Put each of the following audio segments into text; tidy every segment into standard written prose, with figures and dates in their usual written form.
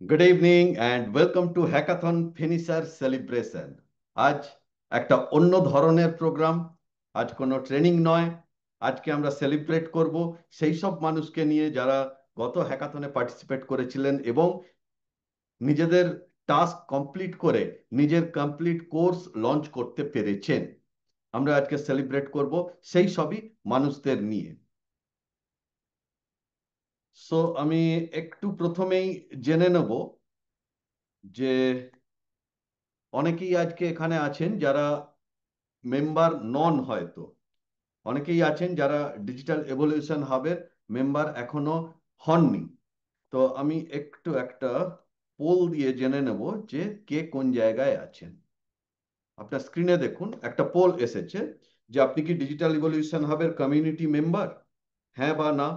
Good evening and welcome to Hackathon Finisher Celebration. আজ একটা অন্য ধরনের প্রোগ্রাম। আজ কোনো ট্রেনিং নয়। আজকে আমরা সেলিব্রেট করব সেই সব মানুষকে নিয়ে যারা গত হ্যাকাথনে পার্টিসিপেট করেছিলেন এবং নিজেদের টাস্ক কমপ্লিট করে নিজের কমপ্লিট কোর্স লঞ্চ করতে পেরেছেন। আমরা আজকে সেলিব্রেট করব সেই সবই মানুষদের নিয়ে। সো আমি একটু প্রথমেই জেনে নেব যে অনেকেই আজকে এখানে আছেন যারা মেম্বার নন, হয়তো অনেকেই আছেন যারা ডিজিটাল এভলিউশন হাবের মেম্বার এখনো হননি। তো আমি একটু একটা পোল দিয়ে জেনে নেব যে কে কোন জায়গায় আছেন। আপনার স্ক্রিনে দেখুন একটা পোল এসেছে যে আপনি কি ডিজিটাল ইভলিউশন হাবের কমিউনিটি মেম্বার, হ্যাঁ বা না।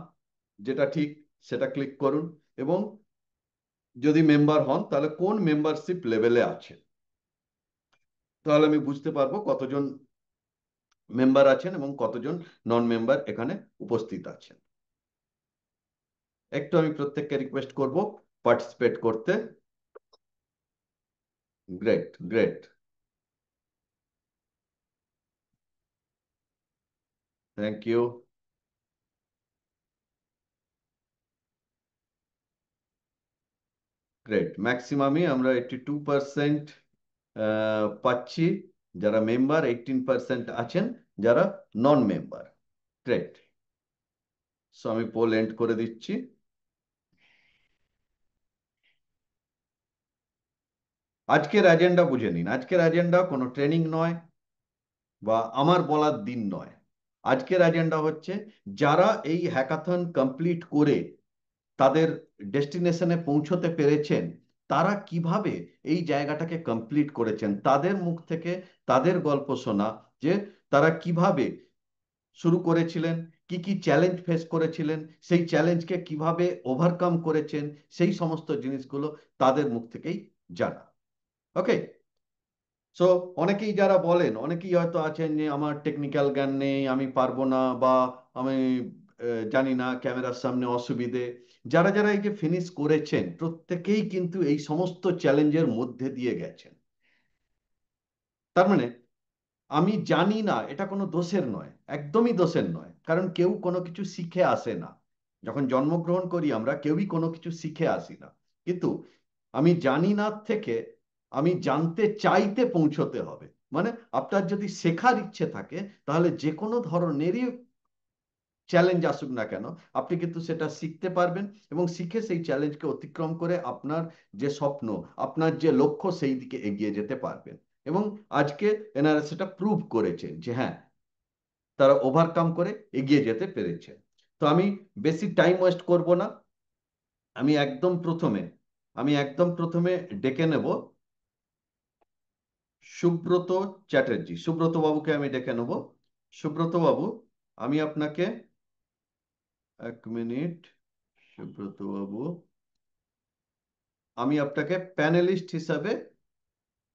যেটা ঠিক সেটা ক্লিক করুন এবং যদি মেম্বার হন তাহলে কোন মেম্বারশিপ লেভেলে আছে, তাহলে আমি বুঝতে পারবো কতজন মেম্বার আছেন এবং কতজন নন মেম্বার এখানে উপস্থিত আছেন। একটু আমি প্রত্যেককে রিকোয়েস্ট করব পার্টিসিপেট করতে। Great great, thank you. Great, ম্যাক্সিমামই আমরা 82% পাচ্ছি যারা মেম্বার, 18% আছেন যারা নন মেম্বার। গ্রেট, সো আমি পোল এন্ড করে দিচ্ছি। আজকের এজেন্ডা বুঝে নিন। আজকের এজেন্ডা কোনো ট্রেনিং নয় বা আমার বলার দিন নয়। আজকের এজেন্ডা হচ্ছে যারা এই হ্যাকাথন কমপ্লিট করে তাদের ডেস্টিনেশনে পৌঁছতে পেরেছেন, তারা কিভাবে এই জায়গাটাকে কমপ্লিট করেছেন, তাদের মুখ থেকে তাদের গল্প শোনা, যে তারা কিভাবে শুরু করেছিলেন, কি কি চ্যালেঞ্জ ফেস করেছিলেন, সেই চ্যালেঞ্জকে কিভাবে ওভারকাম করেছেন, সেই সমস্ত জিনিসগুলো তাদের মুখ থেকেই জানা। ওকে, সো অনেকেই যারা বলেন, অনেকেই হয়তো আছেন যে আমার টেকনিক্যাল জ্ঞান নেই, আমি পারবো না, বা আমি জানি না, ক্যামেরার সামনে অসুবিধে। যারা যারা এই যে ফিনিশ করেছেন প্রত্যেকেই কিন্তু এই সমস্ত চ্যালেঞ্জের মধ্যে দিয়ে গেছেন। তার মানে আমি জানি না এটা কোনো দোষের নয়, একদমই দোষের নয়, কারণ কেউ কোনো কিছু শিখে আসে না। যখন জন্মগ্রহণ করি আমরা কেউই কোনো কিছু শিখে আসি না, কিন্তু আমি জানি না থেকে আমি জানতে চাইতে পৌঁছতে হবে। মানে আপনার যদি শেখার ইচ্ছে থাকে তাহলে যে কোনো ধরনেরই চ্যালেঞ্জ আসুক না কেন আপনি কিন্তু সেটা শিখতে পারবেন এবং শিখে সেই চ্যালেঞ্জকে অতিক্রম করে আপনার যে স্বপ্ন, আপনার যে লক্ষ্য, সেই দিকে এগিয়ে যেতে পারবেন। এবং আজকে এনারা সেটা প্রুভ করেছেন যে হ্যাঁ, তারা ওভারকাম করে এগিয়ে যেতে পেরেছে। তো আমি বেশি টাইম ওয়েস্ট করব না। আমি একদম প্রথমে আমি একদম প্রথমে ডেকে নেব সুব্রত চ্যাটার্জি। সুব্রত বাবুকে আমি ডেকে নেব। সুব্রত বাবু, আমি আপনাকে, এক মিনিট, সুব্রত বাবু, আমি আপনাকে প্যানেলিস্ট হিসাবে,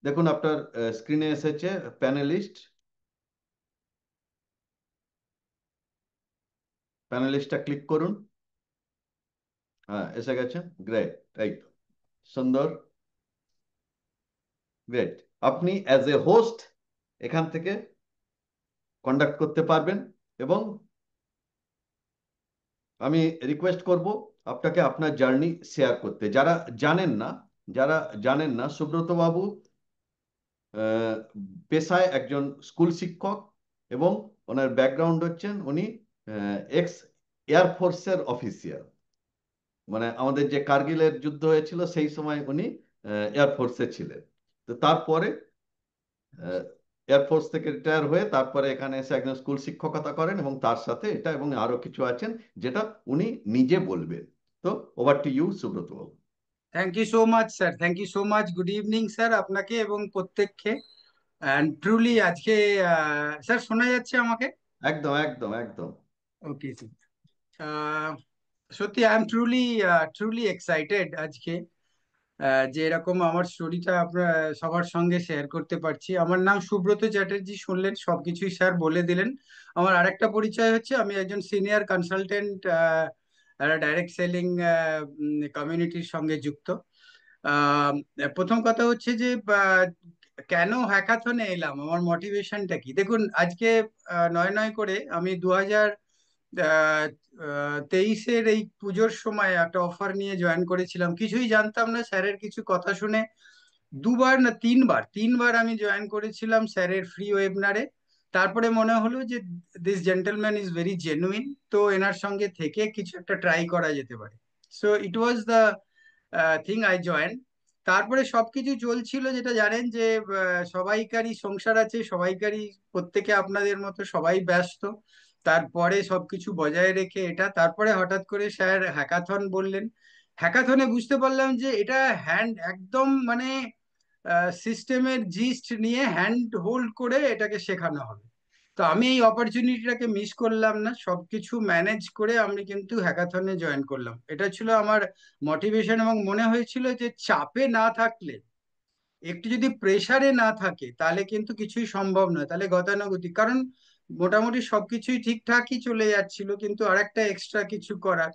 দেখুন আপনার স্ক্রিনে এসেছে প্যানেলিস্ট। প্যানেলিস্টটা ক্লিক করুন। হ্যাঁ, এসে গেছে। গ্রেট, এই তো, সুন্দর, গ্রেট। আপনি অ্যাজ এ হোস্ট এখান থেকে কন্ডাক্ট করতে পারবেন এবং আমি রিকোয়েস্ট করব আপনাকে আপনার জার্নি শেয়ার করতে। যারা জানেন না, যারা জানেন না, সুব্রত বাবু পেশায় একজন স্কুল শিক্ষক এবং ওনার ব্যাকগ্রাউন্ড হচ্ছেন উনি এক্স এয়ারফোর্সের অফিসিয়াল। মানে আমাদের যে কার্গিলের যুদ্ধ হয়েছিল সেই সময় উনি এয়ারফোর্সে ছিলেন। তো তারপরে এয়ারফোর্স থেকে রিটায়ার হয়ে তারপরে এখানে এসে একজন স্কুল শিক্ষকতা করেন এবং তার সাথে এটা এবং আরো কিছু আছেন যেটা উনি নিজে বলবেন। তো over to you Subrata babu. Thank you so much sir, thank you so much. Good evening sir, আপনাকে এবং প্রত্যেককে। অ্যান্ড ট্রুলি আজকে স্যার শোনা যাচ্ছে আমাকে? একদম একদম একদম। ওকে স্যার, সত্যি I am truly truly excited আজকে যে এরকম আমার স্টোরিটা আপনার সবার সঙ্গে শেয়ার করতে পারছি। আমার নাম সুব্রত চ্যাটার্জি, শুনলেন সবকিছুই স্যার বলে দিলেন। আমার আরেকটা পরিচয় হচ্ছে আমি একজন সিনিয়র কনসালটেন্ট ডাইরেক্ট সেলিং কমিউনিটির সঙ্গে যুক্ত। আহ, প্রথম কথা হচ্ছে যে কেন হ্যাকাথনে এলাম, আমার মোটিভেশনটা কি। দেখুন আজকে নয় নয় করে আমি 2023-এর এই পুজোর সময় একটা অফার নিয়ে জয়েন করেছিলাম, কিছুই জানতাম না, স্যারের কিছু কথা শুনে দুবার না তিনবার তিনবার আমি জয়েন করেছিলাম স্যারের ফ্রি ওয়েবিনারে। তারপরে মনে হলো যে this gentleman is very genuine, তো এনার সঙ্গে থেকে কিছু একটা ট্রাই করা যেতে পারে। So it was the thing I join. তারপরে সবকিছু চলছিল, যেটা জানেন যে সবাইকারই সংসার আছে, সবাইকারই, প্রত্যেকে আপনাদের মতো সবাই ব্যস্ত। তারপরে সবকিছু বজায় রেখে এটা, তারপরে হঠাৎ করে স্যার হ্যাকাথন বললেন। হ্যাকাথনে বুঝতে পারলাম যে এটা হ্যান্ড একদম মানে সিস্টেমের জিস্ট নিয়ে হ্যান্ড হোল্ড করে এটাকে শেখানো হবে। তো আমি এই অপরচুনিটিটাকে মিস করলাম না, সবকিছু ম্যানেজ করে আমি কিন্তু হ্যাকাথনে জয়েন করলাম। এটা ছিল আমার মোটিভেশন, এবং মনে হয়েছিল যে চাপে না থাকলে, একটু যদি প্রেসারে না থাকে, তাহলে কিন্তু কিছুই সম্ভব নয়, তাহলে গতানুগতিক। কারণ মোটামুটি সবকিছুই ঠিকঠাকই চলে যাচ্ছিল, কিন্তু আরেকটা এক্সট্রা কিছু করার।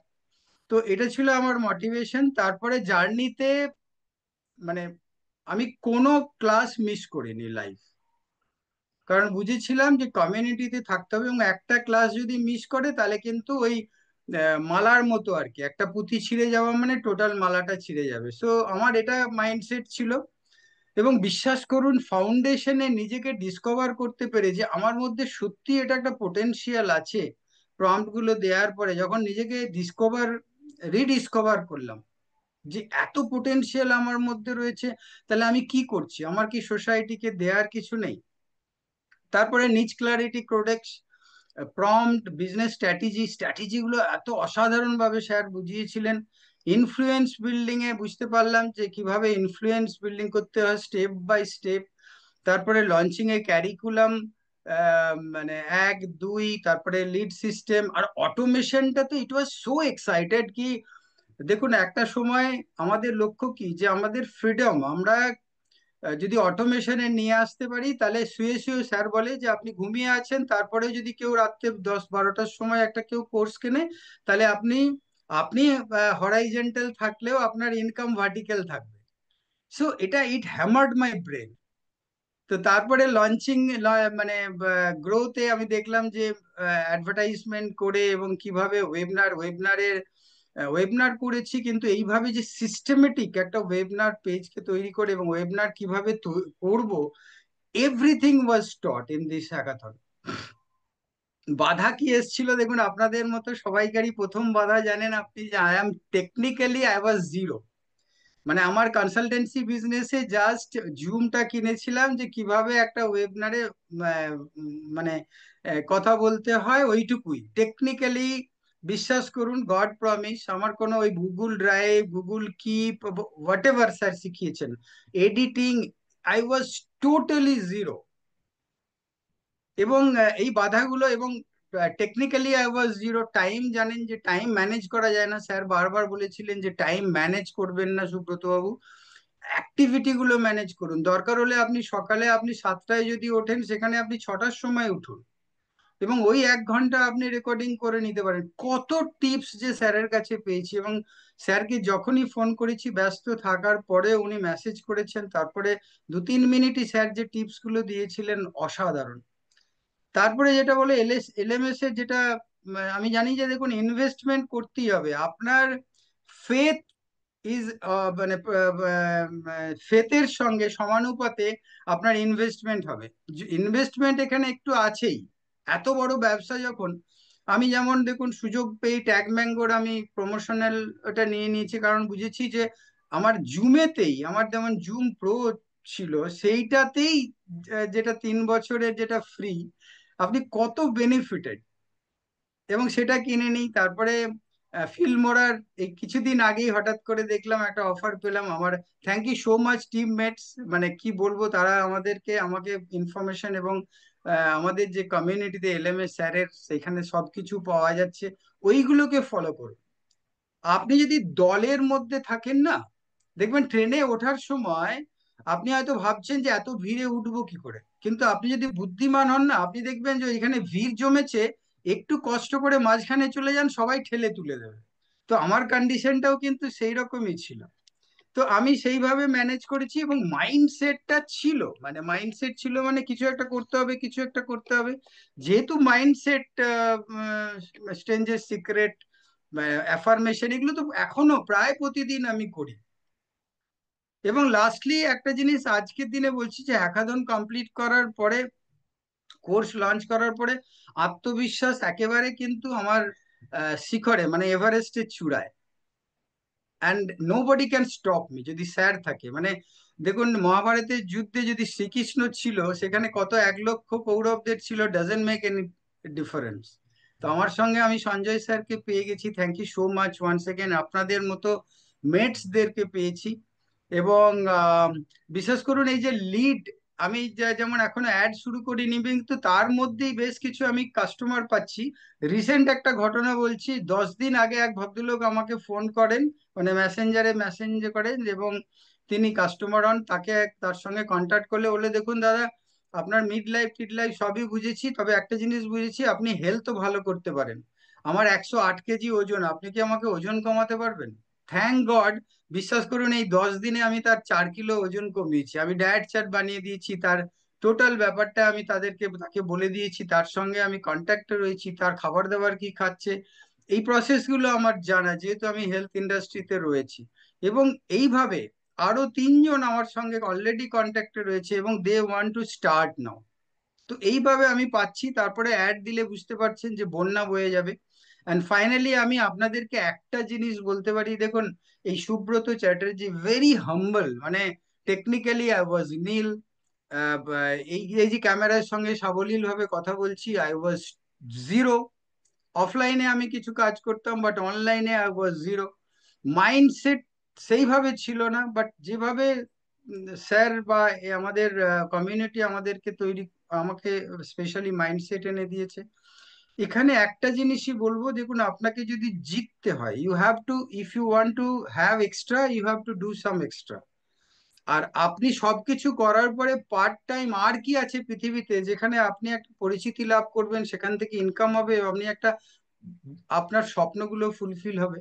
তো এটা ছিল আমার মোটিভেশন। তারপরে জার্নিতে মানে আমি কোনো ক্লাস মিস করিনি লাইভ, কারণ বুঝেছিলাম যে কমিউনিটিতে থাকতে হবে, এবং একটা ক্লাস যদি মিস করে তাহলে কিন্তু ওই মালার মতো আর কি, একটা পুঁথি ছিঁড়ে যাওয়া মানে টোটাল মালাটা ছিঁড়ে যাবে। সো আমার এটা মাইন্ডসেট ছিল। এবং বিশ্বাস করুন, ফাউন্ডেশনে নিজেকে ডিসকভার করতে পেরে যে আমার মধ্যে সত্যি এটা একটা পোটেনশিয়াল আছে, প্রম্পট গুলো দেওয়ার পরে যখন নিজেকে রিডিসকভার করলাম যে এত পোটেনশিয়াল আমার মধ্যে রয়েছে, তাহলে আমি কি করছি, আমার কি সোসাইটিকে দেওয়ার কিছু নেই। তারপরে নিচ ক্লারিটি কোডেক্স, প্রম্পট, বিজনেস স্ট্র্যাটেজিগুলো এত অসাধারণ ভাবে স্যার বুঝিয়েছিলেন। ইনফ্লুয়েন্স বিল্ডিং এ বুঝতে পারলাম যে কিভাবে ইনফ্লুয়েন্স বিল্ডিং করতে হয় স্টেপ বাই স্টেপ। তারপরে লঞ্চিং এ ক্যারিকুলাম, মানে এক দুই, তারপরে লিড সিস্টেম আর অটোমেশনটা, তো ইট ওয়াজ সো এক্সাইটেড কি। দেখুন একটা সময় আমাদের লক্ষ্য কি, যে আমাদের ফ্রিডম আমরা যদি অটোমেশনে নিয়ে আসতে পারি, তাহলে শুয়ে শুয়ে স্যার বলে যে আপনি ঘুমিয়ে আছেন, তারপরে যদি কেউ রাত্রে 10-12টার সময় একটা কেউ কোর্স কেনে, তাহলে আপনি আপনি হরাইজেন্টাল থাকলেও আপনার ইনকাম ভার্টিক্যাল থাকবে। সো এটা ইট হ্যামার্ড মাই ব্রেন। তো তারপরে লঞ্চিং মানে গ্রোথে আমি দেখলাম যে অ্যাডভার্টাইজমেন্ট করে এবং কিভাবে ওয়েবনার করেছি, কিন্তু এইভাবে যে সিস্টেমেটিক একটা ওয়েবনার পেজকে তৈরি করে এবং ওয়েবনার কিভাবে করব, everything was taught in this hackathon. বাধা কি এসেছিল, দেখুন আপনাদের মতো সবাইকারই প্রথম বাধা জানেন আপনি, যে I am technically I was zero. মানে আমার কনসালটেন্সি বিজনেসে জাস্ট জুমটা কিনেছিলাম, যে কিভাবে একটা ওয়েবনারে মানে কথা বলতে হয়, ওইটুকুই টেকনিক্যালি। বিশ্বাস করুন, গড প্রমিস, আমার কোনো ওই Google drive, Google keep, whatever sir শিখিয়েছেন, editing, I was totally zero. এবং এই বাধাগুলো, এবং technically I was zero. Time জানেন যে টাইম ম্যানেজ করা যায় না, স্যার বারবার বলেছিলেন যে টাইম ম্যানেজ করবেন না সুব্রত বাবু, অ্যাক্টিভিটি গুলো ম্যানেজ করুন। দরকার হলে আপনি সকালে আপনি 7টায় যদি ওঠেন, সেখানে আপনি 6টার সময় উঠুন, এবং ওই 1 ঘন্টা আপনি রেকর্ডিং করে নিতে পারেন। কত টিপস যে স্যারের কাছে পেয়েছি, এবং স্যারকে যখনই ফোন করেছি ব্যস্ত থাকার পরে উনি মেসেজ করেছেন, তারপরে 2-3 মিনিটই স্যার যে টিপস গুলো দিয়েছিলেন অসাধারণ। তারপরে যেটা বলে এলএমএস এর যেটা, আমি জানি যে দেখুন ইনভেস্টমেন্ট করতেই হবে আপনার। ফেথ ইজ মানে ফেথের সঙ্গে সমানুপাতে আপনার ইনভেস্টমেন্ট হবে। ইনভেস্টমেন্ট এখানে একটু আছেই, এত বড় ব্যবসা যখন। আমি যেমন দেখুন সুযোগ পেয়ে ট্যাগ ম্যাঙ্গোর আমি প্রমোশনাল ওটা নিয়ে নিয়েছি, কারণ বুঝেছি যে আমার জুমেতেই, আমার যেমন জুম প্রো ছিল সেইটাতেই, যেটা 3 বছরের যেটা ফ্রি, আপনি কত বেনিফিটেড, এবং সেটা কিনে নিই। তারপরে ফিল্মোরার এই কিছুদিন আগেই হঠাৎ করে দেখলাম একটা অফার পেলাম আমার। Thank you so much teammates, মানে কি বলবো, তারা আমাকে ইনফরমেশন এবং আমাদের যে কমিউনিটিতে এলএমএস স্যারের সেখানে সবকিছু পাওয়া যাচ্ছে, ওইগুলোকে ফলো করুন। আপনি যদি দলের মধ্যে থাকেন না, দেখবেন ট্রেনে ওঠার সময় আপনি হয়তো ভাবছেন যে এত ভিড়ে উঠবো কি করে, কিন্তু আপনি যদি বুদ্ধিমান হন না, আপনি দেখবেন যে এখানে ভিড় জমেছে, একটু কষ্ট করে মাঝখানে চলে যান, সবাই ঠেলে তুলে দেবে। তো আমার কন্ডিশনটাও কিন্তু সেই রকমই ছিল। তো আমি সেইভাবে ম্যানেজ করেছি, এবং মাইন্ডসেটটা ছিল, মানে মাইন্ডসেট ছিল মানে কিছু একটা করতে হবে, কিছু একটা করতে হবে। যেহেতু মাইন্ডসেট, স্ট্রেঞ্জের সিক্রেট, অ্যাফার্মেশন, এগুলো তো এখনো প্রায় প্রতিদিন আমি করি। এবং লাস্টলি একটা জিনিস আজকের দিনে বলছি, যে হ্যাকাথন কমপ্লিট করার পরে, কোর্স লঞ্চ করার পরে, আত্মবিশ্বাস একেবারে কিন্তু আমার শিখরে, মানে এভারেস্টের চূড়ায়। And nobody can stop me, যদি স্যার থাকে, মানে দেখুন মহাভারতের যুদ্ধে যদি শ্রীকৃষ্ণ ছিল, সেখানে কত 1,00,000 কৌরবদের ছিল, ডাজেন্ট মেক এনি ডিফারেন্স। তো আমার সঙ্গে আমি সঞ্জয় স্যারকে পেয়ে গেছি, thank you so much one second, আপনাদের মতো মেটসদেরকে পেয়েছি। এবং বিশেষ করুন এই যে লিড, আমি যেমন এখনো অ্যাড শুরু করিনি, কিন্তু তার মধ্যেই বেশ কিছু আমি কাস্টমার পাচ্ছি। রিসেন্ট একটা ঘটনা বলছি, 10 দিন আগে এক ভদ্রলোক আমাকে ফোন করেন, মানে মেসেঞ্জারে মেসেঞ্জ করেন, এবং তিনি কাস্টমার হন। তার সঙ্গে কন্ট্যাক্ট করলে বলে, দেখুন দাদা, আপনার মিড লাইফ টিড লাইফ সবই বুঝেছি, তবে একটা জিনিস বুঝেছি, আপনি হেলথও ভালো করতে পারেন। আমার 108 কেজি ওজন, আপনি কি আমাকে ওজন কমাতে পারবেন? থ্যাংক গড, বিশ্বাস করুন এই 10 দিনে আমি তার 4 কিলো ওজন কমিয়েছি। আমি ডায়েট চার্ট বানিয়ে দিয়েছি, তার টোটাল ব্যাপারটা আমি তাকে বলে দিয়েছি, তার সঙ্গে আমি কন্ট্যাক্টে রয়েছি, তার খাবার দাবার কি খাচ্ছে, এই প্রসেসগুলো আমার জানা, যেহেতু আমি হেলথ ইন্ডাস্ট্রিতে রয়েছি। এবং এইভাবে আরো 3 জন আমার সঙ্গে অলরেডি কন্ট্যাক্টে রয়েছে, এবং they want to start now. তো এইভাবে আমি পাচ্ছি, তারপরে অ্যাড দিলে বুঝতে পারছেন যে বন্যা বয়ে যাবে। অ্যান্ড ফাইনালি আমি আপনাদেরকে একটা জিনিস বলতে পারি, দেখুন এই সুব্রত চ্যাটার্জি ভেরি হাম্বল, মানে টেকনিক্যালি আই ওয়াজ নীল, এই এই যে ক্যামেরার সঙ্গে সাবলীল ভাবে কথা বলছি, আই ওয়াজ জিরো। অফলাইনে আমি কিছু কাজ করতাম, বাট অনলাইনে আই ওয়াজ জিরো। মাইন্ডসেট সেইভাবে ছিল না, বাট যেভাবে স্যার বা আমাদের কমিউনিটি আমাদেরকে তৈরি, আমাকে স্পেশালি মাইন্ডসেট এনে দিয়েছে। এখানে একটা জিনিসই বলবো, দেখুন আপনাকে যদি জিততে হয়, you have to, if you want to have extra, you have to do some extra. আর আপনি সবকিছু করার পরে পার্ট টাইম আর কি আছে পৃথিবীতে, যেখানে আপনি একটা পরিচিতি লাভ করবেন, সেখান থেকে ইনকাম হবে, আপনি একটা, আপনার স্বপ্নগুলো ফুলফিল হবে।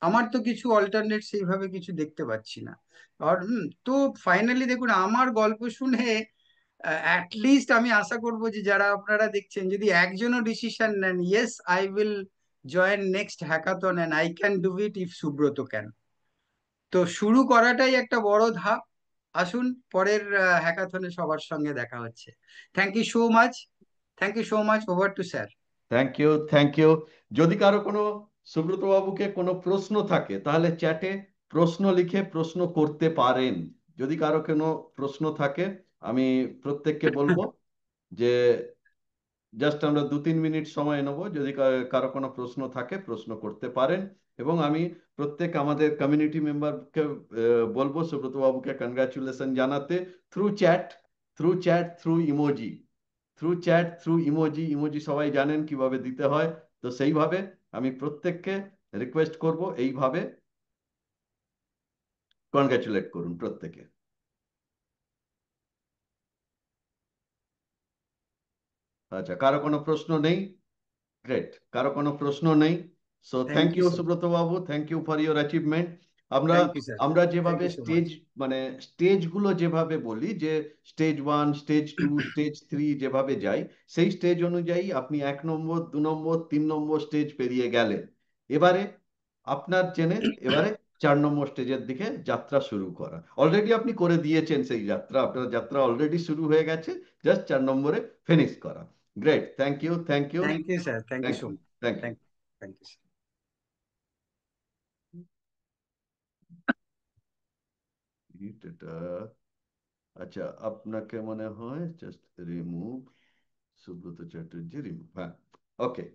আমার তো কিছু অল্টারনেট সেইভাবে কিছু দেখতে পাচ্ছি না। আর তো ফাইনালি দেখুন, আমার গল্প শুনে অ্যাটলিস্ট আমি আশা করব যে যারা আপনারা দেখছেন, যদি একজনও ডিসিশন নেন, yes I will join next hackathon and I can do it if Subrata can. তো শুরু করাটাই একটা বড় ধাপ। আসুন, পরের হ্যাকাথনে সবার সঙ্গে দেখা হচ্ছে। Thank you so much, thank you so much, over to sir. Thank you, thank you. যদি কারো কোনো, সুব্রত বাবুকে কোনো প্রশ্ন থাকে তাহলে চ্যাটে প্রশ্ন লিখে প্রশ্ন করতে পারেন। যদি কারো কোনো প্রশ্ন থাকে, আমি প্রত্যেককে বলবো যে জাস্ট আমরা 2-3 মিনিট সময় নেবো, যদি কারো কোনো প্রশ্ন থাকে প্রশ্ন করতে পারেন। এবং আমি প্রত্যেক আমাদের কমিউনিটি মেম্বারকে বলবো সুব্রত বাবুকে কনগ্রাচুলেশন জানাতে, through chat, through emoji, through emoji. Emoji সবাই জানেন কিভাবে দিতে হয়। তো সেইভাবে আমি প্রত্যেককে রিকোয়েস্ট করব, এইভাবে কনগ্রাচুলেট করুন প্রত্যেকে। আচ্ছা, কারো কোনো প্রশ্ন নেই? গ্রেট, কারো কোনো প্রশ্ন নেই। So thank thank you you sir, Subrata babu, thank you for your achievement. আমরা থ্যাংক ইউ স্যার, আমরা থ্যাংক যেভাবে ইউ সো মাচ। স্টেজ, মানে স্টেজগুলো যেভাবে বলি, যে স্টেজ 1, স্টেজ 2, স্টেজ 3 যেভাবে যাই, সেই স্টেজ অনুযায়ী আপনি 1 নম্বর, 2 নম্বর, 3 নম্বর স্টেজ পেরিয়ে গেলেন। এবারে আপনার জেনে, এবারে 4 নম্বর স্টেজের দিকে যাত্রা শুরু করা। অলরেডি আপনি করে দিয়েছেন সেই যাত্রা, আপনার যাত্রা অলরেডি শুরু হয়ে গেছে, জাস্ট 4 নম্বরে ফিনিশ করা। Great, thank you, thank you, thank you sir, thank you thank so you, much. Thank you. Thank thank you. এটা, আচ্ছা, আপনাকে মনে হয় just remove, Subrata Chatterjee remove, হ্যাঁ, ওকে,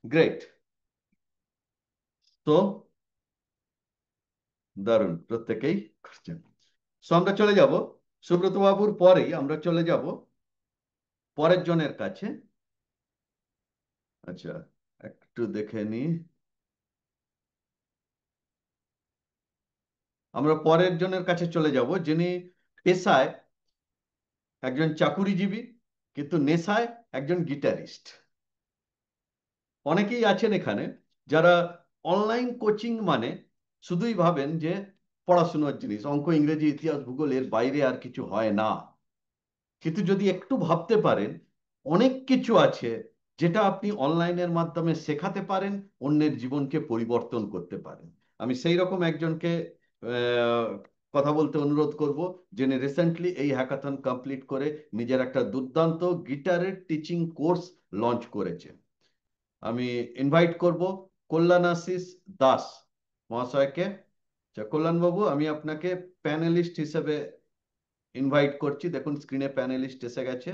গ্রেট। তো দারুণ, প্রত্যেকেই করছেন। সো আমরা চলে যাব সুব্রত বাবুর পরেই, আমরা চলে যাব পরের জনের কাছে। আচ্ছা, একটু দেখে নি, আমরা পরের জনের কাছে চলে যাব, যিনি পেশায় একজন চাকুরিজীবী, কিন্তু নেশায় একজন গিটারিস্ট। অনেকেই আছেন এখানে যারা অনলাইন কোচিং মানে শুধুই ভাবেন যে পড়াশোনার জিনিস, অঙ্ক, ইংরেজি, ইতিহাস, ভূগোল, এর বাইরে আর কিছু হয় না। কিন্তু যদি একটু ভাবতে পারেন, অনেক কিছু আছে যেটা আপনি অনলাইনের মাধ্যমে শেখাতে পারেন, অন্যের জীবনকে পরিবর্তন করতে পারেন। আমি সেই রকম একজনকে আহ, কথা বলতে অনুরোধ করব, যিনি রিসেন্টলি এই হ্যাকাথন কমপ্লিট করে নিজের একটা দুর্দান্ত গিটারের টিচিং কোর্স লঞ্চ করেছে। আমি ইনভাইট করব কল্যাণাশিস দাস মহাশয়কে। আচ্ছা কল্যাণ বাবু, আমি আপনাকে প্যানেলিস্ট হিসেবে ইনভাইট করছি। দেখুন স্ক্রিনে প্যানেলিস্ট এসে গেছে,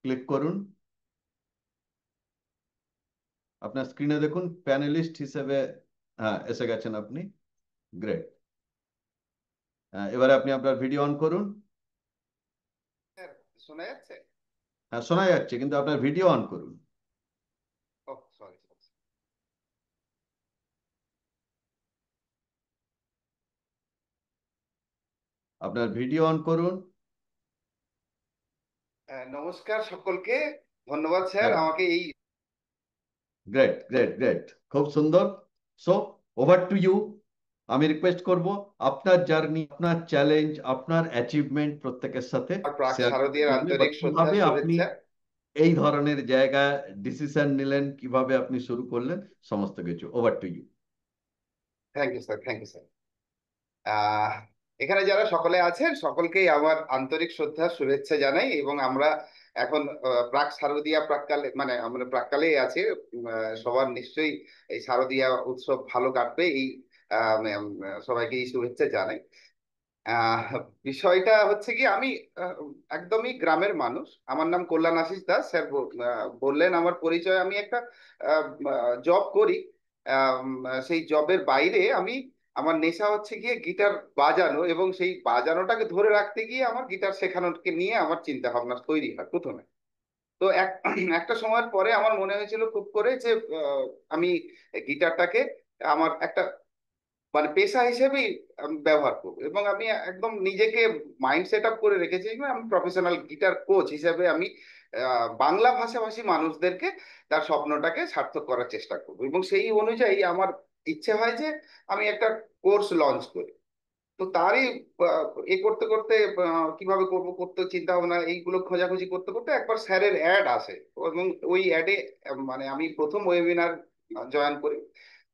ক্লিক করুন। আপনার স্ক্রিনে দেখুন প্যানেলিস্ট হিসেবে, হ্যাঁ এসে গেছেন আপনি, গ্রেট। এবারে আপনি আপনার ভিডিও অন করুন। স্যার, শোনা যাচ্ছে? হ্যাঁ শোনা যাচ্ছে, কিন্তু আপনার ভিডিও অন করুন। ও সরি। আপনার ভিডিও অন করুন। নমস্কার সকলকে। ধন্যবাদ স্যার হ্যাঁ, আমাকে এই গ্রেট গ্রেট গ্রেট, খুব সুন্দর। So over to you. আমি রিকোয়েস্ট করব আপনার জার্নি, আপনার চ্যালেঞ্জ, আপনার অ্যাচিভমেন্ট প্রত্যেকের সাথে প্রাক শেয়ার করার শারদীয়ার জন্য, বা আন্তরিক শ্রদ্ধা কিভাবে আপনি শুভেচ্ছা। এই ধরনের জায়গায় ডিসিশন নিলেন, কিভাবে আপনি শুরু করলেন, সমস্ত কিছু over to you. Thank you sir, thank you sir. আহ এখানে যারা সকলে আছেন সকলকেই আমার আন্তরিক শ্রদ্ধা শুভেচ্ছা জানাই। এবং আমরা এখন প্রাক শারদীয়া প্রাককালে, মানে আমরা প্রাককালেই আছি। সবার নিশ্চয়ই এই শারদীয়া উৎসব ভালো কাটবে, এই সবাইকে এই শুভেচ্ছা জানাই। আহ বিষয়টা হচ্ছে কি, আমি আহ, একদমই গ্রামের মানুষ। আমার নাম কল্যাণ আশিস দাস। স্যার বললেন আমার পরিচয়। আমি একটা জব করি। সেই জবের বাইরে আমি, আমার নেশা হচ্ছে গিয়ে গিটার বাজানো, এবং সেই বাজানোটাকে ধরে রাখতে গিয়ে আমার গিটার শেখানোকে নিয়ে আমার চিন্তা ভাবনা তৈরি হয় প্রথমে। তো একটা সময়ের পরে আমার মনে হয়েছিল খুব করে যে আমি গিটারটাকে আমার একটা মানে পেশা হিসেবেই আমি ব্যবহার করবো। এবং আমি একদম নিজেকে মাইন্ড সেট আপ করে রেখেছি যে আমি প্রফেশনাল গিটার কোচ হিসেবে আমি বাংলা ভাষাভাষী মানুষদেরকে তার স্বপ্নটাকে সার্থক করার চেষ্টা করবো। এবং সেই অনুযায়ী আমার ইচ্ছে হয় যে আমি একটা কোর্স লঞ্চ করি। তো তারই আহ, এ করতে করতে কিভাবে করবো করতে চিন্তা ভাবনা এইগুলো খোঁজাখুঁজি করতে করতে একবার স্যারের অ্যাড আসে। এবং ওই অ্যাডে মানে আমি প্রথম ওয়েবিনার জয়েন করি।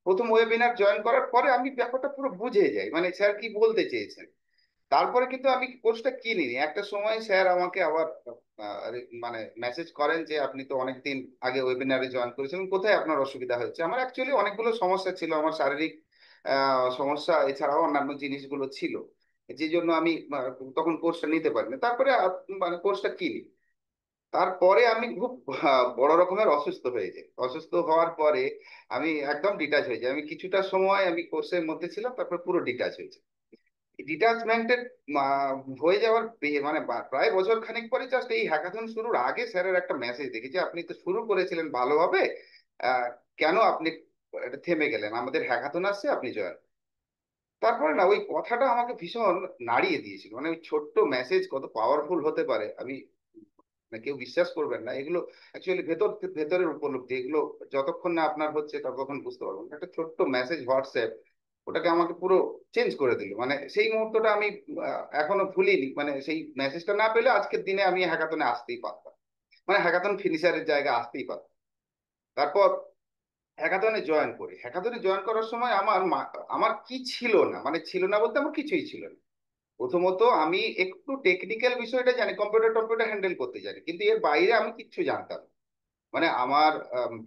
প্রথম ওয়েবিনার জয়েন করার পরে আমি ব্যাপারটা পুরো বুঝে যাই, মানে স্যার কি বলতে চেয়েছেন। তারপরে কিন্তু আমি কোর্সটা কিনিনি। একটা সময় স্যার আমাকে আবার মানে মেসেজ করেন যে আপনি তো অনেকদিন আগে ওয়েবিনারে জয়েন করেছিলেন, কোথায় আপনার অসুবিধা হয়েছে। আমার অ্যাকচুয়ালি অনেকগুলো সমস্যা ছিল, আমার শারীরিক সমস্যা এছাড়াও অন্যান্য জিনিসগুলো ছিল, যে জন্য আমি তখন কোর্সটা নিতে পারিনি। তারপরে মানে কোর্সটা কিনি। তারপরে আমি খুব বড় রকমের অসুস্থ হয়ে যাই। অসুস্থ হওয়ার পরে আমি একদম ডিটাচ হয়ে যাই। আমি কিছুটা সময় আমি কোর্সের মধ্যে ছিলাম, তারপর পুরো ডিটাচ হয়েছে। ডিটাচমেন্টের হয়ে যাওয়ার মানে প্রায় বছর খানিক পরে, জাস্ট এই হ্যাকাথন শুরুর আগে স্যারের একটা মেসেজ দেখি যে আপনি তো শুরু করেছিলেন ভালোভাবে, আহ, কেন আপনি এটা থেমে গেলেন, আমাদের হ্যাকাথন আসছে, আপনি জয়েন। তারপরে না ওই কথাটা আমাকে ভীষণ নাড়িয়ে দিয়েছিল। মানে ওই ছোট্ট মেসেজ কত পাওয়ারফুল হতে পারে, আমি না কেউ বিশ্বাস করবেন না। এগুলো অ্যাকচুয়ালি ভেতরের উপলব্ধি। এগুলো যতক্ষণ না আপনার হচ্ছে ততক্ষণ বুঝতে পারবেন না। একটা ছোট্ট মেসেজ হোয়াটসঅ্যাপ ওটাকে আমাকে পুরো চেঞ্জ করে দিল। মানে সেই মুহূর্তটা আমি এখনো ভুলিনি। মানে সেই মেসেজটা না পেলে আজকের দিনে আমি হ্যাকাথনে আসতেই পারতাম, মানে হ্যাকাথন ফিনিশারের জায়গায় আসতেই পারতাম। তারপর হ্যাকাথনে জয়েন করি। হ্যাকাথনে জয়েন করার সময় আমার কি ছিল না, মানে ছিল না বলতে আমার কিছুই ছিল না। প্রথমত আমি একটু টেকনিক্যাল বিষয়টা জানি, কম্পিউটার টম্পিউটার হ্যান্ডেল করতে জানি, কিন্তু এর বাইরে আমি কিচ্ছু জানতাম না। মানে আমার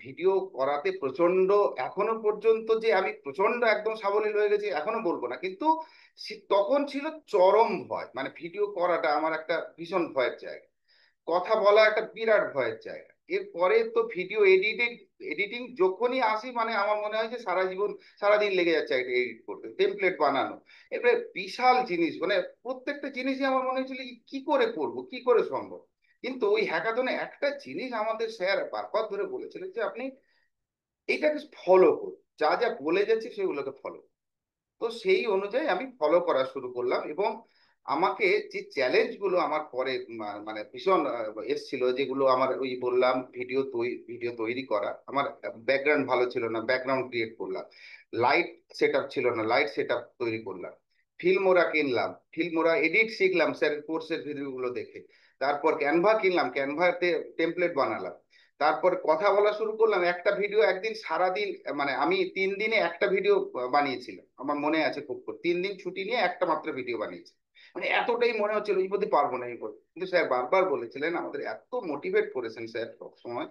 ভিডিও করাতে প্রচন্ড, এখনো পর্যন্ত যে আমি প্রচন্ড একদম সাবলীল হয়ে গেছি এখনো বলবো না, কিন্তু তখন ছিল চরম ভয়। মানে ভিডিও করাটা আমার একটা ভীষণ ভয়ের জায়গা, কথা বলা একটা বিরাট ভয়ের জায়গা। এরপরে তো ভিডিও এডিটিং যখনই আসি, মানে আমার মনে হয় যে সারা জীবন সারাদিন লেগে যাচ্ছে একটা এডিট করতে, টেমপ্লেট বানানো। এবারে বিশাল জিনিস, মানে প্রত্যেকটা জিনিসই আমার মনে হয়েছিল কি করে করব, কি করে সম্ভব। কিন্তু ওই হ্যাকাথনে একটা জিনিস আমাদের স্যার বারবার ধরে বলেছিলেন যে আপনি এইটাকে ফলো করুন, যা যা বলে যাচ্ছে সেগুলোকে ফলো। তো সেই অনুযায়ী আমি ফলো করা শুরু করলাম। এবং আমাকে যে চ্যালেঞ্জ গুলো আমার পরে মানে ভীষণ এসছিল, যেগুলো আমার ওই বললাম ভিডিও তৈরি করা, আমার ব্যাকগ্রাউন্ড ভালো ছিল না, ব্যাকগ্রাউন্ড ক্রিয়েট করলাম, লাইট সেট আপ ছিল না, লাইট সেট আপ তৈরি করলাম, ফিল্মোরা কিনলাম, ফিল্মোরা এডিট শিখলাম স্যারের কোর্সের ভিডিও গুলো দেখে, তারপর ক্যানভা কিনলাম, ক্যানভাতে টেমপ্লেট বানালাম, তারপর কথা বলা শুরু করলাম। একটা ভিডিও একদিন সারাদিন, মানে আমি 3 দিনে একটা ভিডিও বানিয়েছিলাম, আমার মনে আছে খুব করে, 3 দিন ছুটি নিয়ে একটা মাত্র ভিডিও বানিয়েছি। মানে এতটাই মনে হচ্ছিল এই প্রতি পারবো না এই প্রতি, কিন্তু স্যার বারবার বলেছিলেন, আমাদের এত মোটিভেট করেছেন স্যার সবসময়,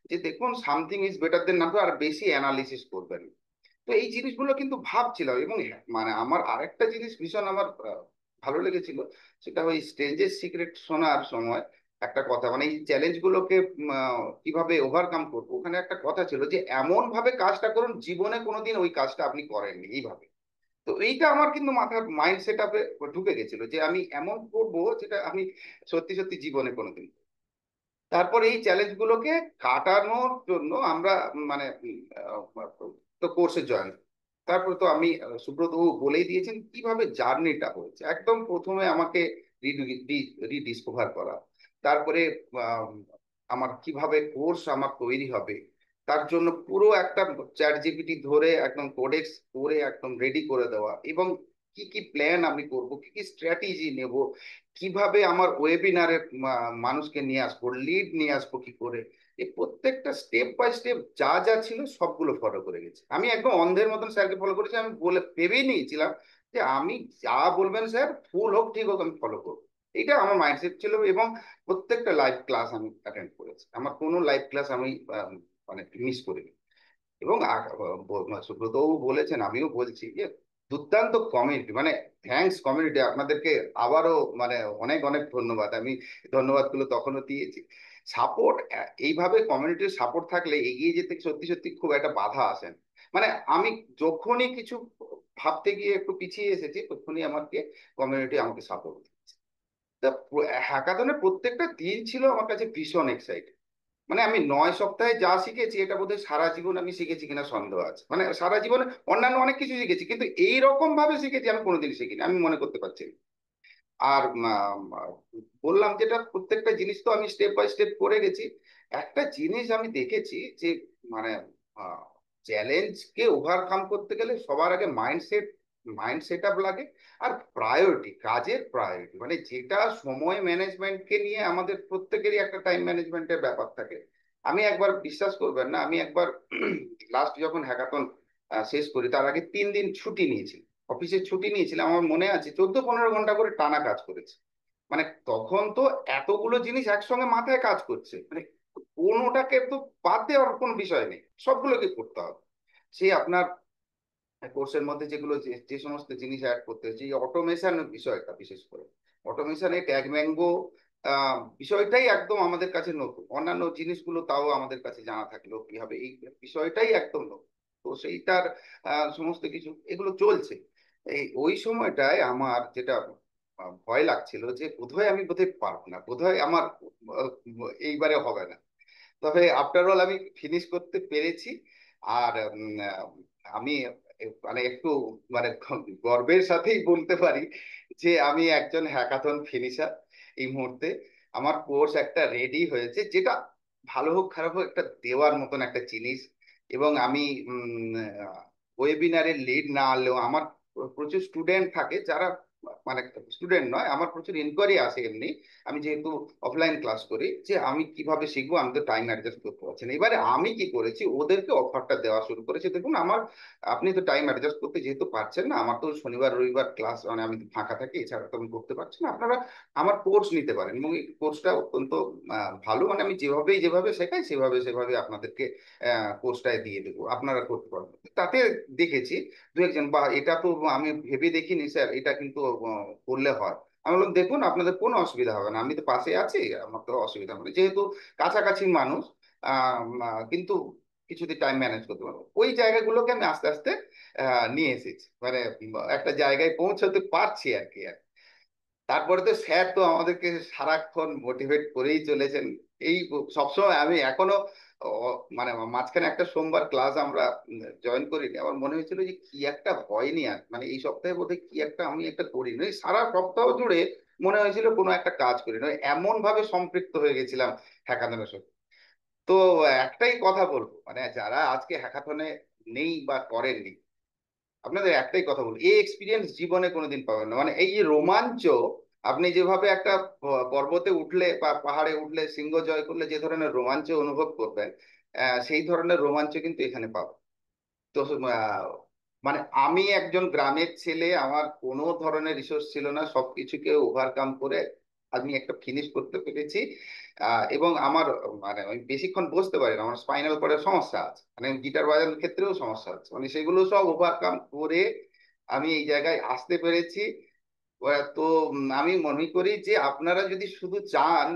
যে দেখুন সামথিং ইজ বেটার দেন না, আর বেশি অ্যানালিসিস করবেন। তো এই জিনিসগুলো কিন্তু ভাবছিলাম। এবং মানে আমার আরেকটা জিনিস ভীষণ আমার ভালো লেগেছিল, সেটা ওই স্ট্রেঞ্জের সিক্রেট শোনার সময় একটা কথা, মানে এই চ্যালেঞ্জ গুলোকে কিভাবে ওভারকাম করবো, ওখানে একটা কথা ছিল যে এমন ভাবে কাজটা করুন জীবনে কোনোদিন ওই কাজটা আপনি করেননি এইভাবে। তো এইটা আমার কিন্তু মাথার মাইন্ড সেট আপে ঢুকে গেছিল, যে আমি এমন করবো যেটা আমি সত্যি সত্যি জীবনে কোনোদিন। তারপর এই চ্যালেঞ্জ গুলোকে কাটানোর জন্য আমরা মানে তো কোর্সে জয়েন। তারপর তো আমি সুব্রত বাবু বলেই দিয়েছেন কিভাবে জার্নিটা হয়েছে। একদম প্রথমে আমাকে রিডিসকভার করা, তারপরে আম, আমার কিভাবে কোর্স আমার তৈরি হবে, তার জন্য পুরো একটা চ্যাট জিপিটি ধরে একদম কোডেক্স করে একদম রেডি করে দেওয়া, এবং কি কি প্ল্যান আমি করব, কি কি স্ট্র্যাটেজি নেব, কিভাবে আমার ওয়েবিনারে মানুষকে নিয়ে আসবো, লিড নিয়ে আসবো কি করে, এই প্রত্যেকটা স্টেপ বাই স্টেপ যা যা ছিল সবগুলো ফলো করে গেছি। আমি একদম অন্ধের মতন স্যারকে ফলো করেছি। আমি ভেবেই নিয়েছিলাম যে আমি যা বলবেন স্যার, ভুল হোক ঠিক হোক আমি ফলো করবো। এটা আমার মাইন্ডসেট ছিল। এবং প্রত্যেকটা লাইভ ক্লাস আমি অ্যাটেন্ড করেছি, আমার কোনো লাইভ ক্লাস আমি মানে মিস করিনি। এবং সুব্রতবাবু বলেছেন, আমিও বলছি যে দুর্দান্ত কমিউনিটি, মানে থ্যাঙ্কস কমিউনিটি, আপনাদেরকে আবারও মানে অনেক অনেক ধন্যবাদ। আমি ধন্যবাদগুলো তখনও দিয়েছি। সাপোর্ট, এইভাবে কমিউনিটির সাপোর্ট থাকলে এগিয়ে যেতে সত্যি সত্যি খুব একটা বাধা আসেন। মানে আমি যখনই কিছু ভাবতে গিয়ে একটু পিছিয়ে এসেছি, তখনই আমাকে কমিউনিটি আমাকে সাপোর্ট। তা হ্যাকাথনের প্রত্যেকটা দিন ছিল আমার কাছে ভীষণ এক্সাইটিং। মানে আমি 9 সপ্তাহে যা শিখেছি, এটা বোধহয় সারা জীবন আমি শিখেছি কিনা সন্দেহ আছে। মানে সারা জীবনে অন্যান্য অনেক কিছু শিখেছি, কিন্তু এই রকম ভাবে শিখেছি আমি কোনোদিন শিখিনি, আমি মনে করতে পারছি না। আর বললাম যেটা, প্রত্যেকটা জিনিস তো আমি স্টেপ বাই স্টেপ করে গেছি। একটা জিনিস আমি দেখেছি যে মানে চ্যালেঞ্জকে ওভারকাম করতে গেলে সবার আগে মাইন্ড সেট আপ লাগে। আর প্রায়োরিটি, কাজের প্রায়োরিটি, মানে যেটা সময় ম্যানেজমেন্টকে নিয়ে আমাদের প্রত্যেকেরই একটা টাইম ম্যানেজমেন্টের ব্যাপার থাকে। আমি একবার, বিশ্বাস করবেন না, আমি একবার লাস্ট যখন হ্যাকাথন শেষ করি তার আগে 3 দিন ছুটি নিয়েছি, অফিসের ছুটি নিয়েছিলাম। আমার মনে আছে 14-15 ঘন্টা করে টানা কাজ করেছে। মানে তখন তো এতগুলো জিনিস একসঙ্গে মাথায় কাজ করছে, মানে কোনোটাকে তো বাদ দেওয়ার কোনো বিষয় নেই, সবগুলোকে করতে হবে। সে আপনার কোর্সের মধ্যে যেগুলো যে যে সমস্ত জিনিস অ্যাড করতে হচ্ছে, এই অটোমেশন বিষয়টা বিশেষ করে, অটোমেশনে ট্যাগ ম্যাঙ্গো বিষয়টাই একদম আমাদের কাছে নতুন। অন্যান্য জিনিসগুলো তাও আমাদের কাছে জানা থাকলেও কি হবে, এই বিষয়টাই একদম নতুন। তো সেইটার সমস্ত কিছু এগুলো চলছে। এই ওই সময়টায় আমার যেটা ভয় লাগছিল, যে বোধহয় পারবো না, বোধহয় আমার আহ, এইবারে হবে না। তবে আফটার অল আমি ফিনিশ করতে পেরেছি। আর আমি মানে একটু মানে গর্বের সাথেই বলতে পারি যে আমি একজন হ্যাকাথন ফিনিশার এই মুহূর্তে। আমার কোর্স একটা রেডি হয়েছে, যেটা ভালো হোক খারাপ হোক একটা দেওয়ার মতন একটা জিনিস। এবং আমি ওয়েবিনারে লিড না আনলেও আমার প্রচুর স্টুডেন্ট থাকে যারা, মানে স্টুডেন্ট নয়, আমার প্রচুর ইনকোয়ারি আসে এমনি। আমি যেহেতু অফলাইন ক্লাস করি, যে আমি কিভাবে শিখবো, আমি তো টাইম অ্যাডজাস্ট করতে পারছি না। এবারে আমি কি করেছি, ওদেরকে অফারটা দেওয়া শুরু করেছি, দেখুন আমার, আপনি তো টাইম অ্যাডজাস্ট করতে যেহেতু পারছেন না, আমার তো শনিবার রবিবার ক্লাস, মানে আমি ফাঁকা থাকি, এছাড়া তো আমি করতে পারছি না, আপনারা আমার কোর্স নিতে পারেন। এবং এই কোর্সটা অত্যন্ত ভালো, মানে আমি যেভাবে শেখাই সেভাবে সেভাবে আপনাদেরকে কোর্সটায় দিয়ে দেবো, আপনারা করতে পারবেন। তাতে দেখেছি দু একজন, বা এটা তো আমি ভেবে দেখিনি স্যার, এটা কিন্তু করলে হয়। আমি বললাম দেখুন আপনাদের কোনো অসুবিধা হবে না, আমি তো পাশে আছি, আমার তো অসুবিধা হবে না, যেহেতু কাছাকাছি মানুষ। কিন্তু কিছুদিন টাইম ম্যানেজ করতে পারবো, ওই জায়গাগুলোকে আমি আস্তে আস্তে নিয়ে এসেছি, মানে একটা জায়গায় পৌঁছতে পারছি আর কি। তারপরে তো স্যার তো আমাদেরকে সারাক্ষণ মোটিভেট করেই চলেছেন। এই সবসময় আমি এখনো মানে মাঝখানে একটা সোমবার ক্লাস আমরা জয়েন করিনি, আমার মনে হয়েছিল যে কি একটা হয়নি, আর মানে এই সপ্তাহে বোধহয় কি একটা আমি একটা করিনি, ওই সারা সপ্তাহ জুড়ে মনে হয়েছিল কোনো একটা কাজ করি না, এমন ভাবে সম্পৃক্ত হয়ে গেছিলাম হ্যাকাথনের সাথে। তো একটাই কথা বলবো, মানে যারা আজকে হ্যাকাথনে নেই বা করেননি, আপনাদের একটাই কথা বলবো, এই এক্সপিরিয়েন্স জীবনে কোনোদিন পাবেন না। মানে এই যে রোমাঞ্চ, আপনি যেভাবে একটা পর্বতে উঠলে বা পাহাড়ে উঠলে সিংহ জয় করলে যে ধরনের রোমাঞ্চ অনুভব করবেন, সেই ধরনের রোমাঞ্চ কিন্তু এখানে পাবেন। তো মানে আমি একজন গ্রামের ছেলে, আমার কোনো ধরনের রিসোর্স ছিল না, সবকিছুকে ওভারকাম করে আমি একটা ফিনিশ করতে পেরেছি। এবং আমার মানে আমি বেশিক্ষণ বসতে পারি না, আমার স্পাইনাল কর্ডের সমস্যা আছে, মানে গিটার বাজানোর ক্ষেত্রেও সমস্যা আছে, মানে সেগুলো সব ওভারকাম করে আমি এই জায়গায় আসতে পেরেছি। তো আমি মনে করি যে আপনারা যদি শুধু চান,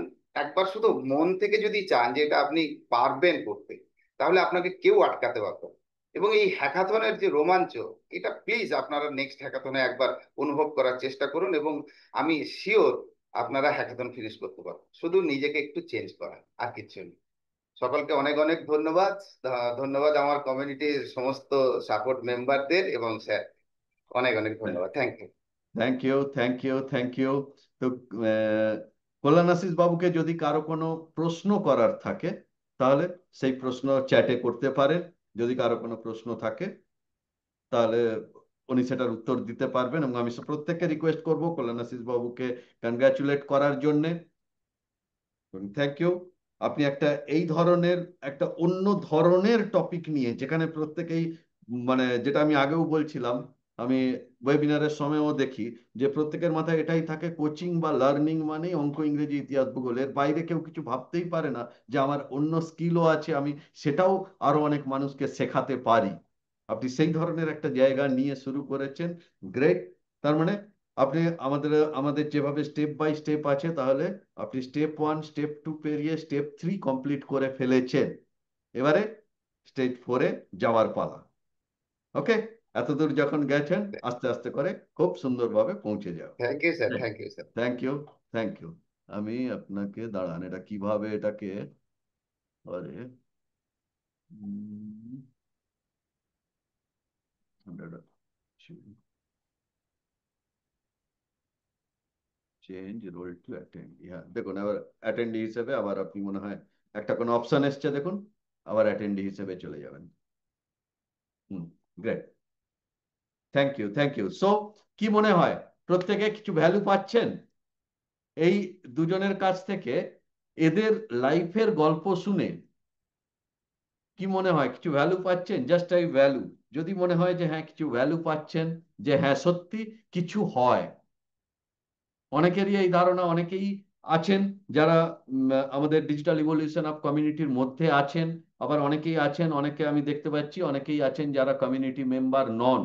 একবার শুধু মন থেকে যদি চান যে এটা আপনি পারবেন করতে, তাহলে আপনাকে কেউ আটকাতে পারবে না। এবং এই হ্যাকাথনের যে রোমাঞ্চ, এটা প্লিজ আপনারা নেক্সট হ্যাকাথনে একবার অনুভব করার চেষ্টা করুন, এবং আমি শিওর আপনারা হ্যাকাথন ফিনিশ করতে পারবেন, শুধু নিজেকে একটু চেঞ্জ করা, আর কিচ্ছু নেই। সকলকে অনেক অনেক ধন্যবাদ। ধন্যবাদ আমার কমিউনিটির সমস্ত সাপোর্ট মেম্বারদের এবং স্যার, অনেক অনেক ধন্যবাদ, thank you. Thank you, thank you, thank you. তো কল্যাণাশিস বাবুকে যদি কারো কোনো প্রশ্ন করার থাকে, তাহলে সেই প্রশ্ন চ্যাটে করতে পারেন। যদি কারো কোনো প্রশ্ন থাকে, তাহলে উনি সেটার উত্তর দিতে পারবেন, এবং আমি প্রত্যেককে রিকোয়েস্ট করবো কল্যাণাশিস বাবুকে কনগ্রাচুলেট করার জন্যে। Thank you. আপনি একটা এই ধরনের একটা অন্য ধরনের টপিক নিয়ে, যেখানে প্রত্যেকেই মানে যেটা আমি আগেও বলছিলাম, আমি ওয়েবিনারের সময়ও দেখি যে প্রত্যেকের মাথায় এটাই থাকে, কোচিং বা লার্নিং মানে অঙ্ক, ইংরেজি, ইতিহাস, ভূগোলের বাইরে কেউ কিছু ভাবতেই পারে না যে আমার অন্য স্কিলও আছে, আমি সেটাও আরো অনেক মানুষকে শেখাতে পারি। আপনি সেই ধরনের একটা জায়গা নিয়ে শুরু করেছেন, গ্রেট। তার মানে আপনি আমাদের আমাদের যেভাবে স্টেপ বাই স্টেপ আছে, তাহলে আপনি স্টেপ 1 স্টেপ 2 পেরিয়ে স্টেপ 3 কমপ্লিট করে ফেলেছেন। এবারে স্টেপ 4-এ যাওয়ার পালা। ওকে, এতদূর যখন গেছেন, আস্তে আস্তে করে খুব সুন্দরভাবে পৌঁছে যাও। Thank you sir, thank you sir. Thank you, thank you. আমি আপনাকে দাঁড়ান, এটা কিভাবে এটাকে আরে চেঞ্জ রোল টু অ্যাটেন্ড। হ্যাঁ, দেখুন আবার অ্যাটেন্ডি হিসেবে আবার আপনি মনে হয় একটা কোনো অপশন এসছে, দেখুন আবার অ্যাটেন্ডি হিসেবে চলে যাবেন। Hmm, great, thank you, thank you. So কি মনে হয়, প্রত্যেকে কিছু ভ্যালু পাচ্ছেন এই দুজনের কাছ থেকে? এদের লাইফের গল্প শুনে কি মনে হয়, কিছু ভ্যালু পাচ্ছেন? জাস্ট এই ভ্যালু, যদি মনে হয় যে হ্যাঁ কিছু ভ্যালু পাচ্ছেন, যে হ্যাঁ সত্যি কিছু হয়। অনেকেরই এই ধারণা, অনেকেই আছেন যারা আমাদের ডিজিটাল ইভলিউশন অফ কমিউনিটির মধ্যে আছেন, আবার অনেকেই আছেন, অনেকে আমি দেখতে পাচ্ছি অনেকেই আছেন যারা কমিউনিটি মেম্বার নন,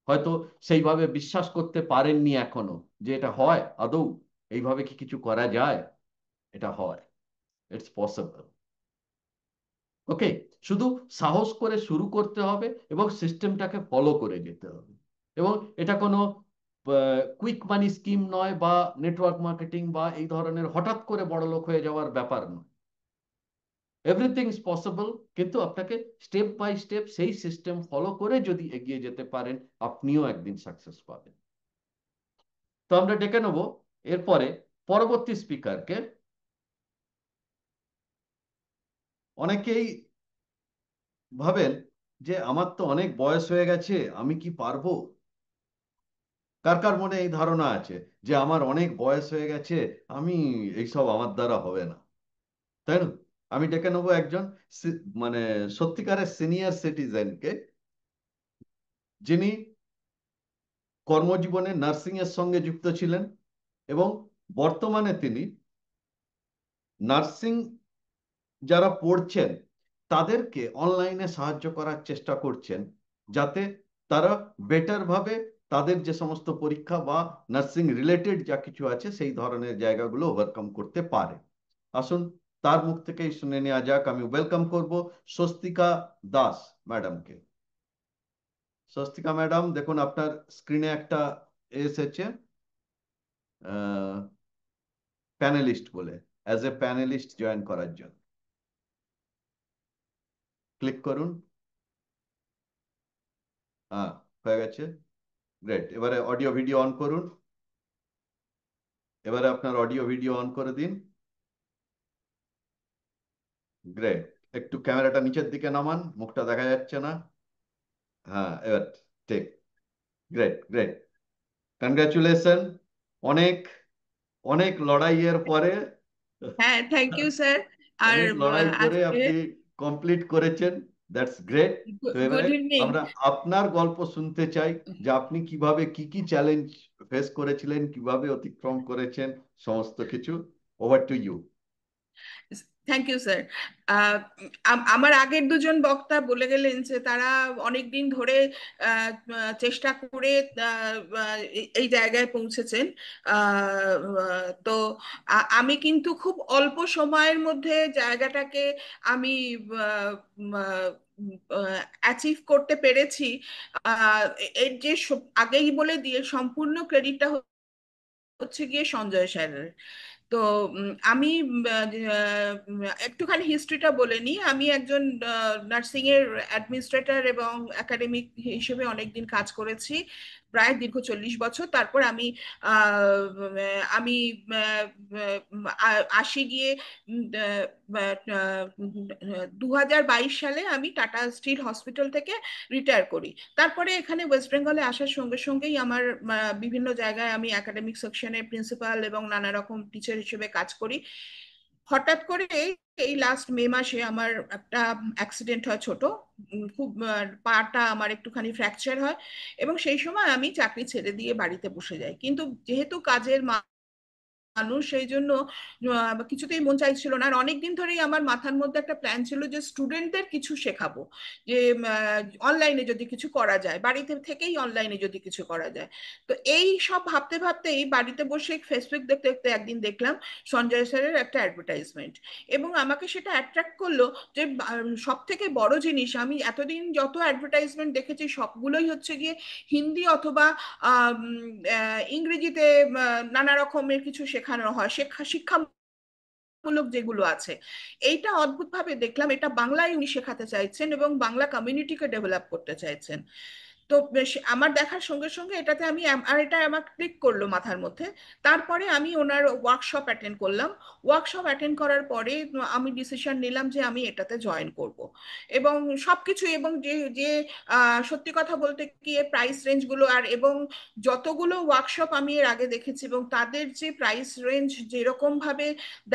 হয়তো সেইভাবে বিশ্বাস করতে পারেননি এখনো যে এটা হয় আদৌ, এইভাবে কি কিছু করা যায়। এটা হয়, ইটস পসিবল। ওকে, শুধু সাহস করে শুরু করতে হবে এবং সিস্টেমটাকে ফলো করে যেতে হবে। এবং এটা কোনো কুইক মানি স্কিম নয়, বা নেটওয়ার্ক মার্কেটিং বা এই ধরনের হঠাৎ করে বড়লোক হয়ে যাওয়ার ব্যাপার নয়। এভরিথিং ইজ পসিবল, কিন্তু আপনাকে স্টেপ বাই স্টেপ সেই সিস্টেম ফলো করে যদি এগিয়ে যেতে পারেন, আপনিও একদিন সাকসেস পাবেন। তো আমরা ডেকে নেব এরপরে পরবর্তী স্পিকারকে। অনেকেই ভাবেন যে আমার তো অনেক বয়স হয়ে গেছে, আমি কি পারবো? কার কার মনে এই ধারণা আছে যে আমার অনেক বয়স হয়ে গেছে, আমি এইসব আমার দ্বারা হবে না, তাই না? আমি ডেকে নেবো একজন মানে সত্যিকারের সিনিয়র সিটিজেনকে, যিনি কর্মজীবনে নার্সিং এর সঙ্গে যুক্ত ছিলেন, এবং বর্তমানে তিনি নার্সিং যারা পড়ছেন তাদেরকে অনলাইনে সাহায্য করার চেষ্টা করছেন, যাতে তারা বেটার ভাবে তাদের যে সমস্ত পরীক্ষা বা নার্সিং রিলেটেড যা কিছু আছে সেই ধরনের জায়গাগুলো ওভারকাম করতে পারে। আসুন তার মুখ থেকেই শুনে নেওয়া যাক। আমি ওয়েলকাম করব স্বস্তিকা দাস ম্যাডামকে। স্বস্তিকা ম্যাডাম, দেখুন আপনার স্ক্রিনে একটা এসেছে প্যানেলিস্ট বলে, অ্যাজ এ প্যানেলিস্ট জয়েন করার জন্য। ক্লিক করুন। হ্যাঁ, হয়ে গেছে। গ্রেট। এবারে অডিও ভিডিও অন করুন। এবারে আপনার অডিও ভিডিও অন করে দিন। গ্রেট। একটু ক্যামেরাটা নিচের দিকে নামান, মুখটা দেখা যাচ্ছে না। হ্যাঁ, এবার ঠিক। Great great. কনগ্রাচুলেশন। অনেক অনেক লড়াইয়ের পরে, হ্যাঁ, থ্যাংক ইউ স্যার। আর অনেক লড়াই করে আজকে আপনি কমপ্লিট করেছেন। That's great. তো এবারে গুড ইভিনিং। আমরা আপনার গল্প শুনতে চাই, যে আপনি কিভাবে কি কি চ্যালেঞ্জ ফেস করেছিলেন, কিভাবে অতিক্রম করেছেন, সমস্ত কিছু। Over to you. Thank you sir. আমার আগের দুজন বক্তা বলে গেলেন যে তারা অনেক দিন ধরে চেষ্টা করে এই জায়গায় পৌঁছেছেন। তো আমি কিন্তু খুব অল্প সময়ের মধ্যে জায়গাটাকে আমি অ্যাচিভ করতে পেরেছি। এর যে আগেই বলে দিয়ে সম্পূর্ণ ক্রেডিটটা হচ্ছে গিয়ে সঞ্জয় স্যারের। তো আমি একটুখানি হিস্ট্রিটা বলে নিই। আমি একজন নার্সিং এর অ্যাডমিনিস্ট্রেটর এবং একাডেমিক হিসেবে অনেকদিন কাজ করেছি, প্রায় দীর্ঘ 40 বছর। তারপর আমি আসি গিয়ে 2022 সালে আমি টাটা স্টিল হসপিটাল থেকে রিটায়ার করি। তারপরে এখানে ওয়েস্ট বেঙ্গলে আসার সঙ্গে সঙ্গেই আমার বিভিন্ন জায়গায় আমি একাডেমিক সেকশনে প্রিন্সিপাল এবং নানা রকম টিচার হিসেবে কাজ করি। হঠাৎ করে এই লাস্ট মে মাসে আমার একটা অ্যাক্সিডেন্ট হয়, ছোট। খুব পাটা আমার একটুখানি ফ্র্যাকচার হয়, এবং সেই সময় আমি চাকরি ছেড়ে দিয়ে বাড়িতে বসে যাই। কিন্তু যেহেতু কাজের মানুষ, সেই জন্য কিছুতেই মন চাইছিল না। আর অনেকদিন ধরেই আমার মাথার মধ্যে একটা প্ল্যান ছিল যে স্টুডেন্টদের কিছু শেখাবো, যে অনলাইনে যদি কিছু করা যায়, বাড়িতে থেকেই অনলাইনে যদি কিছু করা যায়। তো এই সব ভাবতে ভাবতেই বাড়িতে বসে ফেসবুক দেখতে দেখতে একদিন দেখলাম সঞ্জয় স্যারের একটা অ্যাডভার্টাইজমেন্ট, এবং আমাকে সেটা অ্যাট্রাক্ট করলো। যে সব থেকে বড় জিনিস, আমি এতদিন যত অ্যাডভার্টাইজমেন্ট দেখেছি সবগুলোই হচ্ছে গিয়ে হিন্দি অথবা ইংরেজিতে নানা রকমের কিছু শেখানো হয়, শিক্ষামূলক যেগুলো আছে। এইটা অদ্ভুতভাবে দেখলাম এটা বাংলায় উনি শেখাতে চাইছেন এবং বাংলা কমিউনিটিকে ডেভেলপ করতে চাইছেন। তো বেশ আমার দেখার সঙ্গে সঙ্গে এটাতে আর এটা আমার ক্লিক করলো মাথার মধ্যে। তারপরে আমি ওনার ওয়ার্কশপ অ্যাটেন্ড করলাম। ওয়ার্কশপ অ্যাটেন্ড করার পরে আমি ডিসিশন নিলাম যে আমি এটাতে জয়েন করব। এবং সবকিছু, এবং যে যে সত্যি কথা বলতে কি প্রাইস রেঞ্জগুলো, আর এবং যতগুলো ওয়ার্কশপ আমি এর আগে দেখেছি এবং তাদের যে প্রাইস রেঞ্জ যেরকম ভাবে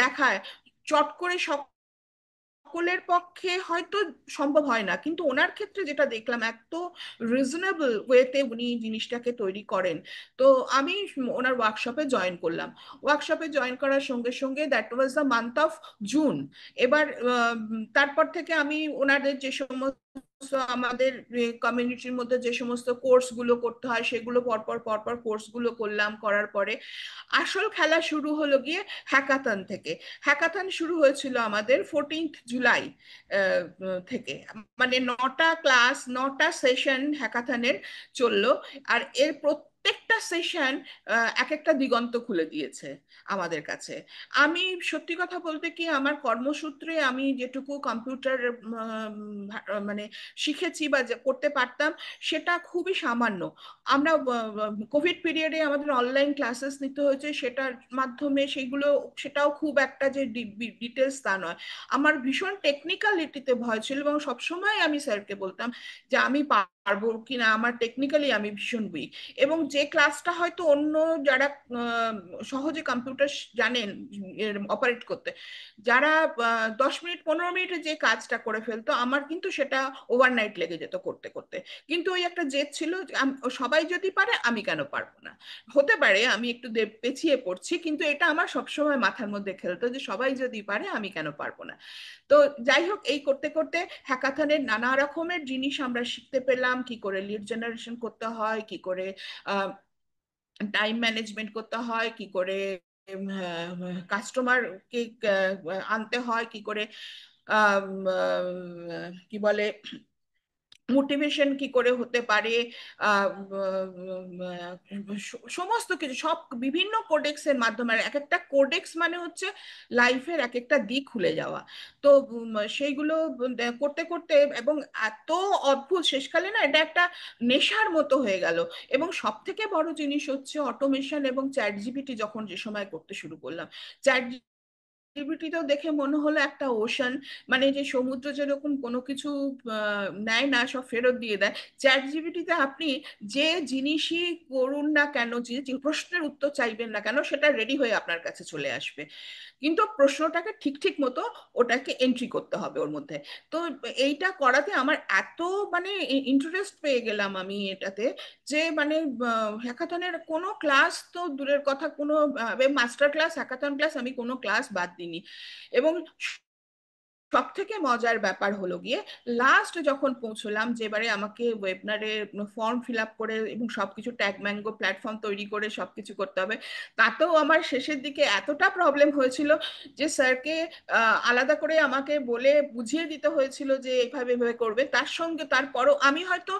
দেখায়, চট করে সকলের পক্ষে হয়তো সম্ভব হয় না, কিন্তু ওনার ক্ষেত্রে যেটা দেখলাম এত রিজনেবল ওয়েতে উনি জিনিসটাকে তৈরি করেন। তো আমি ওনার ওয়ার্কশপে জয়েন করলাম। ওয়ার্কশপে জয়েন করার সঙ্গে সঙ্গে that was the month of June. এবার তারপর থেকে আমি ওনাদের যে সমস্ত আমাদের কমিউনিটির মধ্যে যে সমস্ত কোর্সগুলো করতে হয় সেগুলো পরপর পরপর কোর্সগুলো করলাম। করার পরে আসল খেলা শুরু হলো গিয়ে হ্যাকাথন থেকে। হ্যাকাথন শুরু হয়েছিল আমাদের 14th জুলাই থেকে। মানে 9টা ক্লাস, 9টা সেশন হ্যাকাথনের চললো। আর এর প্রত্যেকটা সেশন এক একটা দিগন্ত খুলে দিয়েছে আমাদের কাছে। আমি সত্যি কথা বলতে কি আমার কর্মসূত্রে আমি যেটুকু কম্পিউটার মানে শিখেছি বা করতে পারতাম সেটা খুবই সামান্য। আমরা কোভিড পিরিয়ডে আমাদের অনলাইন ক্লাসেস নিতে হয়েছে, সেটার মাধ্যমে সেটাও খুব একটা যে ডিটেলস তা নয়। আমার ভীষণ টেকনিক্যালিটিতে ভয় ছিল, এবং সবসময় আমি স্যারকে বলতাম যে আমি পারবো কিনা, আমার টেকনিক্যালি আমি ভীষণ উইক। এবং যে ক্লাসটা হয়তো অন্য যারা সহজে কম্পিউটার জানেন অপারেট করতে, যারা 10 মিনিট 15 মিনিটে যে কাজটা করে ফেলতো, আমার কিন্তু সেটা ওভারনাইট লেগে যেত করতে করতে। কিন্তু ওই একটা জেদ ছিল যে সবাই যদি পারে আমি কেন পারবো না। হতে পারে আমি একটু পেছিয়ে পড়ছি, কিন্তু এটা আমার সবসময় মাথার মধ্যে খেলতো যে সবাই যদি পারে আমি কেন পারবো না। তো যাই হোক, এই করতে করতে হ্যাকাথনের নানা রকমের জিনিস আমরা শিখতে পেলাম। কি করে লিড জেনারেশন করতে হয়, কি করে টাইম ম্যানেজমেন্ট করতে হয়, কি করে কাস্টমারকে আনতে হয়, কি করে কি বলে মোটিভেশন কি করে হতে পারে, সমস্ত কিছু সব বিভিন্ন কোডেক্সের মাধ্যমে। আর এক একটা কোডেক্স মানে হচ্ছে লাইফের এক একটা দিক খুলে যাওয়া। তো সেইগুলো করতে করতে এবং এত অদ্ভুত শেষকালে না এটা একটা নেশার মতো হয়ে গেল। এবং সব থেকে বড় জিনিস হচ্ছে অটোমেশন এবং চ্যাট জিপিটি যখন যে সময় করতে শুরু করলাম, চ্যাট জিপিটিতেও দেখে মনে হলো একটা ওশান, মানে যে সমুদ্র যেরকম কোনো কিছু নেয় না, সব ফেরত দিয়ে দেয়, চ্যাট জিপিটিতে আপনি যে জিনিসই করুন না কেন, যে যে প্রশ্নের উত্তর চাইবেন না কেন, সেটা রেডি হয়ে আপনার কাছে চলে আসবে। কিন্তু প্রশ্নটাকে ঠিক ঠিক মতো ওটাকে এন্ট্রি করতে হবে ওর মধ্যে। তো এইটা করাতে আমার এত মানে ইন্টারেস্ট পেয়ে গেলাম আমি এটাতে, যে মানে হ্যাকাথনের কোনো ক্লাস তো দূরের কথা, কোনো মাস্টার ক্লাস, হ্যাকাথন ক্লাস আমি কোনো ক্লাস বাদ দিইনি। এবং সব থেকে মজার ব্যাপার হলো গিয়ে লাস্ট যখন পৌঁছলাম, যেবারে আমাকে ওয়েবনারে ফর্ম ফিল আপ করে এবং সবকিছু ট্যাগ ম্যাঙ্গো প্ল্যাটফর্ম তৈরি করে সবকিছু করতে হবে, তাতেও আমার শেষের দিকে এতটা প্রবলেম হয়েছিল যে স্যারকে আলাদা করে আমাকে বলে বুঝিয়ে দিতে হয়েছিল যে এইভাবে এভাবে করবে। তার সঙ্গে তারপরও আমি হয়তো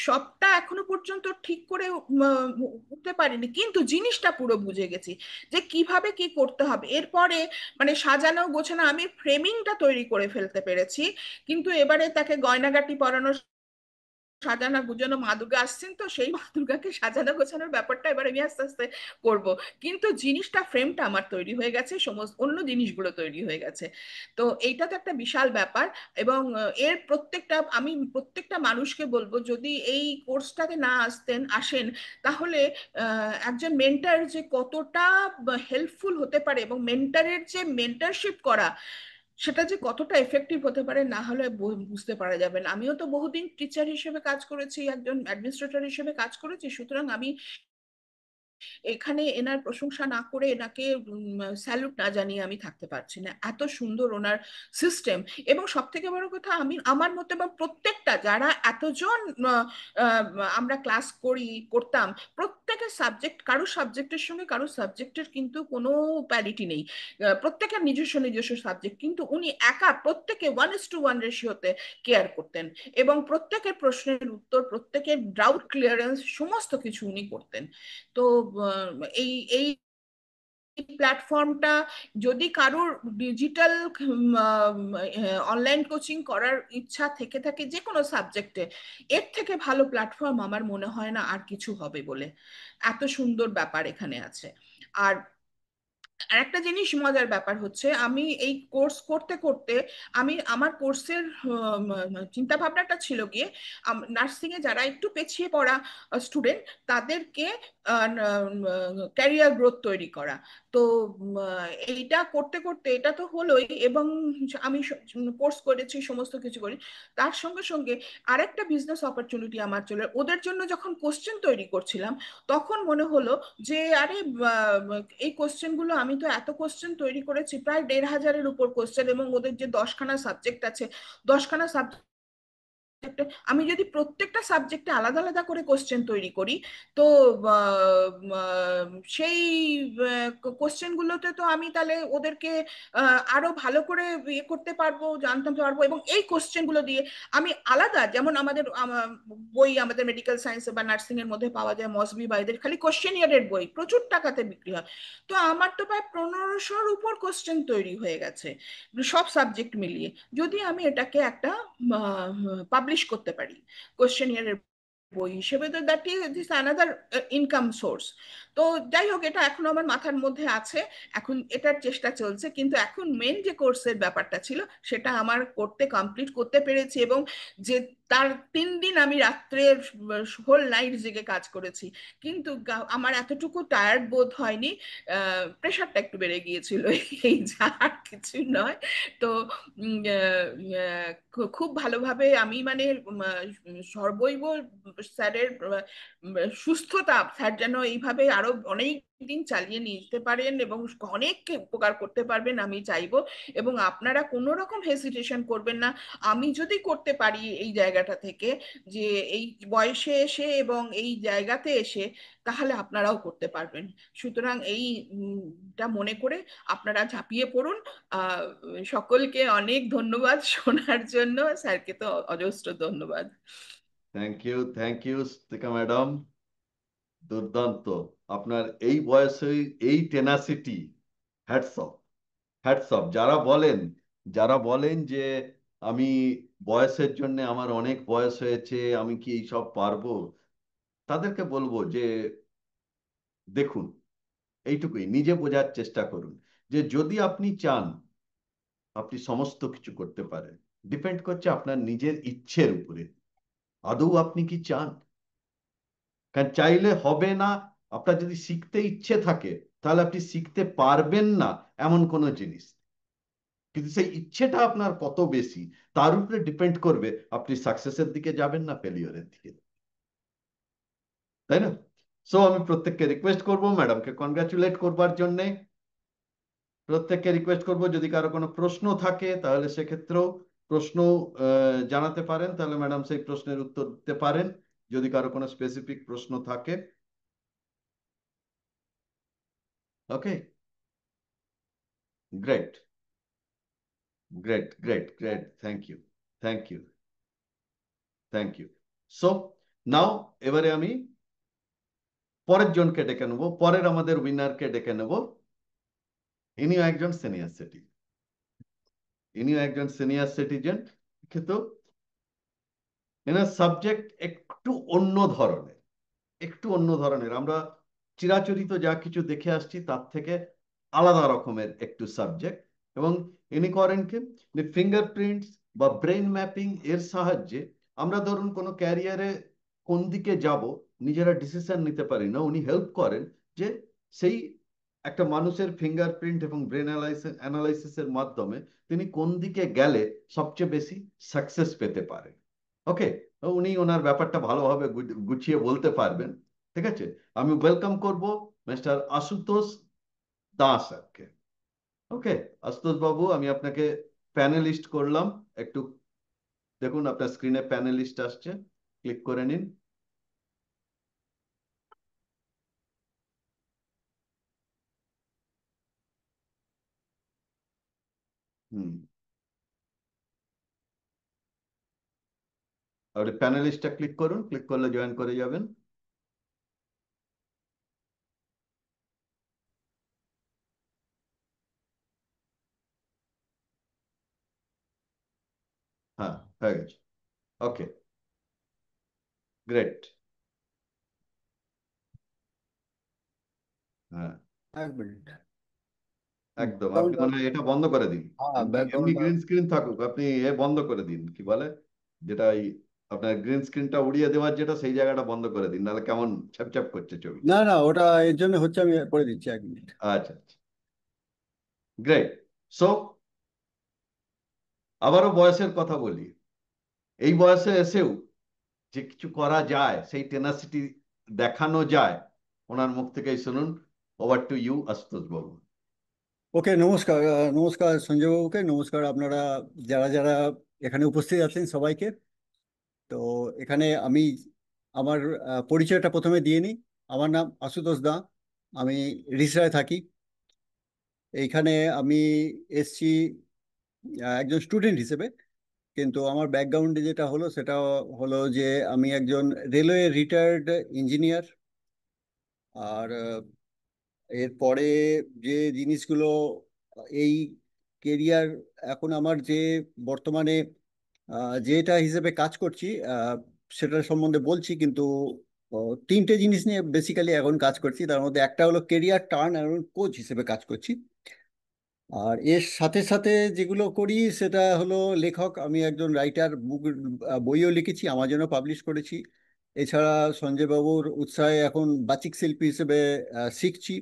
সবটা এখনো পর্যন্ত ঠিক করে উঠতে পারিনি, কিন্তু জিনিসটা পুরো বুঝে গেছি যে কিভাবে কি করতে হবে। এরপরে মানে সাজানো গোছানো আমি ফ্রেমিংটা তৈরি করে ফেলতে পেরেছি। কিন্তু এবারে তাকে গয়নাগাটি পরানো, সাজানো গুজানো, মা দুর্গা আসছেন তো সেই মা দুর্গাকে সাজানো গোছানোর ব্যাপারটা এবার আমি আস্তে আস্তে করব। কিন্তু জিনিসটা ফ্রেমটা আমার তৈরি হয়ে গেছে, সমস্ত অন্য জিনিসগুলো তৈরি হয়ে গেছে। তো এইটা তো একটা বিশাল ব্যাপার। এবং এর প্রত্যেকটা আমি প্রত্যেকটা মানুষকে বলবো, যদি এই কোর্সটাতে না আসেন, তাহলে একজন মেন্টার যে কতটা হেল্পফুল হতে পারে এবং মেন্টারের যে মেন্টারশিপ করা সেটা যে কতটা এফেক্টিভ হতে পারে না হলে বুঝতে পারা যাবে না। আমিও তো বহুদিন টিচার হিসেবে কাজ করেছি, একজন অ্যাডমিনিস্ট্রেটর হিসেবে কাজ করেছি, সুতরাং আমি এখানে এনার প্রশংসা না করে, এনাকে স্যালুট না জানিয়ে আমি থাকতে পারছি না। এত সুন্দর ওনার সিস্টেম। এবং সব থেকে বড় কথা, আমি আমার মতে বা প্রত্যেকটা যারা এতজন আমরা ক্লাস করতাম, প্রত্যেকের সাবজেক্ট, কারো সাবজেক্টের সঙ্গে কারো সাবজেক্টের কিন্তু কোনো প্যারিটি নেই। প্রত্যেকের নিজস্ব নিজস্ব সাবজেক্ট, কিন্তু উনি একা প্রত্যেকে 1:1 রেশিওতে কেয়ার করতেন। এবং প্রত্যেকের প্রশ্নের উত্তর, প্রত্যেকের ডাউট ক্লিয়ারেন্স, সমস্ত কিছু উনি করতেন। তো এই এই প্ল্যাটফর্মটা যদি কারোর ডিজিটাল অনলাইন কোচিং করার ইচ্ছা থেকে থাকে যে কোনো সাবজেক্টে, এর থেকে ভালো প্ল্যাটফর্ম আমার মনে হয় না আর কিছু হবে বলে। এত সুন্দর ব্যাপার এখানে আছে। আর আর একটা জিনিস মজার ব্যাপার হচ্ছে, আমি এই কোর্স করতে করতে আমি আমার কোর্সের চিন্তা ভাবনাটা ছিল গিয়ে নার্সিং এ যারা একটু পেছিয়ে পড়া স্টুডেন্ট, তাদেরকে ক্যারিয়ার গ্রোথ তৈরি করা। তো এইটা করতে করতে এটা তো হলোই, এবং আমি কোর্স করেছি, সমস্ত কিছু করি, তার সঙ্গে সঙ্গে আরেকটা বিজনেস অপরচুনিটি আমার চলে। ওদের জন্য যখন কোশ্চেন তৈরি করছিলাম, তখন মনে হলো যে আরে এই কোশ্চেনগুলো, আমি তো এত কোশ্চেন তৈরি করেছি, প্রায় 1,500-এর উপর কোশ্চেন, এবং ওদের যে 10খানা সাবজেক্ট আছে, 10খানা সাবজেক্ট আমি যদি প্রত্যেকটা সাবজেক্টে আলাদা আলাদা করে কোশ্চেন তৈরি করি, তো সেই কোশ্চেনগুলোতে তো আমি তাহলে ওদেরকে আরো ভালো করে ইয়ে করতে পারবো, জানতে পারবো। এবং এই কোশ্চেনগুলো দিয়ে আমি আলাদা, যেমন আমাদের বই, আমাদের মেডিকেল সায়েন্স বা নার্সিং এর মধ্যে পাওয়া যায় মসবি বা এদের খালি কোশ্চেনিয়ারের বই প্রচুর টাকাতে বিক্রি হয়। তো আমার তো প্রায় 1500-র উপর কোশ্চেন তৈরি হয়ে গেছে সব সাবজেক্ট মিলিয়ে। যদি আমি এটাকে একটা পাবলিশ করতে পারি কোশ্চেনিয়ারের বই হিসেবে, তো that is another income source. তো যাই হোক, এটা এখন আমার মাথার মধ্যে আছে, এখন এটার চেষ্টা চলছে। কিন্তু এখন মেন যে কোর্সের ব্যাপারটা ছিল, সেটা আমার কমপ্লিট করতে পেরেছি। এবং যে তার 3 দিন আমি রাত্রে হোল নাইট জেগে কাজ করেছি, কিন্তু আমার এতটুকু টায়ার্ড বোধ হয়নি। প্রেশারটা একটু বেড়ে গিয়েছিল, এই যা, আর কিছু নয়। তো খুব ভালোভাবে আমি মানে সর্বৈব স্যারের সুস্থতা, স্যার যেন এইভাবে আরো অনেক দিন চালিয়ে নিয়ে যেতে পারেন এবং অনেককে উপকার করতে পারবেন আমি চাইবো। এবং আপনারা কোনো রকম হেসিটেশন করবেন না। আমি যদি করতে পারি এই জায়গাটা থেকে, যে এই বয়সে এসে এবং এই জায়গাতে এসে, তাহলে আপনারাও করতে পারবেন। সুতরাং টা মনে করে আপনারা ঝাঁপিয়ে পড়ুন। আহ সকলকে অনেক ধন্যবাদ শোনার জন্য, স্যারকে তো অজস্র ধন্যবাদ। থ্যাংক ইউ স্পিকা ম্যাডাম, দুর্দান্ত। আপনার এই বয়সে এই tenacity, hats off, hats off. যারা বলেন যে আমি বয়সের জন্য, আমার অনেক বয়স হয়েছে, আমি কি এইসব পারবো, তাদেরকে বলবো যে দেখুন, এইটুকুই নিজে বোঝার চেষ্টা করুন যে যদি আপনি চান আপনি সমস্ত কিছু করতে পারেন। ডিপেন্ড করছে আপনার নিজের ইচ্ছের উপরে, আদৌ আপনি কি চান। কারণ চাইলে হবে না। আপনার যদি শিখতে ইচ্ছে থাকে তাহলে আপনি শিখতে পারবেন না এমন কোনো জিনিস, কিন্তু সেই ইচ্ছেটা আপনার কত বেশি তার উপরে ডিপেন্ড করবে আপনি সাকসেসের দিকে যাবেন না ফেলিওরের দিকে, তাই না? সো আমি প্রত্যেককে রিকোয়েস্ট করবো ম্যাডামকে কনগ্রাচুলেট করবার জন্যে। প্রত্যেককে রিকোয়েস্ট করব যদি কারো কোনো প্রশ্ন থাকে তাহলে সেক্ষেত্রেও প্রশ্ন জানাতে পারেন, তাহলে ম্যাডাম সেই প্রশ্নের উত্তর দিতে পারেন যদি কারো কোনো স্পেসিফিক প্রশ্ন থাকে। Okay, great, great, thank you, thank you, thank you. So now এবারে আমি পরের জনকে ডেকে নেবো, পরের আমাদের উইনারকে ডেকে নেব। ইনিও একজন সিনিয়র সিটিজেন, কিন্তু এনার সাবজেক্ট একটু অন্য ধরনের। আমরা চিরাচরিত যা কিছু দেখে আসছি তার থেকে আলাদা রকমের একটু সাবজেক্ট। এবং ইনি করেন কি, ফিঙ্গারপ্রিন্টস বা ব্রেন ম্যাপিং এর সাহায্যে আমরা ধরুন কোনো ক্যারিয়ারে কোন দিকে যাব নিজেরা ডিসিশন নিতে পারি না, উনি হেল্প করেন যে সেই একটা মানুষের ফিঙ্গারপ্রিন্ট এবং ব্রেন অ্যানালাইসিসের মাধ্যমে তিনি কোন দিকে গেলে সবচেয়ে বেশি সাকসেস পেতে পারেন। ওকে, উনি ওনার ব্যাপারটা ভালোভাবে গুছিয়ে বলতে পারবেন। ঠিক আছে, আমি ওয়েলকাম করব মিস্টার আশুতোষ দাস স্যারকে। ওকে, আশুতোষ বাবু, আমি আপনাকে প্যানেলিস্ট করলাম। একটু দেখুন আপনার স্ক্রিনে প্যানেলিস্ট আসছে, ক্লিক করে নিন। হুম, আপনি প্যানেলিস্টটা ক্লিক করুন, ক্লিক করলে জয়েন করে যাবেন। হ্যাঁ, হয়ে গেছে। ওকে, গ্রেট। হ্যাঁ, এক মিনিট। একদম। আপনি মনে হয় এটা বন্ধ করে দিন, হ্যাঁ, এমনি এমনি ব্যাকগ্রাউন্ডটা। গ্রিন স্ক্রিন থাকুক, আপনি এ বন্ধ করে দিন, কি বলে যেটা আপনার গ্রিন স্ক্রিনটা উড়িয়ে দেওয়ার যেটা, সেই জায়গাটা বন্ধ করে দিন, নাহলে কেমন ছ্যাপ করছে ছবিটা। না না, ওটা এর জন্য হচ্ছে, আমি করে দিচ্ছি, এক মিনিট। আচ্ছা আচ্ছা, গ্রেট। সো আবারও বয়সের কথা বলি। এই বয়সে এসেও যে কিছু করা যায়, সেই টেনাসিটি দেখানো যায়, ওনার মুখ থেকেই শুনুন। ওভার টু ইউ আশুতোষ বাবু। ওকে, নমস্কার। নমস্কার সঞ্জয় বাবুকে, নমস্কার আপনারা যারা যারা এখানে উপস্থিত আছেন সবাইকে। তো এখানে আমি আমার পরিচয়টা প্রথমে দিয়ে নিই। আমার নাম আশুতোষ দা, আমি রিসরায় থাকি। এইখানে আমি এসছি একজন স্টুডেন্ট হিসেবে, কিন্তু আমার ব্যাকগ্রাউন্ডে যেটা হলো সেটা হলো যে আমি একজন রেলওয়ে রিটায়ার্ড ইঞ্জিনিয়ার। আর এরপরে যে জিনিসগুলো, এই কেরিয়ার, এখন আমার যে বর্তমানে যেটা হিসেবে কাজ করছি সেটার সম্বন্ধে বলছি, কিন্তু তিনটে জিনিস নিয়ে বেসিক্যালি এখন কাজ করছি। তার মধ্যে একটা হলো কেরিয়ার টার্ন অ্যারাউন্ড কোচ হিসেবে কাজ করছি। আর এর সাথে সাথে যেগুলো করি সেটা হলো লেখক, আমি একজন রাইটার, বইও লিখেছি, আমাজনও পাবলিশ করেছি। এছাড়া সঞ্জয় বাবুর উৎসাহে এখন বাচিক শিল্পী হিসেবে শিখছি,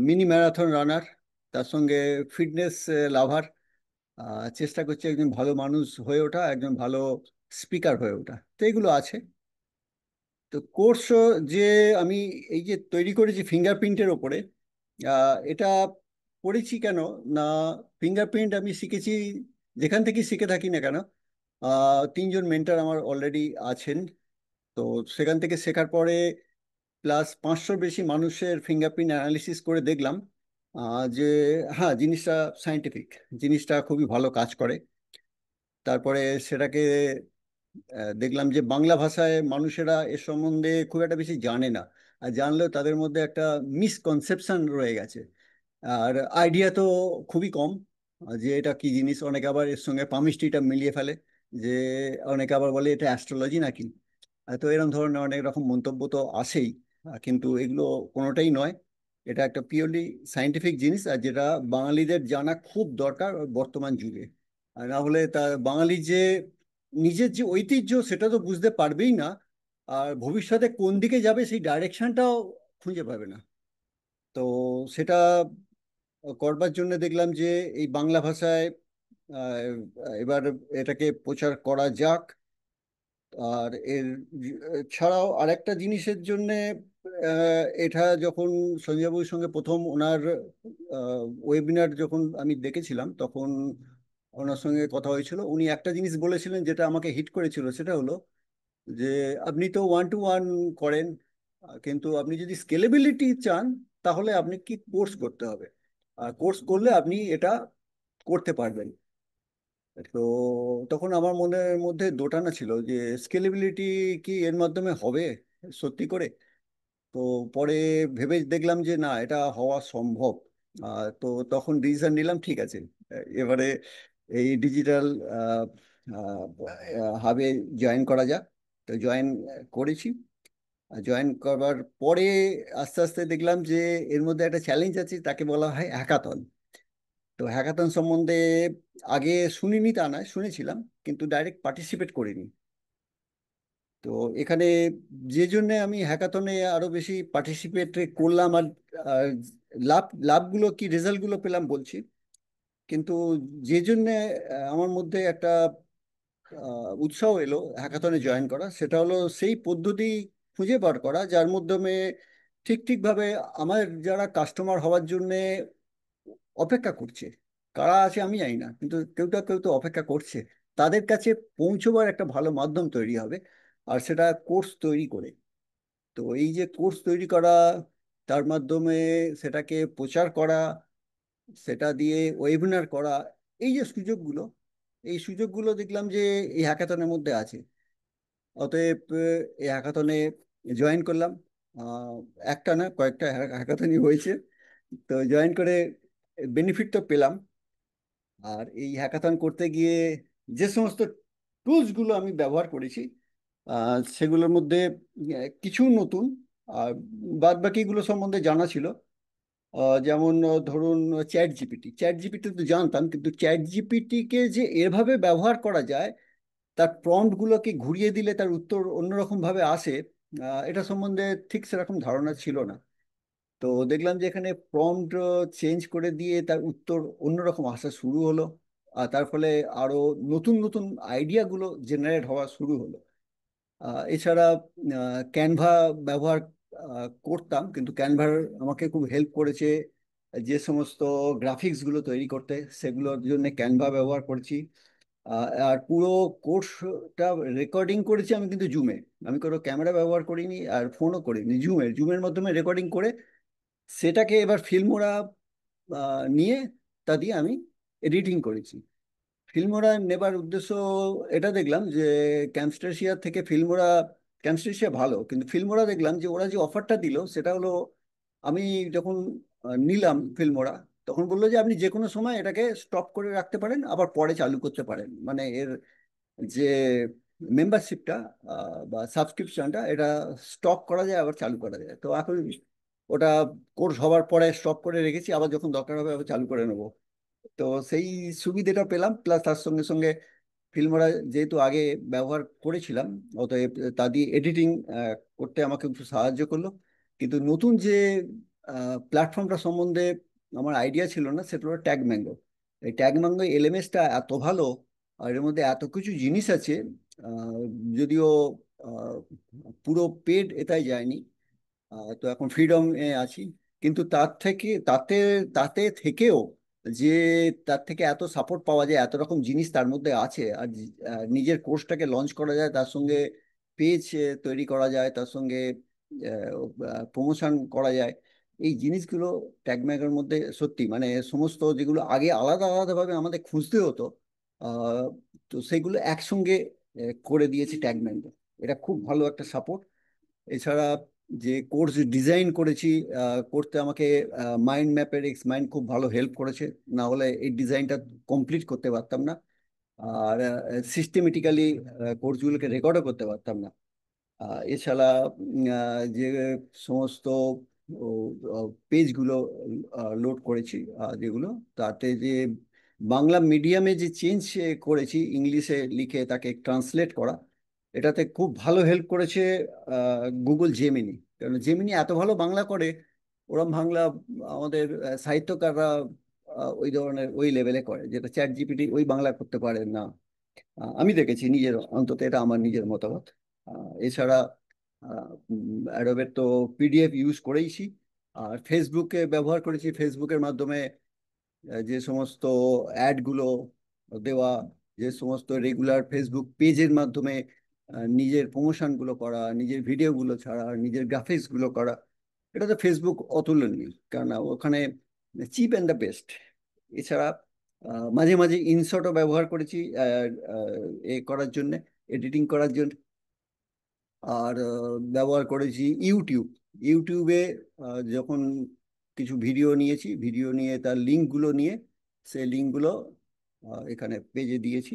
মিনি ম্যারাথন রানার, তার সঙ্গে ফিটনেস লাভার। চেষ্টা করছি একজন ভালো মানুষ হয়ে ওঠা, একজন ভালো স্পিকার হয়ে ওঠা, তো এগুলো আছে। তো কোর্স যে আমি এই যে তৈরি করেছি ফিঙ্গারপ্রিন্টের ওপরে, এটা করেছি কেন না, ফিঙ্গারপ্রিন্ট আমি শিখেছি যেখান থেকে শিখে থাকি না কেন, তিনজন মেন্টর আমার অলরেডি আছেন। তো সেখান থেকে শেখার পরে প্লাস 500 বেশি মানুষের ফিঙ্গারপ্রিন্ট অ্যানালিসিস করে দেখলাম যে হ্যাঁ, জিনিসটা সায়েন্টিফিক, জিনিসটা খুবই ভালো কাজ করে। তারপরে সেটাকে দেখলাম যে বাংলা ভাষায় মানুষেরা এ সম্বন্ধে খুব একটা বেশি জানে না, আর জানলেও তাদের মধ্যে একটা মিসকনসেপশন রয়ে গেছে, আর আইডিয়া তো খুবই কম যে এটা কি জিনিস। অনেকে আবার এর সঙ্গে পামিস্ট্রিটা মিলিয়ে ফেলে, যে অনেকে আবার বলে এটা অ্যাস্ট্রোলজি নাকি। তো এরকম ধরনের অনেক রকম মন্তব্য তো আসেই, কিন্তু এগুলো কোনোটাই নয়। এটা একটা পিওরলি সায়েন্টিফিক জিনিস, আর যেটা বাঙালিদের জানা খুব দরকার বর্তমান যুগে। আর না হলে তা বাঙালির যে নিজের যে ঐতিহ্য সেটা তো বুঝতে পারবেই না, আর ভবিষ্যতে কোন দিকে যাবে সেই ডাইরেকশনটাও খুঁজে পাবে না। তো সেটা করবার জন্য দেখলাম যে এই বাংলা ভাষায় এবার এটাকে প্রচার করা যাক। আর এর ছাড়াও আরেকটা জিনিসের জন্য, এটা যখন সঞ্জয়বাবুর সঙ্গে প্রথম ওনার ওয়েবিনার যখন আমি দেখেছিলাম, তখন ওনার সঙ্গে কথা হয়েছিল, উনি একটা জিনিস বলেছিলেন যেটা আমাকে হিট করেছিল। সেটা হলো যে আপনি তো 1-to-1 করেন, কিন্তু আপনি যদি স্কেলেবিলিটি চান তাহলে আপনি কি কোর্স করতে হবে, আর কোর্স করলে আপনি এটা করতে পারবেন। তো তখন আমার মনের মধ্যে দোটানা ছিল যে স্কেলেবিলিটি কি এর মাধ্যমে হবে সত্যি করে। তো পরে ভেবে দেখলাম যে না, এটা হওয়া সম্ভব। তো তখন ডিসিশন নিলাম, ঠিক আছে, এবারে এই ডিজিটাল হাবে জয়েন করা যাক। তো জয়েন করেছি। জয়েন করবার পরে আস্তে আস্তে দেখলাম যে এর মধ্যে একটা চ্যালেঞ্জ আছে, তাকে বলা হয় হ্যাকাথন। তো হ্যাকাথন সম্বন্ধে আগে শুনিনি তা নয়, শুনেছিলাম, কিন্তু ডাইরেক্ট পার্টিসিপেট করিনি। তো এখানে যে জন্য আমি হ্যাকাথনে আরো বেশি পার্টিসিপেট করলাম, আর আর লাভগুলো কি, রেজাল্টগুলো পেলাম বলছি। কিন্তু যে জন্য আমার মধ্যে একটা উৎসাহ এলো হ্যাকাথনে জয়েন করা, সেটা হলো সেই পদ্ধতি খুঁজে বার করা যার মাধ্যমে ঠিক ঠিকভাবে আমার যারা কাস্টমার হওয়ার জন্য অপেক্ষা করছে, কারা আছে আমি জানি না, কিন্তু কেউ তো অপেক্ষা করছে, তাদের কাছে পৌঁছবার একটা ভালো মাধ্যম তৈরি হবে, আর সেটা কোর্স তৈরি করে। তো এই যে কোর্স তৈরি করা, তার মাধ্যমে সেটাকে প্রচার করা, সেটা দিয়ে ওয়েবিনার করা, এই যে সুযোগগুলো, এই সুযোগগুলো দেখলাম যে এই হ্যাকাথনের মধ্যে আছে। অতএব এই হ্যাকাথনে জয়েন করলাম। আহ, একটা না, কয়েকটা হ্যাকাথনই হয়েছে। তো জয়েন করে বেনিফিট তো পেলাম। আর এই হ্যাকাথন করতে গিয়ে যে সমস্ত টুলসগুলো আমি ব্যবহার করেছি, সেগুলোর মধ্যে কিছু নতুন, আর বাদ বাকিগুলো সম্বন্ধে জানা ছিল। যেমন ধরুন চ্যাট জিপিটি তো জানতাম, কিন্তু চ্যাট জিপিটিকে যে এভাবে ব্যবহার করা যায়, তার প্রম্পটগুলোকে ঘুরিয়ে দিলে তার উত্তর অন্যরকম ভাবে আসে, এটা সম্বন্ধে ঠিক সেরকম ধারণা ছিল না। তো দেখলাম যে এখানে প্রম্পট চেঞ্জ করে দিয়ে তার উত্তর অন্যরকম আসা শুরু হলো, আর তার ফলে আরো নতুন নতুন আইডিয়াগুলো জেনারেট হওয়া শুরু হলো। এছাড়া ক্যানভা ব্যবহার করতাম, কিন্তু ক্যানভার আমাকে খুব হেল্প করেছে যে সমস্ত গ্রাফিক্সগুলো তৈরি করতে, সেগুলোর জন্য ক্যানভা ব্যবহার করছি। আর পুরো কোর্সটা রেকর্ডিং করেছি আমি কিন্তু জুমে, আমি কোনো ক্যামেরা ব্যবহার করিনি আর ফোনও করিনি, জুমের মাধ্যমে রেকর্ডিং করে সেটাকে এবার ফিল্মোরা নিয়ে তা দিয়ে আমি এডিটিং করেছি। ফিল্মোরা নেবার উদ্দেশ্য এটা দেখলাম যে ক্যামস্টেশিয়া থেকে ফিল্মোরা, ক্যামস্টেশিয়া ভালো, কিন্তু ফিল্মোরা দেখলাম যে ওরা যে অফারটা দিল সেটা হলো, আমি যখন নিলাম ফিল্মোরা, তখন বললো যে আপনি যে কোনো সময় এটাকে স্টপ করে রাখতে পারেন, আবার পরে চালু করতে পারেন। মানে এর যে মেম্বারশিপটা বা সাবস্ক্রিপশনটা, এটা স্টপ করা যায় আবার চালু করা যায়। তো এখন ওটা কোর্স হওয়ার পরে স্টপ করে রেখেছি, আবার যখন দরকার হবে আবার চালু করে নেবো। তো সেই সুবিধাটা পেলাম, প্লাস তার সঙ্গে সঙ্গে ফিল্মোরা যেহেতু আগে ব্যবহার করেছিলাম, অতএব তা দিয়ে এডিটিং করতে আমাকে একটু সাহায্য করলো। কিন্তু নতুন যে প্ল্যাটফর্মটা সম্বন্ধে আমার আইডিয়া ছিল না, সেটা হলো ট্যাগ ম্যাঙ্গো। এই ট্যাগ ম্যাঙ্গো এলএমএসটা এত ভালো, আর এর মধ্যে এত কিছু জিনিস আছে, আহ, যদিও পুরো পেড এটাই যায়নি। তো এখন ফ্রিডম এ আছি। কিন্তু তার থেকে তাতে তাতে থেকেও যে তার থেকে এত সাপোর্ট পাওয়া যায়, এত রকম জিনিস তার মধ্যে আছে, আর নিজের কোর্সটাকে লঞ্চ করা যায়, তার সঙ্গে পেজ তৈরি করা যায়, তার সঙ্গে প্রমোশন করা যায়, এই জিনিসগুলো ট্যাগম্যাগের মধ্যে সত্যি মানে সমস্ত যেগুলো আগে আলাদা আলাদাভাবে আমাদের খুঁজতে হতো, আহ, তো সেগুলো একসঙ্গে করে দিয়েছে ট্যাগম্যান। এটা খুব ভালো একটা সাপোর্ট। এছাড়া যে কোর্স ডিজাইন করেছি করতে আমাকে মাইন্ড ম্যাপের এক্স মাইন্ড খুব ভালো হেল্প করেছে, না হলে এই ডিজাইনটা কমপ্লিট করতে পারতাম না। আর সিস্টেমেটিক্যালি কোর্সগুলোকে রেকর্ডও করতে পারতাম না। এছাড়া যে সমস্ত পেজগুলো লোড করেছি, যেগুলো তাতে যে বাংলা মিডিয়ামে যে চেঞ্জ করেছি, ইংলিশে লিখে তাকে ট্রান্সলেট করা, এটাতে খুব ভালো হেল্প করেছে গুগল জেমিনি। কারণ জেমিনি এত ভালো বাংলা করে, ওরম বাংলা আমাদের সাহিত্যকাররা ওই ধরনের ওই লেভেলে করে, যেটা চ্যাট জিপিটি ওই বাংলা করতে পারে না। আমি দেখেছি নিজের, অন্তত এটা আমার নিজের মতামত। এছাড়া অ্যাডোবের তো পিডিএফ ইউজ করেইছি। আর ফেসবুকে ব্যবহার করেছি, ফেসবুকের মাধ্যমে যে সমস্ত অ্যাডগুলো দেওয়া, যে সমস্ত রেগুলার ফেসবুক পেজের মাধ্যমে নিজের প্রমোশনগুলো করা, নিজের ভিডিওগুলো ছাড়া, নিজের গ্রাফিক্সগুলো করা, এটা তো ফেসবুক অতুলনীয়, কারণ ওখানে চিপ অ্যান্ড দ্য বেস্ট। এছাড়া মাঝে মাঝে ইনশটও ব্যবহার করেছি এ করার জন্য, এডিটিং করার জন্য। আর ব্যবহার করেছি ইউটিউব। ইউটিউবে যখন কিছু ভিডিও নিয়েছি, ভিডিও নিয়ে তার লিঙ্কগুলো নিয়ে সেই লিঙ্কগুলো এখানে পেজে দিয়েছি,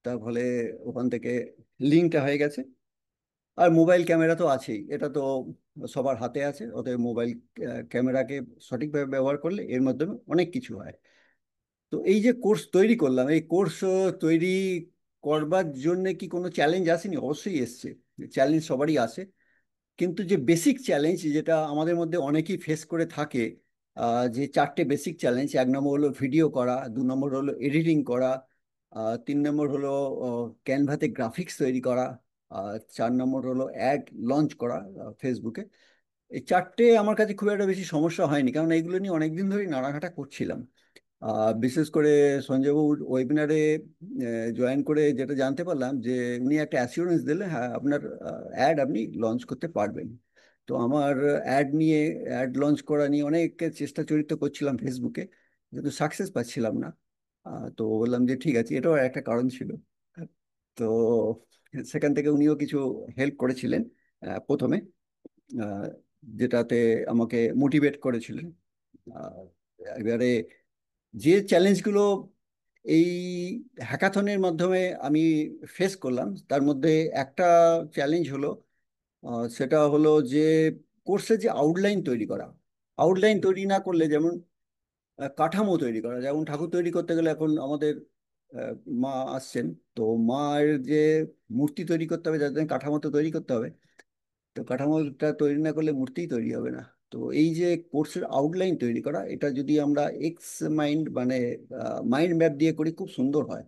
তার ফলে ওখান থেকে লিঙ্কটা হয়ে গেছে। আর মোবাইল ক্যামেরা তো আছেই, এটা তো সবার হাতে আছে, অতএব মোবাইল ক্যামেরাকে সঠিকভাবে ব্যবহার করলে এর মাধ্যমে অনেক কিছু হয়। তো এই যে কোর্স তৈরি করলাম, এই কোর্স তৈরি করবার জন্য কি কোনো চ্যালেঞ্জ আসেনি? অবশ্যই এসছে, চ্যালেঞ্জ সবারই আসে। কিন্তু যে বেসিক চ্যালেঞ্জ যেটা আমাদের মধ্যে অনেকেই ফেস করে থাকে, যে চারটে বেসিক চ্যালেঞ্জ, 1 নম্বর হলো ভিডিও করা, 2 নম্বর হলো এডিটিং করা, 3 নম্বর হলো ক্যানভাতে গ্রাফিক্স তৈরি করা, আর 4 নম্বর হলো অ্যাড লঞ্চ করা ফেসবুকে। এই চারটে আমার কাছে খুব একটা বেশি সমস্যা হয়নি, কারণ এইগুলো নিয়ে অনেকদিন ধরেই নাড়াঘাটা করছিলাম। বিশেষ করে সঞ্জয়বাবুর ওয়েবিনারে জয়েন করে যেটা জানতে পারলাম, যে উনি একটা অ্যাসিওরেন্স দিলেন, হ্যাঁ আপনার অ্যাড আপনি লঞ্চ করতে পারবেন। তো আমার অ্যাড নিয়ে, অ্যাড লঞ্চ করা নিয়ে অনেক চেষ্টা চরিত্র করছিলাম ফেসবুকে, কিন্তু সাকসেস পাচ্ছিলাম না। তো বললাম যে ঠিক আছে, এটাও একটা কারণ ছিল। তো সেখান থেকে উনিও কিছু হেল্প করেছিলেন প্রথমে, আহ, যেটাতে আমাকে মোটিভেট করেছিলেন। আহ, এবারে যে চ্যালেঞ্জগুলো এই হ্যাকাথনের মাধ্যমে আমি ফেস করলাম, তার মধ্যে একটা চ্যালেঞ্জ হলো, সেটা হলো যে কোর্সে যে আউটলাইন তৈরি করা। আউটলাইন তৈরি না করলে, যেমন কাঠামো তৈরি করা, যেমন ঠাকুর তৈরি করতে গেলে এখন আমাদের আহ, মা আসছেন, তো মায়ের যে মূর্তি তৈরি করতে হবে, যার জন্য কাঠামো তো তৈরি করতে হবে। তো কাঠামোটা তৈরি না করলে মূর্তিই তৈরি হবে না। তো এই যে কোর্সের আউটলাইন তৈরি করা, এটা যদি আমরা এক্স মাইন্ড মানে মাইন্ড ম্যাপ দিয়ে করি, খুব সুন্দর হয়।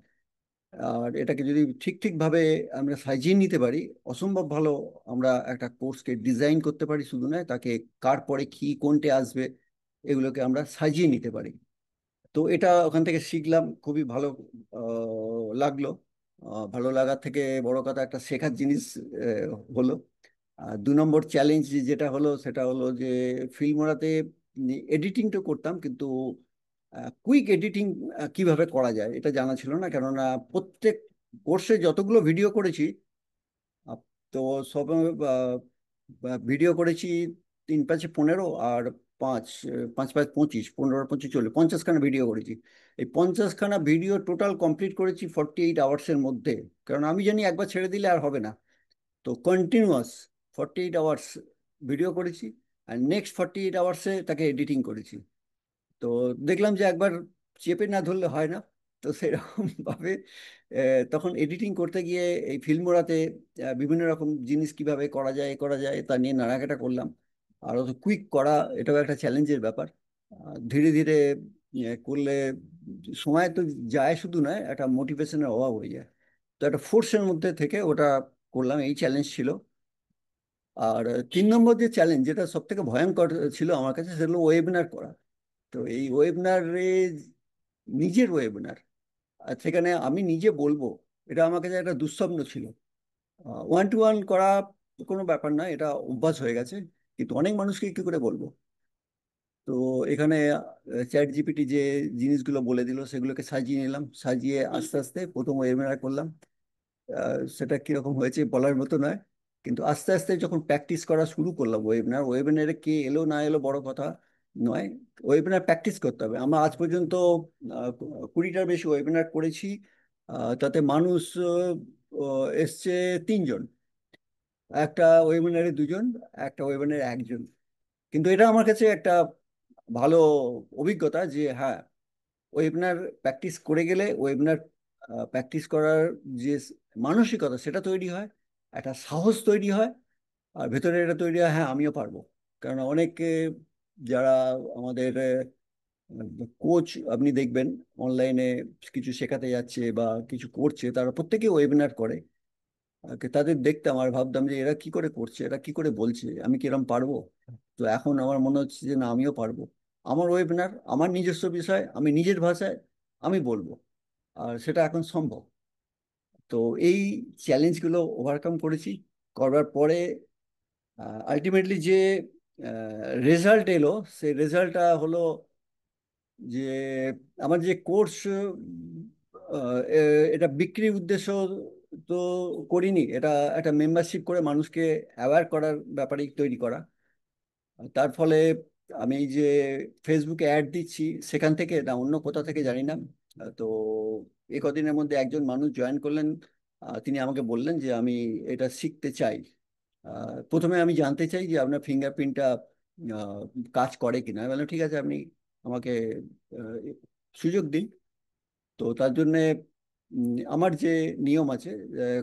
আর এটাকে যদি ঠিক ঠিকভাবে আমরা সাজিয়ে নিতে পারি, অসম্ভব ভালো আমরা একটা কোর্সকে ডিজাইন করতে পারি। শুধু নয়, তাকে কার পরে কি কোনটে আসবে এগুলোকে আমরা সাজিয়ে নিতে পারি। তো এটা ওখান থেকে শিখলাম, খুবই ভালো লাগলো। ভালো লাগার থেকে বড় কথা, একটা শেখার জিনিস হলো। আর 2 নম্বর চ্যালেঞ্জ যেটা হলো, সেটা হলো যে ফিল্মোরাতে এডিটিং তো করতাম, কিন্তু কুইক এডিটিং কিভাবে করা যায় এটা জানা ছিল না। কেননা প্রত্যেক কোর্সে যতগুলো ভিডিও করেছি, আহ, তো সব ভিডিও করেছি 3 × 5 = 15, আর 5 × 5 = 25, 15 × 25 = 40, 50খানা ভিডিও করেছি। এই 50খানা ভিডিও টোটাল কমপ্লিট করেছি 48 আওয়ার্সের মধ্যে। কারণ আমি জানি একবার ছেড়ে দিলে আর হবে না। তো কন্টিনিউয়াস 48 আওয়ার্স ভিডিও করেছি, আর নেক্সট 48 আওয়ার্সে তাকে এডিটিং করেছি। তো দেখলাম যে একবার চেপে না ধরলে হয় না। তো সেরকম ভাবে তখন এডিটিং করতে গিয়ে এই ফিল্মোরাতে বিভিন্ন রকম জিনিস কিভাবে করা যায় করা যায় তা নিয়ে নাড়াঘাটা করলাম। আর অত কুইক করা, এটাও একটা চ্যালেঞ্জের ব্যাপার। ধীরে ধীরে করলে সময় তো যায়, শুধু নয় একটা মোটিভেশনের অভাব হয়ে যায়। তো একটা ফোর্সের মধ্যে থেকে ওটা করলাম, এই চ্যালেঞ্জ ছিল। আর 3 নম্বর যে চ্যালেঞ্জ, যেটা সব থেকে ভয়ঙ্কর ছিল আমার কাছে, সেটা হলো ওয়েবিনার করা। তো এই ওয়েবিনারে, নিজের ওয়েবিনার, আর সেখানে আমি নিজে বলবো, এটা আমার কাছে একটা দুঃস্বপ্ন ছিল। 1-to-1 করা কোনো ব্যাপার না, এটা অভ্যাস হয়ে গেছে, কিন্তু অনেক মানুষকে কি করে বলবো? তো এখানে চ্যাট জিপিটি যে জিনিসগুলো বলে দিল সেগুলোকে সাজিয়ে নিলাম, সাজিয়ে আস্তে আস্তে প্রথম ওয়েবিনার করলাম। সেটা কিরকম হয়েছে বলার মতো নয়, কিন্তু আস্তে আস্তে যখন প্র্যাকটিস করা শুরু করলাম ওয়েবিনার, ওয়েবিনারে কে এলো না এলো বড় কথা নয়, ওয়েবিনার প্র্যাকটিস করতে হবে। আমরা আজ পর্যন্ত 20টার বেশি ওয়েবিনার করেছি। তাতে মানুষ এসছে 3 জন, একটা ওয়েবিনারে 2 জন, একটা ওয়েবিনারে 1 জন। কিন্তু এটা আমার কাছে একটা ভালো অভিজ্ঞতা যে হ্যাঁ, ওয়েবিনার প্র্যাকটিস করে গেলে, ওয়েবিনার প্র্যাকটিস করার যে মানসিকতা সেটা তৈরি হয়, একটা সাহস তৈরি হয়, আর ভেতরে এটা তৈরি হয় হ্যাঁ আমিও পারবো। কারণ অনেকে যারা আমাদের কোচ আপনি দেখবেন অনলাইনে কিছু শেখাতে যাচ্ছে বা কিছু করছে, তারা প্রত্যেকে ওয়েবিনার করে। তাদের দেখতাম আর ভাবতাম যে এরা কি করে করছে, এরা কি করে বলছে, আমি কি এরম পারবো? তো এখন আমার মনে হচ্ছে যে না, আমিও পারবো। আমার ওয়েবিনার, আমার নিজস্ব বিষয়, আমি নিজের ভাষায় আমি বলবো, আর সেটা এখন সম্ভব। তো এই চ্যালেঞ্জগুলো ওভারকাম করেছি, করবার পরে আলটিমেটলি যে রেজাল্ট এলো, সেই রেজাল্টটা হলো যে আমার যে কোর্স, এটা বিক্রির উদ্দেশ্য তো করিনি, এটা একটা মেম্বারশিপ করে মানুষকে অ্যাওয়্যার করার ব্যাপারে তৈরি করা। তার ফলে আমি এই যে ফেসবুকে অ্যাড দিচ্ছি, সেখান থেকে না অন্য কোথা থেকে জানি না, তো এ কদিনের মধ্যে একজন মানুষ জয়েন করলেন। তিনি আমাকে বললেন যে আমি এটা শিখতে চাই। প্রথমে আমি জানতে চাই যে আপনার ফিঙ্গারপ্রিন্টটা কাজ করে কিনা। আমি বললাম ঠিক আছে, আপনি আমাকে আহ, সুযোগ দিন। তো তার জন্যে আমার যে নিয়ম আছে,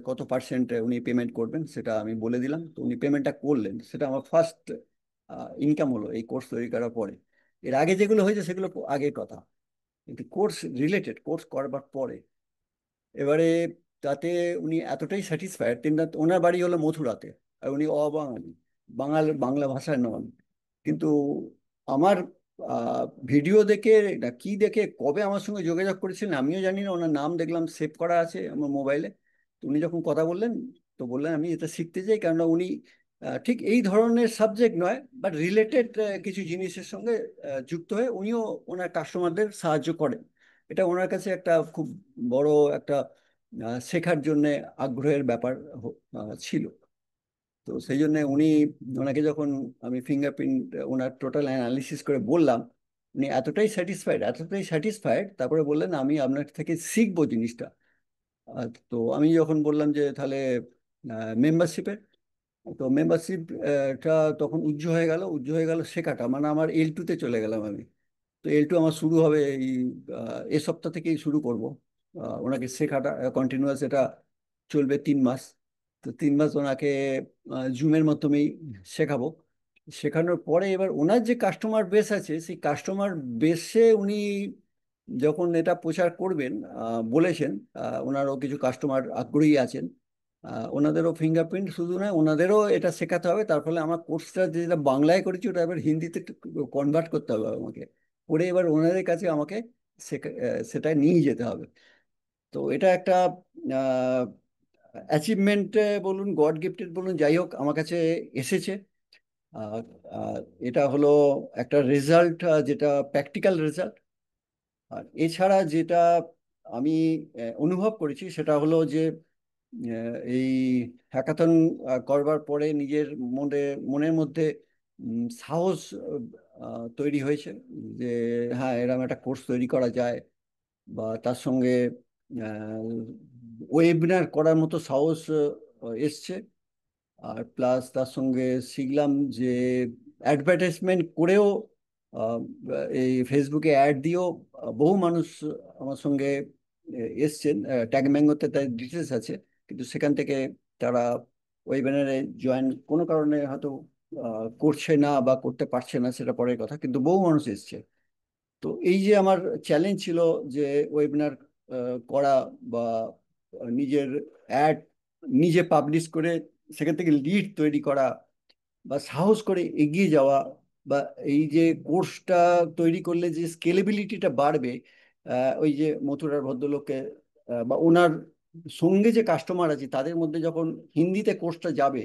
কত পার্সেন্ট উনি পেমেন্ট করবেন সেটা আমি বলে দিলাম। তো উনি পেমেন্টটা করলেন, সেটা আমার ফার্স্ট ইনকাম হলো এই কোর্স তৈরি করার পরে। এর আগে যেগুলো হয়েছে সেগুলো আগের কথা, কিন্তু কোর্স রিলেটেড, কোর্স করবার পরে এবারে তাতে উনি এতটাই স্যাটিসফাইড। ওনার বাড়ি হলো মথুরাতে, আর উনি অবাঙালি, বাংলা ভাষায় নন। কিন্তু আমার ভিডিও দেখে না কি দেখে কবে আমার সঙ্গে যোগাযোগ করেছিলেন আমিও জানি না, ওনার নাম দেখলাম সেভ করা আছে আমার মোবাইলে। তো উনি যখন কথা বললেন, তো বললেন আমি এটা শিখতে চাই, কেননা উনি ঠিক এই ধরনের সাবজেক্ট নয়, বাট রিলেটেড কিছু জিনিসের সঙ্গে যুক্ত হয়ে উনিও ওনার কাস্টমারদের সাহায্য করেন। এটা ওনার কাছে একটা খুব বড় একটা শেখার জন্য আগ্রহের ব্যাপার ছিল। তো সেই জন্য ওনাকে যখন আমি ফিঙ্গারপ্রিন্ট ওনার টোটাল অ্যানালিসিস করে বললাম, উনি এতটাই স্যাটিসফাইড, এতটাই স্যাটিসফাইড, তারপরে বললেন আমি আপনার থেকে শিখবো জিনিসটা। তো আমি যখন বললাম যে তাহলে মেম্বারশিপের, তো মেম্বারশিপটা তখন উজ্জ্ব হয়ে গেল শেখাটা, মানে আমার L2-তে চলে গেলাম আমি। তো L2 আমার শুরু হবে এ সপ্তাহ থেকেই শুরু করব ওনাকে শেখাটা কন্টিনিউয়াস। এটা চলবে 3 মাস। তো 3 মাস ওনাকে জুমের মাধ্যমেই শেখাবো। শেখানোর পরে এবার ওনার যে কাস্টমার বেস আছে, সেই কাস্টমার বেসে উনি যখন এটা প্রচার করবেন, বলেছেন ওনারও কিছু কাস্টমার আগ্রহী আছেন। ওনাদেরও ফিঙ্গারপ্রিন্ট শুধু নয়, ওনাদেরও এটা শেখাতে হবে। তার ফলে আমার কোর্সটা যেটা বাংলায় করেছি ওটা এবার হিন্দিতে কনভার্ট করতে হবে আমাকে, করে এবার ওনাদের কাছে আমাকে সেটা নিয়ে যেতে হবে। তো এটা একটা অ্যাচিভমেন্ট বলুন, গড গিফটেড বলুন, যাই হোক আমার কাছে এসেছে। আর এটা হলো একটা রেজাল্ট, যেটা প্র্যাকটিক্যাল রেজাল্ট। আর এছাড়া যেটা আমি অনুভব করেছি সেটা হলো যে এই হ্যাকাথন করবার পরে নিজের মনের মধ্যে সাহস তৈরি হয়েছে যে হ্যাঁ এরকম একটা কোর্স তৈরি করা যায়, বা তার সঙ্গে ওয়েবিনার করার মতো সাহস এসছে। আর প্লাস তার সঙ্গে শিখলাম যে অ্যাডভার্টাইজমেন্ট করেও, আহ, এই ফেসবুকে অ্যাড দিয়েও বহু মানুষ আমার সঙ্গে এসছেন। ট্যাগ ম্যাঙ্গোতে তার ডিটেলস আছে, কিন্তু সেখান থেকে তারা ওয়েবিনারে জয়েন কোনো কারণে হয়তো করছে না বা করতে পারছে না, সেটা পরের কথা, কিন্তু বহু মানুষ এসছে। তো এই যে আমার চ্যালেঞ্জ ছিল যে ওয়েবিনার করা, বা নিজের অ্যাড নিজে পাবলিশ করে সেখান থেকে লিড তৈরি করা, বা সাহস করে এগিয়ে যাওয়া, বা এই যে কোর্সটা তৈরি করলে যে স্কেলেবিলিটিটা বাড়বে, ওই যে মথুরার ভদ্রলোককে বা ওনার সঙ্গে যে কাস্টমার আছে তাদের মধ্যে যখন হিন্দিতে কোর্সটা যাবে,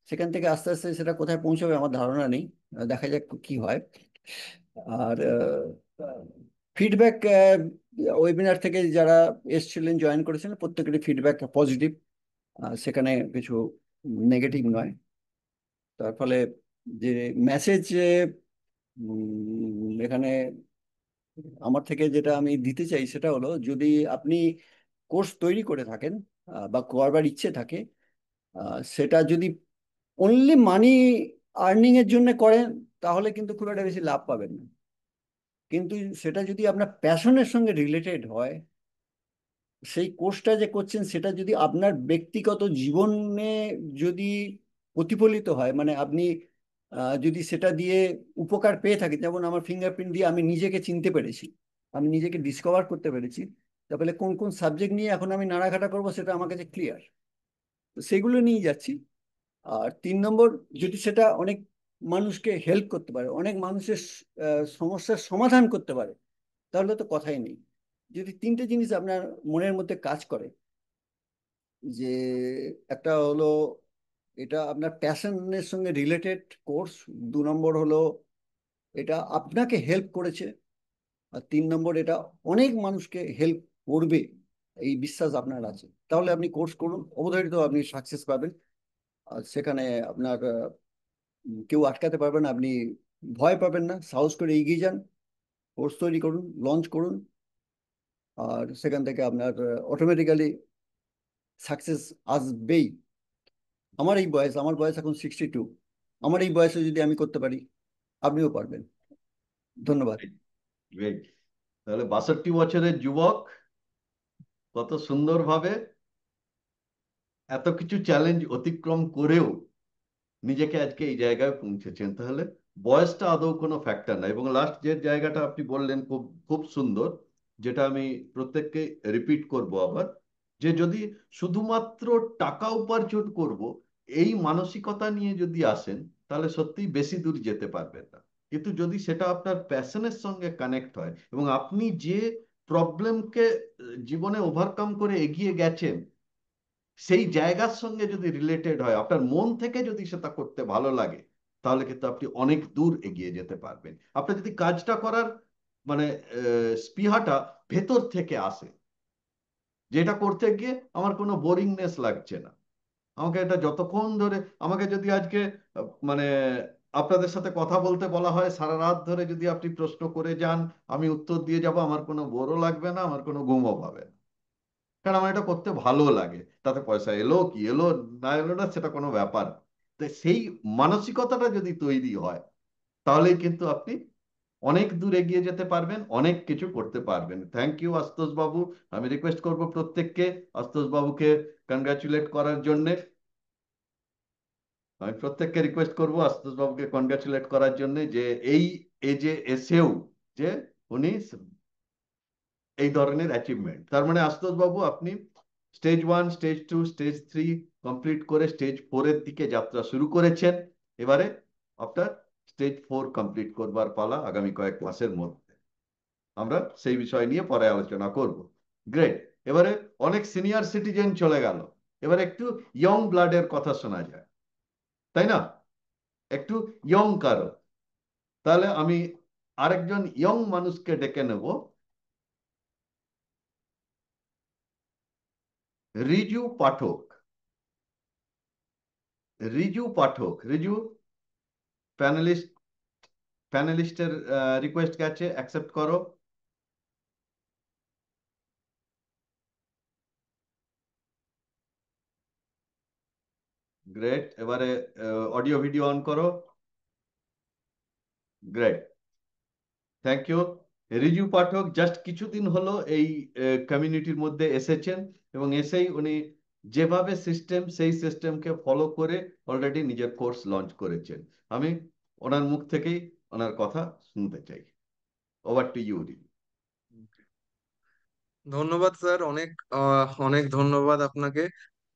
সেখান থেকে আস্তে আস্তে সেটা কোথায় পৌঁছাবে আমার ধারণা নেই। দেখা যাক কি হয়। আর ফিডব্যাক, ওয়েবিনার থেকে যারা এসেছিলেন, জয়েন করেছিলেন, প্রত্যেকেরই ফিডব্যাক পজিটিভ, সেখানে কিছু নেগেটিভ নয়। তার ফলে যে মেসেজ এখানে আমার থেকে যেটা আমি দিতে চাই সেটা হলো, যদি আপনি কোর্স তৈরি করে থাকেন বা করবার ইচ্ছে থাকে, সেটা যদি অনলি মানি আর্নিং এর জন্য করেন, তাহলে কিন্তু খুব একটা বেশি লাভ পাবেন না। কিন্তু সেটা যদি আপনার প্যাশনের সঙ্গে রিলেটেড হয়, সেই কোর্সটা যে করছেন সেটা যদি আপনার ব্যক্তিগত জীবনে যদি প্রতিফলিত হয়, মানে আপনি যদি সেটা দিয়ে উপকার পেয়ে থাকেন, যেমন আমার ফিঙ্গারপ্রিন্ট দিয়ে আমি নিজেকে চিনতে পেরেছি, আমি নিজেকে ডিসকভার করতে পেরেছি, তাহলে কোন কোন সাবজেক্ট নিয়ে এখন আমি নাড়াঘাটা করবো সেটা আমার কাছে ক্লিয়ার, তো সেগুলো নিয়ে যাচ্ছি। আর 3 নম্বর, যদি সেটা অনেক মানুষকে হেল্প করতে পারে, অনেক মানুষের সমস্যার সমাধান করতে পারে, তাহলে তো কথাই নেই। যদি 3টে জিনিস আপনার মনের মধ্যে কাজ করে, যে একটা হলো এটা আপনার প্যাশনের সঙ্গে রিলেটেড কোর্স, 2 নম্বর হলো এটা আপনাকে হেল্প করেছে, আর 3 নম্বর এটা অনেক মানুষকে হেল্প করবে, এই বিশ্বাস আপনার আছে, তাহলে আপনি কোর্স করুন, অবধারিত আপনি সাকসেস পাবেন। আর সেখানে আপনার কেউ আটকাতে পারবে না, আপনি ভয় পাবেন না, সাহস করে এগিয়ে যান, কোর্স তৈরি করুন, লঞ্চ করুন, আর সেখান থেকে আপনার অটোমেটিক্যালি সাকসেস আসবেই। আমার বয়স এখন 62, আমার এই বয়সে যদি আমি করতে পারি, আপনিও পারবেন। ধন্যবাদ। গ্রেট। তাহলে 62 বছরের যুবক কত সুন্দরভাবে এত কিছু চ্যালেঞ্জ অতিক্রম করেও নিজেকে আজকে এই জায়গায় পৌঁছেছেন। তাহলে বয়সটা আদৌ কোনো ফ্যাক্টর না। এবং লাস্ট যে জায়গাটা আপনি বললেন খুব খুব সুন্দর, যেটা আমি প্রত্যেককে রিপিট করব আবার, যে যদি শুধুমাত্র টাকা উপার্জন করব এই মানসিকতা নিয়ে যদি আসেন, তাহলে সত্যিই বেশি দূর যেতে পারবেন না। কিন্তু যদি সেটা আপনার প্যাশনের সঙ্গে কানেক্ট হয় এবং আপনি যে প্রবলেমকে জীবনে ওভারকাম করে এগিয়ে গেছেন সেই জায়গার সঙ্গে যদি রিলেটেড হয়, আপনার মন থেকে যদি সেটা করতে ভালো লাগে, তাহলে কিন্তু আপনি অনেক দূর এগিয়ে যেতে পারবেন। আপনার যদি কাজটা করার মানে স্পৃহাটা ভেতর থেকে আসে, যেটা করতে গিয়ে আমার কোনো বোরিংনেস লাগছে না, আমাকে এটা যতক্ষণ ধরে, আমাকে যদি আজকে মানে আপনাদের সাথে কথা বলতে বলা হয়, সারা রাত ধরে যদি আপনি প্রশ্ন করে যান, আমি উত্তর দিয়ে যাব, আমার কোনো বোরও লাগবে না, আমার কোনো ঘুমও পাবে না। কারণ আমার এটা করতে ভালো লাগে, তাতে পয়সা এলো কি এলো না এলো না সেটা কোনো ব্যাপার না। তো সেই মানসিকতাটা যদি তৈরি হয়, তাহলেই কিন্তু আপনি অনেক দূর এগিয়ে যেতে পারবেন, অনেক কিছু করতে পারবেন। থ্যাংক ইউ আশুতোষ বাবু। আমি রিকোয়েস্ট করব প্রত্যেককে আশুতোষ বাবুকে কনগ্রাচুলেট করার জন্য। আমি প্রত্যেককে রিকোয়েস্ট করব আশুতোষ বাবুকে কনগ্রাচুলেট করার জন্য, যে এই এজে এসেও যে উনি এই ধরনের অ্যাচিভমেন্ট। তার মানে আশুতোষ বাবু আপনি স্টেজ 1, স্টেজ 2, স্টেজ 3 কমপ্লিট করে স্টেজ 4-এর দিকে যাত্রা শুরু করেছেন। এবারে আপনার স্টেজ 4 কমপ্লিট করবার পালা আগামী কয়েক মাসের মধ্যে। আমরা সেই বিষয় নিয়ে পরে আলোচনা করব। গ্রেট। এবারে অনেক সিনিয়র সিটিজেন চলে গেল, এবারে একটু ইয়ং ব্লাডের কথা শোনা যায়, তাই না? একটু ইয়ং কারো। তাহলে আমি আরেকজন ইয়ং মানুষকে ডেকে নেব, রিজু পাঠক। রিজু পাঠক, রিজু প্যানেলিস্ট, প্যানেলিস্টের রিকোয়েস্ট গেছে, অ্যাকসেপ্ট করো। গ্রেট। এবারে অডিও ভিডিও অন করো। Great, thank you. Riju Pathak just কিছুদিন হলো এই কমিউনিটির মধ্যে এসেছেন, এবং এসেই উনি যেভাবে সিস্টেম, সেই সিস্টেমকে ফলো করে অলরেডি নিজের কোর্স লঞ্চ করেছেন। আমি ওনার মুখ থেকেই ওনার কথা শুনতে চাই। Over to you Riju. ধন্যবাদ স্যার, অনেক অনেক ধন্যবাদ আপনাকে।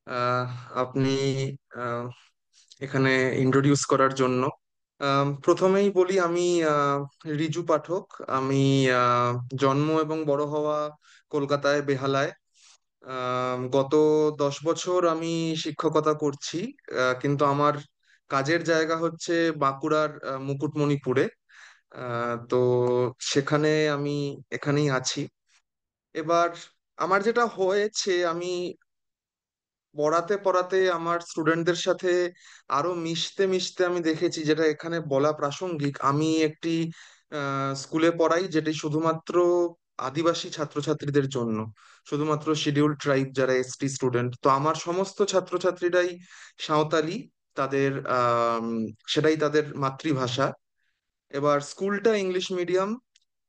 আহ, আপনি এখানে ইন্ট্রোডিউস করার জন্য। প্রথমেই বলি আমি রিজু পাঠক। আমি আহ, জন্ম এবং বড় হওয়া কলকাতায়, বেহালায়। গত 10 বছর আমি শিক্ষকতা করছি, কিন্তু আমার কাজের জায়গা হচ্ছে বাঁকুড়ার মুকুটমণিপুরে। তো সেখানে আমি এখানেই আছি। এবার আমার যেটা হয়েছে, আমি পড়াতে পড়াতে আমার স্টুডেন্টদের সাথে আরো মিশতে মিশতে আমি দেখেছি, যেটা এখানে বলা প্রাসঙ্গিক। আমি একটি স্কুলে পড়াই যেটি শুধুমাত্র আদিবাসী ছাত্রছাত্রীদের জন্য, শুধুমাত্র শিডিউল ট্রাইব যারা এসটি স্টুডেন্ট। তো আমার সমস্ত ছাত্রছাত্রীরাই সাঁওতালি, তাদের সেটাই তাদের মাতৃভাষা। এবার স্কুলটা ইংলিশ মিডিয়াম,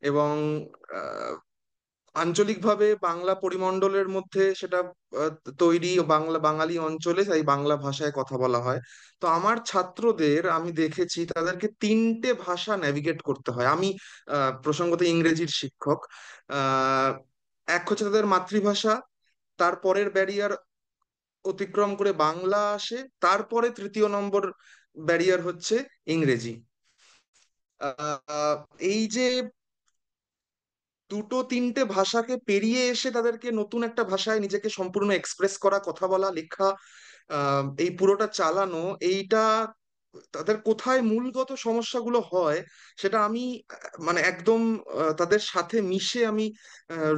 এবং আঞ্চলিকভাবে বাংলা পরিমণ্ডলের মধ্যে সেটা আহ, তৈরি বাংলা বাঙালি অঞ্চলে, তাই বাংলা ভাষায় কথা বলা হয়। তো আমার ছাত্রদের আমি দেখেছি তাদেরকে 3টে ভাষা নেভিগেট করতে হয়। আমি প্রসঙ্গত ইংরেজির শিক্ষক। আহ এক হচ্ছে তাদের মাতৃভাষা, তারপরের ব্যারিয়ার অতিক্রম করে বাংলা আসে, তারপরে তৃতীয় নম্বর ব্যারিয়ার হচ্ছে ইংরেজি। আহ এই যে দুটো তিনটে ভাষাকে পেরিয়ে এসে তাদেরকে নতুন একটা ভাষায় নিজেকে সম্পূর্ণ এক্সপ্রেস করা, কথা বলা, লেখা, এই পুরোটা চালানো, এইটা তাদের কোথায় মূলগত সমস্যাগুলো হয় সেটা আমি মানে একদম তাদের সাথে মিশে আমি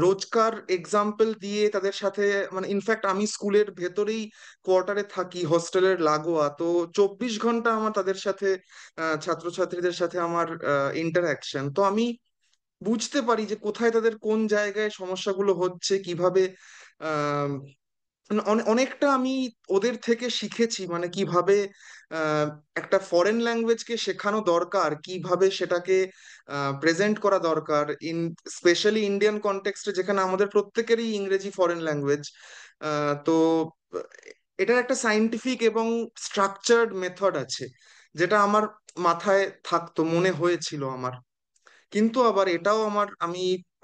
রোজকার এক্সাম্পল দিয়ে তাদের সাথে, মানে ইনফ্যাক্ট আমি স্কুলের ভেতরেই কোয়ার্টারে থাকি, হোস্টেলের লাগোয়া। তো 24 ঘন্টা আমার তাদের সাথে ছাত্রছাত্রীদের সাথে আমার ইন্টারাকশন। তো আমি বুঝতে পারি যে কোথায় তাদের কোন জায়গায় সমস্যাগুলো হচ্ছে, কিভাবে আহ অনেকটা আমি ওদের থেকে শিখেছি, মানে কিভাবে আহ, একটা ফরেন ল্যাঙ্গুয়েজকে শেখানো দরকার, কিভাবে সেটাকে প্রেজেন্ট করা দরকার, স্পেশালি ইন্ডিয়ান কনটেক্সটে যেখানে আমাদের প্রত্যেকেরই ইংরেজি ফরেন ল্যাঙ্গুয়েজ। তো এটার একটা সাইন্টিফিক এবং স্ট্রাকচার্ড মেথড আছে, যেটা আমার মাথায় থাকতো, মনে হয়েছিল আমার। কিন্তু আবার এটাও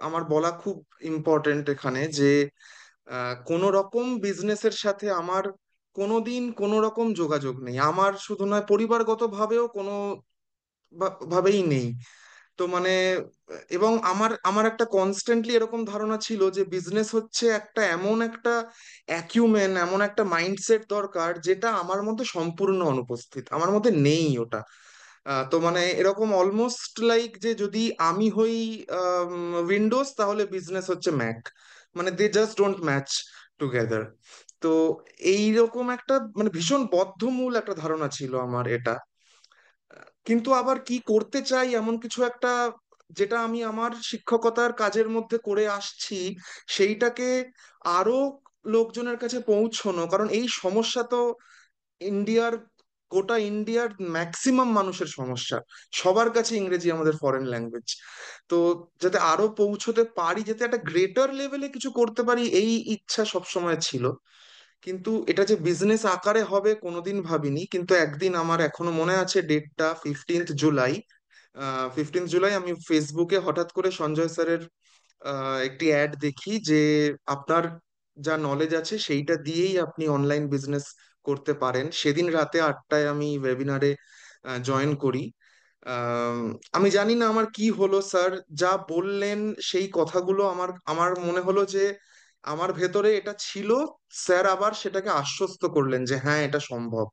আমার বলা খুব ইম্পর্টেন্ট এখানে, যে কোনো রকম বিজনেসের সাথে আমার কোনোদিন কোনো রকম যোগাযোগ নেই। আমার শুধু নয়, পরিবারগত ভাবেও কোনো ভাবেই নেই। তো মানে এবং আমার আমার একটা কনস্ট্যান্টলি এরকম ধারণা ছিল যে বিজনেস হচ্ছে একটা এমন একটা অ্যাকিউমেন, এমন একটা মাইন্ডসেট দরকার, যেটা আমার মধ্যে সম্পূর্ণ অনুপস্থিত, আমার মধ্যে নেই ওটা। তো মানে এরকম অলমোস্ট লাইক যে যদি আমি হই উইন্ডোজ, তাহলে বিজনেস হচ্ছে ম্যাক, মানে they just don't match together. তো এইরকম একটা মানে ভীষণ বদ্ধমূল একটা ধারণা ছিল আমার এটা। কিন্তু আবার কি করতে চাই এমন কিছু একটা, যেটা আমি আমার শিক্ষকতার কাজের মধ্যে করে আসছি, সেইটাকে আরো লোকজনের কাছে পৌঁছানো। কারণ এই সমস্যা তো ইন্ডিয়ার, গোটা ইন্ডিয়ার ম্যাক্সিমাম মানুষের সমস্যা, সবার কাছে ইংরেজি আমাদের ফরেন ল্যাঙ্গুয়েজ। তো যাতে আরো পৌঁছতে পারি, যাতে একটা গ্রেটার লেভেলে কিছু করতে পারি, এই ইচ্ছা সবসময় ছিল। কিন্তু এটা যে বিজনেস আকারে হবে কোনোদিন ভাবিনি। কিন্তু একদিন, আমার এখনো মনে আছে ডেটটা, 15th জুলাই। 15th জুলাই আমি ফেসবুকে হঠাৎ করে সঞ্জয় স্যারের একটি অ্যাড দেখি, যে আপনার যা নলেজ আছে সেইটা দিয়েই আপনি অনলাইন বিজনেস করতে পারেন। সেদিন রাতে 8টায় আমি ওয়েবিনারে জয়েন করি। আম, আমি জানি না আমার কি হলো, স্যার যা বললেন সেই কথাগুলো আমার আমার মনে হলো যে আমার ভেতরে এটা ছিল। স্যার আবার সেটাকে আশ্বস্ত করলেন যে হ্যাঁ, এটা সম্ভব,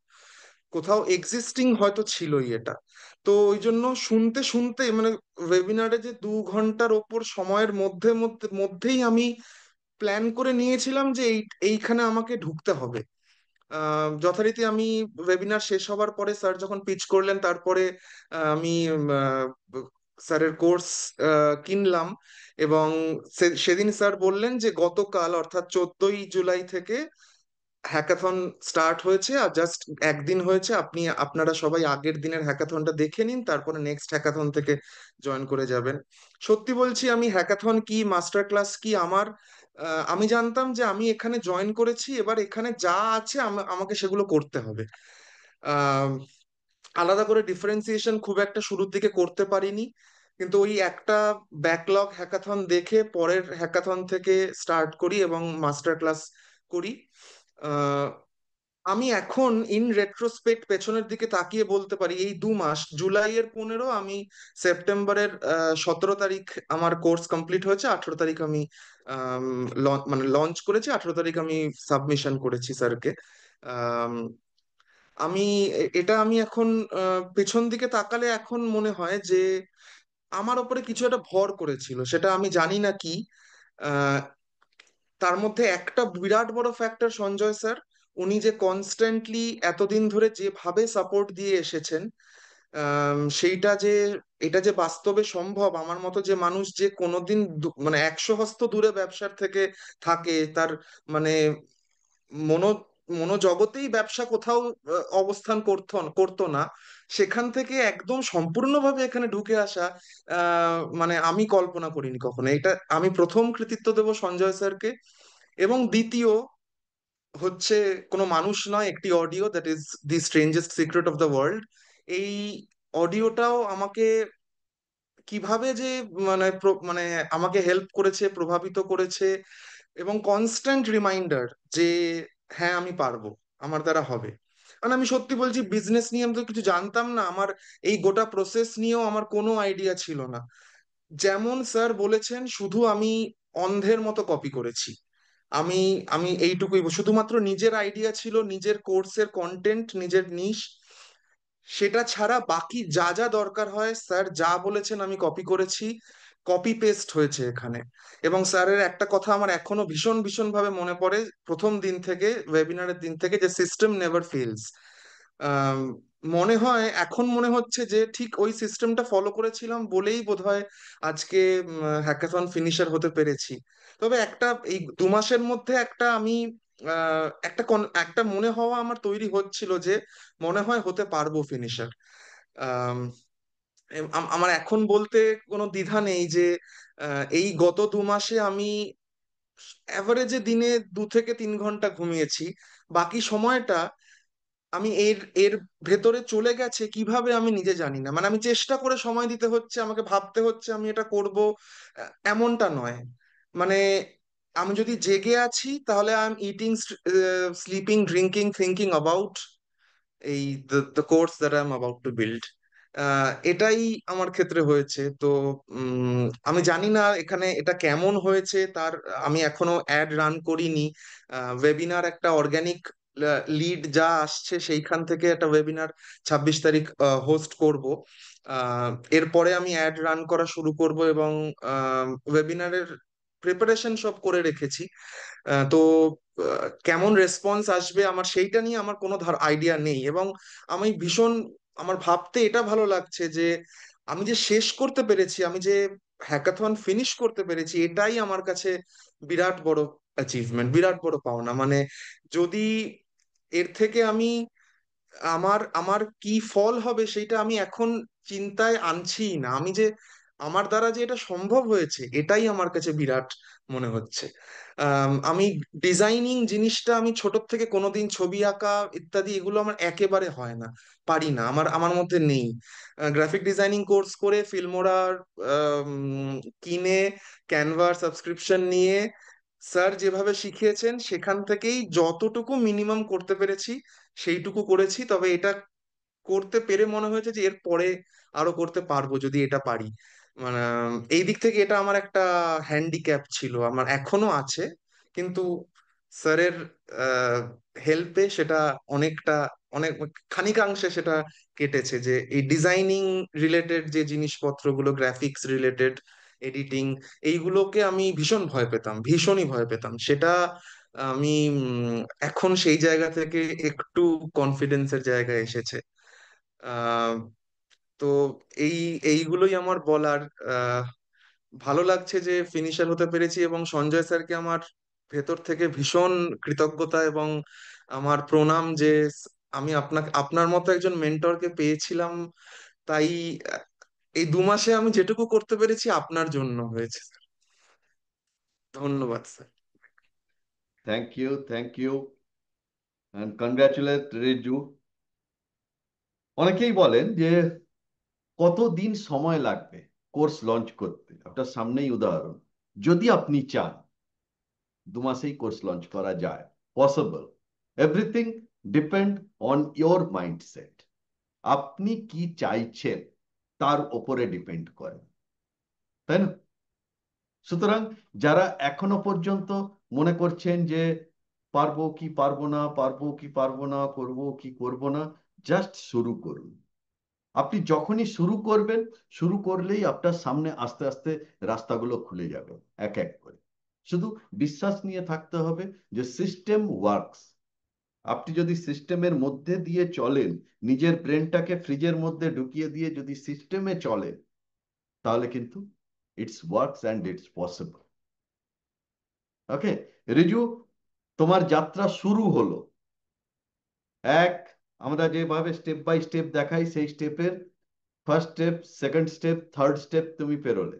কোথাও এক্সিস্টিং হয়তো ছিলই এটা। তো ওই জন্য শুনতে শুনতে মানে ওয়েবিনারে যে 2 ঘন্টার ওপর সময়ের মধ্যেই আমি প্ল্যান করে নিয়েছিলাম যে এইখানে আমাকে ঢুকতে হবে। যথারীতি আমি ওয়েবিনার শেষ হবার পরে স্যার যখন পিচ করলেন, তারপরে আমি স্যারের কোর্স কিনলাম। এবং সেদিন স্যার বললেন যে গতকাল অর্থাৎ 14ই জুলাই থেকে হ্যাকাথন স্টার্ট হয়েছে, আর জাস্ট একদিন হয়েছে। আপনারা সবাই আগের দিনের হ্যাকাথনটা দেখে নিন, তারপরে নেক্সট হ্যাকাথন থেকে জয়েন করে যাবেন। সত্যি বলছি, আমি হ্যাকাথন কি, মাস্টার ক্লাস কি, আমি জানতাম যে আমি এখানে জয়েন করেছি, এবার এখানে যা আছে আমাকে সেগুলো করতে হবে। আহ আলাদা করে ডিফারেন্সিয়েশন খুব একটা শুরুর দিকে করতে পারিনি। কিন্তু ওই একটা ব্যাকলগ হ্যাকাথন দেখে পরের হ্যাকাথন থেকে স্টার্ট করি এবং মাস্টার ক্লাস করি। আমি এখন ইন রেট্রোস্পেক্ট পেছনের দিকে তাকিয়ে বলতে পারি এই 2 মাস, জুলাইয়ের 15, আমি সেপ্টেম্বরের 17 তারিখ আমার কোর্স কমপ্লিট হয়েছে, 18 তারিখ আমি মানে লঞ্চ করেছি, 18 তারিখ আমি সাবমিশন করেছি স্যারকে। আম, আমি এটা আমি এখন পেছন দিকে তাকালে এখন মনে হয় যে আমার ওপরে কিছু একটা ভর করেছিল, সেটা আমি জানি না কি। আহ, তার মধ্যে একটা বিরাট বড় ফ্যাক্টর সঞ্জয় স্যার, উনি যে কনস্ট্যান্টলি এতদিন ধরে যেভাবে সাপোর্ট দিয়ে এসেছেন, সেইটা যে, এটা যে বাস্তবে সম্ভব, আমার মতো যে মানুষ যে কোনোদিন মানে 100 হস্ত দূরে ব্যবসার থেকে থাকে, তার মানে মনো মনোজগতেই ব্যবসা কোথাও অবস্থান করতো না, সেখান থেকে একদম সম্পূর্ণভাবে এখানে ঢুকে আসা, মানে আমি কল্পনা করিনি কখনো। এটা আমি প্রথম কৃতিত্ব দেব সঞ্জয় স্যারকে। এবং দ্বিতীয় হচ্ছে কোনো মানুষ নয়, একটি audio, that is the strangest secret of the world. এই অডিওটাও আমাকে কিভাবে যে মানে মানে আমাকে হেল্প করেছে, প্রভাবিত করেছে, এবং কনস্ট্যান্ট রিমাইন্ডার যে হ্যাঁ আমি পারবো, আমার দ্বারা হবে। মানে আমি সত্যি বলছি, বিজনেস নিয়ে আমি তো কিছু জানতাম না, আমার এই গোটা প্রসেস নিয়েও আমার কোনো আইডিয়া ছিল না। যেমন স্যার বলেছেন, শুধু আমি অন্ধের মতো কপি করেছি। আমি আমি এইটুকুই, শুধুমাত্র নিজের আইডিয়া ছিল, নিজের কোর্সের কন্টেন্ট, নিজের নিশ, সেটা ছাড়া বাকি যা যা দরকার হয় স্যার যা বলেছেন আমি কপি করেছি, কপি পেস্ট হয়েছে এখানে। এবং স্যারের একটা কথা আমার এখনো ভীষণ ভীষণ ভাবে মনে পড়ে, প্রথম দিন থেকে, ওয়েবিনারের দিন থেকে, যে সিস্টেম নেভার ফেলস। মনে হয়, এখন মনে হচ্ছে যে ঠিক ওই সিস্টেমটা ফলো করেছিলাম বলেই বোধহয় আজকে হ্যাকাথন ফিনিশার হতে পেরেছি। তবে একটা এই 2 মাসের মধ্যে একটা আমি একটা মনে হওয়া আমার তৈরি হচ্ছিল যে মনে হয় হতে পারবো ফিনিশার। আমার এখন বলতে কোনো দ্বিধা নেই যে এই গত 2 মাসে আমি অ্যাভারেজে দিনে 2 থেকে 3 ঘন্টা ঘুমিয়েছি। বাকি সময়টা আমি এর এর ভেতরে চলে গেছে কিভাবে আমি নিজে জানি না। মানে আমি চেষ্টা করে সময় দিতে হচ্ছে, আমাকে ভাবতে হচ্ছে আমি এটা করব, এমনটা নয়। মানে আমি যদি জেগে আছি তাহলে I am eating, sleeping, drinking, thinking about এই the course that I am about to build. এটাই আমার ক্ষেত্রে হয়েছে। তো আমি জানি না এখানে এটা কেমন হয়েছে, তার আমি এখনো অ্যাড রান করিনি। ওয়েবিনার একটা অর্গানিক লিড যা আসছে সেইখান থেকে একটা ওয়েবিনার 26 তারিখ হোস্ট করব। এরপরে আমি অ্যাড রান করা শুরু করব, এবং ওয়েবিনারের প্রিপারেশন সব করে রেখেছি। তো কেমন রেসপন্স আসবে আমার সেইটা নিয়ে আমার কোনো আইডিয়া নেই। এবং আমি ভীষণ, আমার ভাবতে এটা ভালো লাগছে যে আমি যে শেষ করতে পেরেছি, আমি যে হ্যাকাথন ফিনিশ করতে পেরেছি, এটাই আমার কাছে বিরাট বড় অ্যাচিভমেন্ট, বিরাট বড় পাওনা। মানে যদি এর থেকে আমি আমার আমার কি ফল হবে সেটা আমি এখন চিন্তায় আনছি না। আমি যে আমার দ্বারা যে এটা সম্ভব হয়েছে এটাই আমার কাছে বিরাট মনে হচ্ছে। আমি ডিজাইনিং জিনিসটা, আমি ছোট থেকে কোনোদিন ছবি আঁকা ইত্যাদি এগুলো আমার একেবারে হয় না, পারি না, আমার আমার মধ্যে নেই। গ্রাফিক ডিজাইনিং কোর্স করে ফিল্মোরার কিনে ক্যানভার সাবস্ক্রিপশন নিয়ে স্যার যেভাবে শিখিয়েছেন সেখান থেকেই যতটুকু মিনিমাম করতে পেরেছি সেইটুকু করেছি। তবে এটা করতে পেরে মনে হয়েছে যে এর পরে আরো করতে পারবো যদি এটা পারি। মানে এই দিক থেকে এটা আমার একটা হ্যান্ডিক্যাপ ছিল, আমার এখনো আছে, কিন্তু স্যারের হেল্পে সেটা অনেকটা, অনেক খানিকাংশে সেটা কেটেছে। যে এই ডিজাইনিং রিলেটেড যে জিনিসপত্রগুলো, গ্রাফিক্স রিলেটেড, এডিটিং, এইগুলোকে আমি ভীষণ ভয় পেতাম, ভীষণই ভয় পেতাম, সেটা আমি এখন সেই জায়গা থেকে একটু কনফিডেন্সের জায়গায় এসেছে। আহ তো এই এইগুলোই আমার বলার। আহ ভালো লাগছে যে ফিনিশার হতে পেরেছি, এবং সঞ্জয় স্যারকে আমার ভেতর থেকে ভীষণ কৃতজ্ঞতা এবং আমার প্রণাম যে আমি আপনার মতো একজন মেন্টরকে পেয়েছিলাম। তাই এই 2 মাসে আমি যেটুকু করতে পেরেছি আপনার জন্য হয়েছে স্যার। ধন্যবাদ sir. Thank you and congratulate Reju. অনেকেই বলেন যে কতদিন সময় লাগবে কোর্স লঞ্চ করতে, আপনার সামনেই উদাহরণ। যদি আপনি চান 2 মাসেই কোর্স লঞ্চ করা যায়, possible. Everything depend on your mindset. আপনি কি চাইছেন তার ওপরে ডিপেন্ড করে, তাই না? সুতরাং যারা এখনো পর্যন্ত মনে করছেন যে পারবো কি পারবো না, পারবো কি পারবো না, করবো কি করবো না, জাস্ট শুরু করুন। আপনি যখনই শুরু করবেন, শুরু করলেই আপনার সামনে আস্তে আস্তে রাস্তাগুলো খুলে যাবে এক এক করে। শুধু বিশ্বাস নিয়ে থাকতে হবে যে সিস্টেম ওয়ার্কস। আপনি যদি সিস্টেমের মধ্যে দিয়ে চলেন, নিজের ব্রেনটাকে ফ্রিজের মধ্যে ঢুকিয়ে দিয়ে যদি সিস্টেমে চলেন, তাহলে কিন্তু it's works and it's possible. Okay Riju, তোমার যাত্রা শুরু হলো। এক, আমরা যেভাবে স্টেপ বাই স্টেপ দেখাই সেই স্টেপের first step, second step, third step তুমি পেরোলে।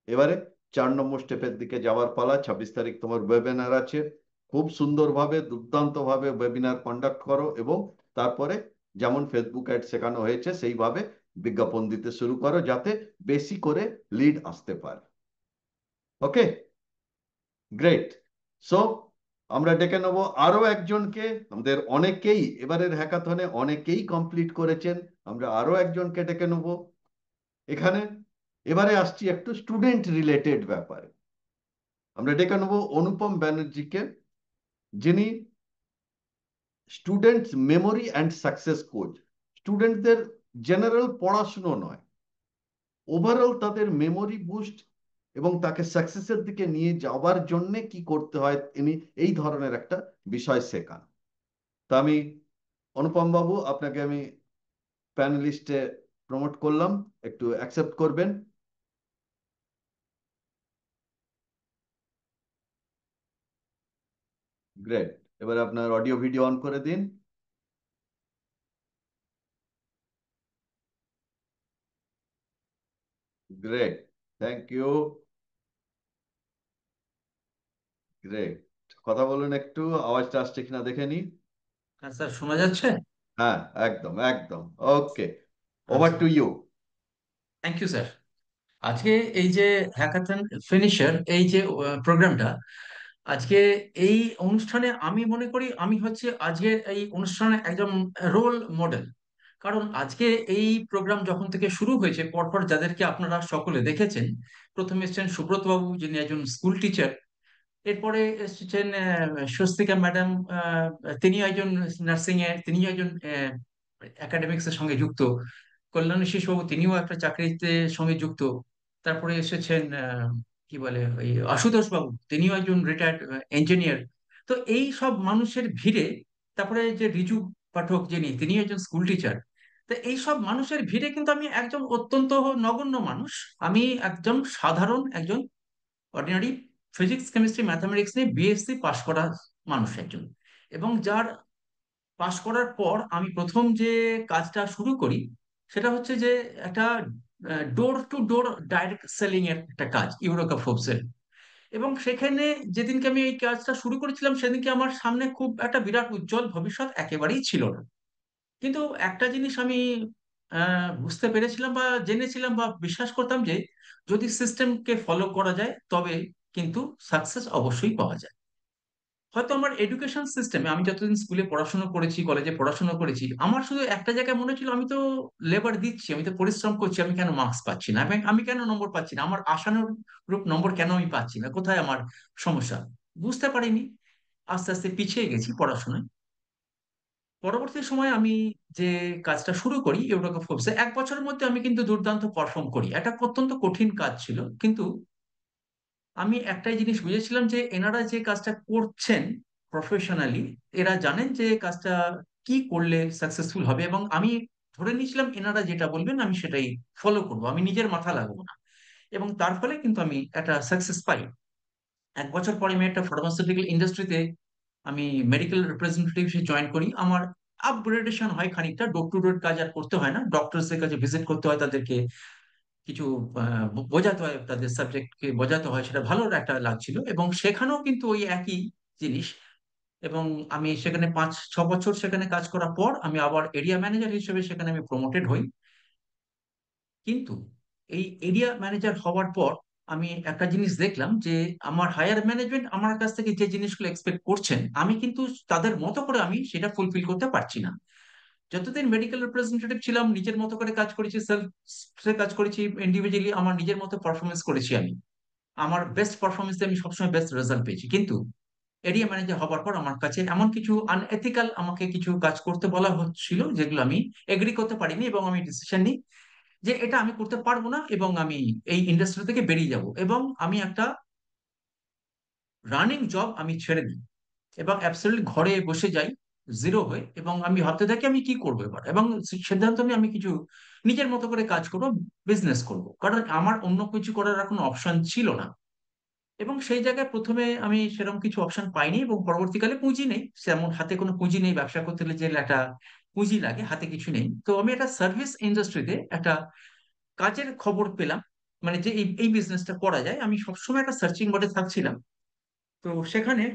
এবারে 4 নম্বর স্টেপের দিকে যাওয়ার পালা। 26 তারিখ তোমার ওয়েবিনার আছে। খুব সুন্দরভাবে, দুর্দান্তভাবে ওয়েবিনার কন্ডাক্ট করো এবং তারপরে যেমন ফেসবুক অ্যাড শেখানো হয়েছে সেইভাবে বিজ্ঞাপন দিতে শুরু করো, যাতে বেশি করে লিড আসতে পারে। ওকে, গ্রেট। সো আমরা ডেকে নেবো আরো একজনকে। আমাদের অনেকেই এবারের হ্যাকাথনে অনেকেই কমপ্লিট করেছেন, আমরা আরো একজনকে ডেকে নেবো এখানে। এবারে আসছি একটু স্টুডেন্ট রিলেটেড ব্যাপারে। আমরা ডেকে নেবো অনুপম ব্যানার্জিকে, যিনি students memory and success coach. স্টুডেন্টদের জেনারেল পড়াশুনো নয়, ওভারঅল তাদের মেমোরি বুস্ট এবং তাকে সাকসেসের দিকে নিয়ে যাওয়ার জন্য কি করতে হয়, তিনি এই ধরনের একটা বিষয় শেখান। তা আমি অনুপম বাবু, আপনাকে আমি প্যানেলিস্টে প্রমোট করলাম, একটু অ্যাকসেপ্ট করবেন। গ্রেট, এবার আপনার অডিও ভিডিও অন করে দিন। Great, thank you. গ্রেট, কথা বলুন একটু, আওয়াজটা আসছে কিনা দেখে নি। হ্যাঁ স্যার, শোনা যাচ্ছে? হ্যাঁ, একদম একদম। ওকে, ওভার আচ্ছা, to you. Thank you sir. আজকে এই যে হ্যাকাথন ফিনিশার, এই যে প্রোগ্রামটা, আজকে এই অনুষ্ঠানে আমি মনে করি আমি হচ্ছে আজকের এই অনুষ্ঠানে একজন রোল মডেল। কারণ আজকে এই প্রোগ্রাম যখন থেকে শুরু হয়েছে, পরপর যাদেরকে আপনারা সকলে দেখেছেন, প্রথমে এসেছেন সুব্রত বাবু, যিনি একজন স্কুল টিচার। এরপরে এসেছেন স্বস্তিকা ম্যাডাম, তিনি একজন নার্সিং এ, তিনি একজন একাডেমিক্স এর সঙ্গে যুক্ত। কল্যাণী বাবু, তিনিও একটা চাকরিতে সঙ্গে যুক্ত। তারপরে এসেছেন কি বলে ওই আশুতোষ বাবু, তিনিও একজন রিটায়ার্ড ইঞ্জিনিয়ার। তো এই সব মানুষের ভিড়ে, তারপরে যে রিজু পাঠক, যিনি তিনি একজন স্কুল টিচার। তো এই সব মানুষের ভিড়ে কিন্তু আমি একজন অত্যন্ত নগণ্য মানুষ। আমি একজন সাধারণ একজন অর্ডিনারি ফিজিক্স কেমিস্ট্রি ম্যাথামেটিক্স নিয়ে বিএসসি পাশ করা মানুষ একজন। এবং যার পাশ করার পর আমি প্রথম যে কাজটা শুরু করি, সেটা হচ্ছে যে একটা door to door direct selling এর একটা কাজ, ইউরোকা ফোর্বসের। এবং সেখানে যেদিনকে আমি এই কাজটা শুরু করেছিলাম, সেদিনকে আমার সামনে খুব একটা বিরাট উজ্জ্বল ভবিষ্যৎ একেবারেই ছিল না। কিন্তু একটা জিনিস আমি বুঝতে পেরেছিলাম বা জেনেছিলাম বা বিশ্বাস করতাম, যে যদি সিস্টেমকে ফলো করা যায় তবে কিন্তু সাকসেস অবশ্যই পাওয়া যায়। হয়তো আমার এডুকেশন সিস্টেমে, আমি যতদিন স্কুলে পড়াশোনা করেছি, কলেজে পড়াশোনা করেছি, আমার শুধু একটা জায়গায় মনে ছিল, আমি তো লেবার দিচ্ছি, আমি তো পরিশ্রম করছি, আমি কেন মার্কস পাচ্ছি না, আমি কেন নম্বর পাচ্ছি না, আমার আশানুরূপ নম্বর কেন আমি পাচ্ছি না, কোথায় আমার সমস্যা, বুঝতে পারিনি। আস্তে আস্তে পিছিয়ে গেছি পড়াশোনায়। পরবর্তী সময়ে আমি যে কাজটা শুরু করি ইউরোকা ফোর্বসে, 1 বছরের মধ্যে আমি কিন্তু দুর্দান্ত পারফর্ম করি। এটা অত্যন্ত কঠিন কাজ ছিল, কিন্তু আমি একটাই জিনিস বুঝেছিলাম, যে এনারা যে কাজটা করছেন প্রফেশনালি, এরা জানেন যে কাজটা কি করলে সাকসেসফুল হবে। এবং আমি ধরে নিয়েছিলাম এনারা যেটা বলবেন আমি সেটাই ফলো করব, আমি নিজের মাথা লাগাবো না। এবং তার ফলে কিন্তু আমি একটা সাকসেস পাই। 1 বছর পরে আমি একটা ফার্মাসিউটিক্যাল ইন্ডাস্ট্রিতে আমি মেডিকেল রিপ্রেজেন্টেটিভ হিসেবে জয়েন করি। আমার আপগ্রেডেশন হয় খানিকটা, ডোর টু ডোর কাজ আর করতে হয় না, ডক্টরস এর কাছে ভিজিট করতে হয়, তাদেরকে কিছু বোঝাতে হয়, তাদের সাবজেক্টকে বোঝাতে হয়, সেটা ভালো একটা লাগছিল। এবং সেখানেও কিন্তু ওই একই জিনিস। এবং আমি সেখানে 5-6 বছর সেখানে কাজ করার পর আমি আবার এরিয়া ম্যানেজার হিসেবে সেখানে আমি প্রমোটেড হই। কিন্তু এই এরিয়া ম্যানেজার হওয়ার পর আমি একটা জিনিস দেখলাম যে আমার হায়ার ম্যানেজমেন্ট আমার কাছ থেকে যে জিনিসগুলো এক্সপেক্ট করছেন, আমি কিন্তু তাদের মতো করে আমি সেটা ফুলফিল করতে পারছি না। যতদিন মেডিকেল রিপ্রেজেন্টেটিভ ছিলাম, নিজের মতো করে কাজ করেছি, সেলফ কাজ করেছি, ইন্ডিভিজুয়ালি আমার নিজের মতো পারফরমেন্স করেছি। আমি আমার বেস্ট পারফরমেন্সে আমি সবসময় বেস্ট রেজাল্ট পেয়েছি। কিন্তু এরিয়া ম্যানেজার হবার পর আমার কাছে এমন কিছু আনএথিক্যাল আমাকে কিছু কাজ করতে বলা হচ্ছিল, যেগুলো আমি এগ্রি করতে পারিনি, এবং আমি ডিসিশন নিই যে এটা আমি করতে পারবো না, এবং আমি এই ইন্ডাস্ট্রি থেকে বেরিয়ে যাব, এবং আমি একটা রানিং জব আমি ছেড়ে দিই এবং অ্যাবসলিউটলি ঘরে বসে যাই জিরো হয়ে, এবং আমি ভাবতে থাকি আমি কি করবো এবার, এবং সিদ্ধান্ত নিয়ে আমি কিছু নিজের মতো করে কাজ করবো, বিজনেস করব, কারণ আমার অন্য কিছু করার আর কোনো অপশন ছিল না। এবং সেই জায়গায় প্রথমে আমি সেরকম কিছু অপশন পাইনি, এবং পরবর্তীকালে পুঁজি নেই, সেমন হাতে কোনো পুঁজি নেই, ব্যবসা করতে গেলে যে একটা পুঁজি লাগে, হাতে কিছু নেই। তো আমি একটা সার্ভিস ইন্ডাস্ট্রিতে একটা কাজের খবর পেলাম, মানে যে এই এই বিজনেসটা করা যায়। আমি সবসময় একটা সার্চিং মোডে থাকছিলাম। তো সেখানে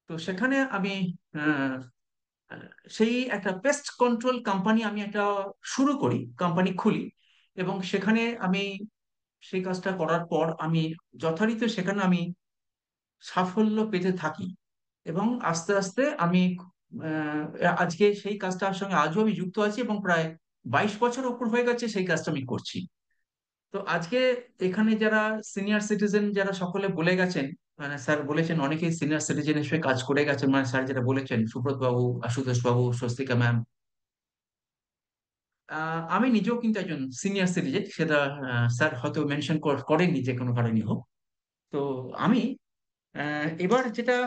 তো সেখানে আমি আহ, সেই একটা পেস্ট কন্ট্রোল কোম্পানি আমি একটা শুরু করি, কোম্পানি খুলি, এবং সেখানে আমি সেই কাজটা করার পর আমি যথারীতি সেখানে আমি সাফল্য পেতে থাকি, এবং আস্তে আস্তে আমি আজকে সেই কাজটার সঙ্গে আজও আমি যুক্ত আছি, এবং প্রায় 22 বছর উপর হয়ে গেছে সেই কাজটা আমি করছি। তো আজকে এখানে যারা সিনিয়র সিটিজেন যারা সকলে বলে গেছেন, মানে স্যার বলেছেন অনেকেই সিনিয়র সিটিজেন হিসেবে কাজ করে গেছেন, মানে স্যার যেটা বলেছেন, সুব্রত বাবু, আশুতোষ বাবু, স্বস্তিকা ম্যাম, আমি নিজেও কিন্তু একজন সিনিয়র সিটিজেন, সেটা স্যার হয়তো মেনশন করেননি যে কোনো কারণে হোক। তো আমি এবার যেটা